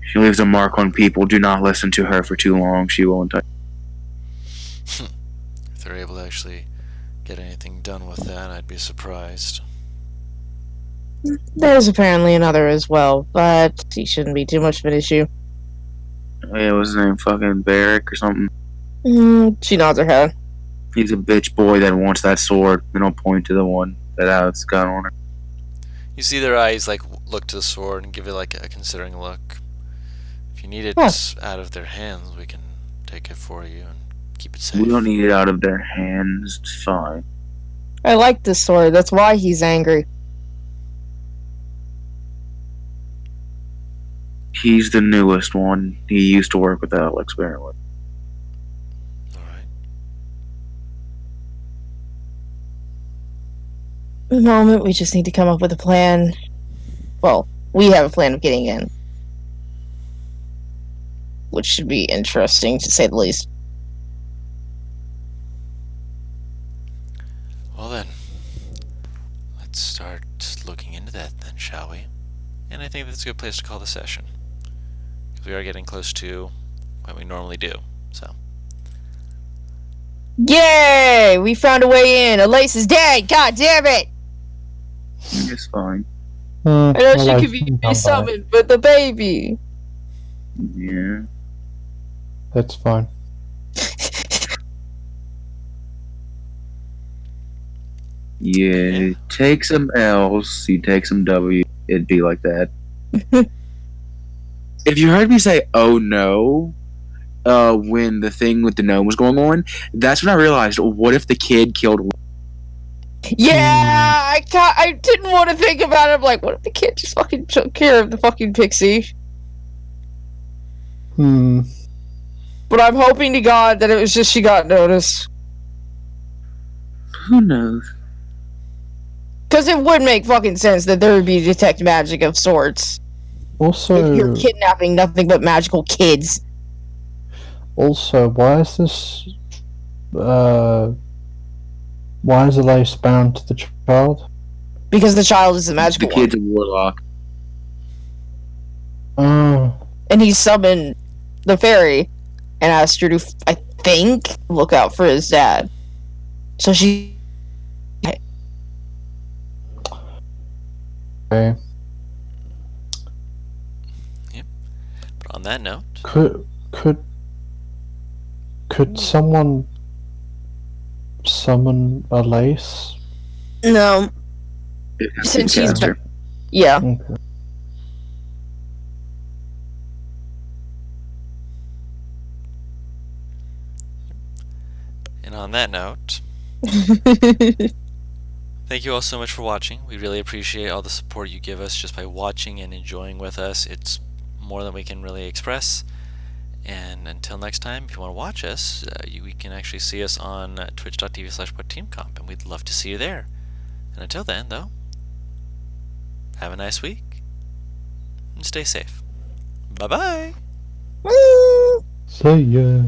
She leaves a mark on people. Do not listen to her for too long. She will entice. If they're able to actually get anything done with that, I'd be surprised. There's apparently another as well, but he shouldn't be too much of an issue. Yeah, what's his name? Fucking Barrick or something? She nods her head. He's a bitch boy that wants that sword. Then I'll point to the one that Alex got on her. You see their eyes like look to the sword and give it like a considering look. If you need it out of their hands, we can take it for you and keep it safe. We don't need it out of their hands. It's fine. I like this sword. That's why he's angry. He's the newest one. He used to work with Alex, apparently. Alright. At the moment, we just need to come up with a plan. Well, we have a plan of getting in. Which should be interesting, to say the least. Well then, let's start looking into that then, shall we? And I think that's a good place to call the session. Because we are getting close to what we normally do, so. Yay! We found a way in. Elise is dead! God damn it! It's fine. I know she could be summoned, but the baby. Yeah. That's fine. Yeah, take some L's, you take some W. It'd be like that. If you heard me say, oh no, when the thing with the gnome was going on, that's when I realized, what if the kid killed... Yeah, I didn't want to think about it. I'm like, what if the kid just fucking took care of the fucking pixie? But I'm hoping to God that it was just she got noticed. Who knows? Because it would make fucking sense that there would be detect magic of sorts. Also, if you're kidnapping nothing but magical kids. Also, why is this? Why is the lace bound to the child? Because the child is a magical The kid's a warlock. Oh. And he summoned the fairy and asked her to, I think, look out for his dad. So she... Okay. Yep. But on that note... Could someone summon a lace? No. Since she's... Yeah. Okay. And on that note... Thank you all so much for watching. We really appreciate all the support you give us just by watching and enjoying with us. It's more than we can really express. And until next time, if you want to watch us, we can actually see us on twitch.tv/whatteamcomp, and we'd love to see you there. And until then, though, have a nice week. and stay safe. Bye bye. Woo! See ya.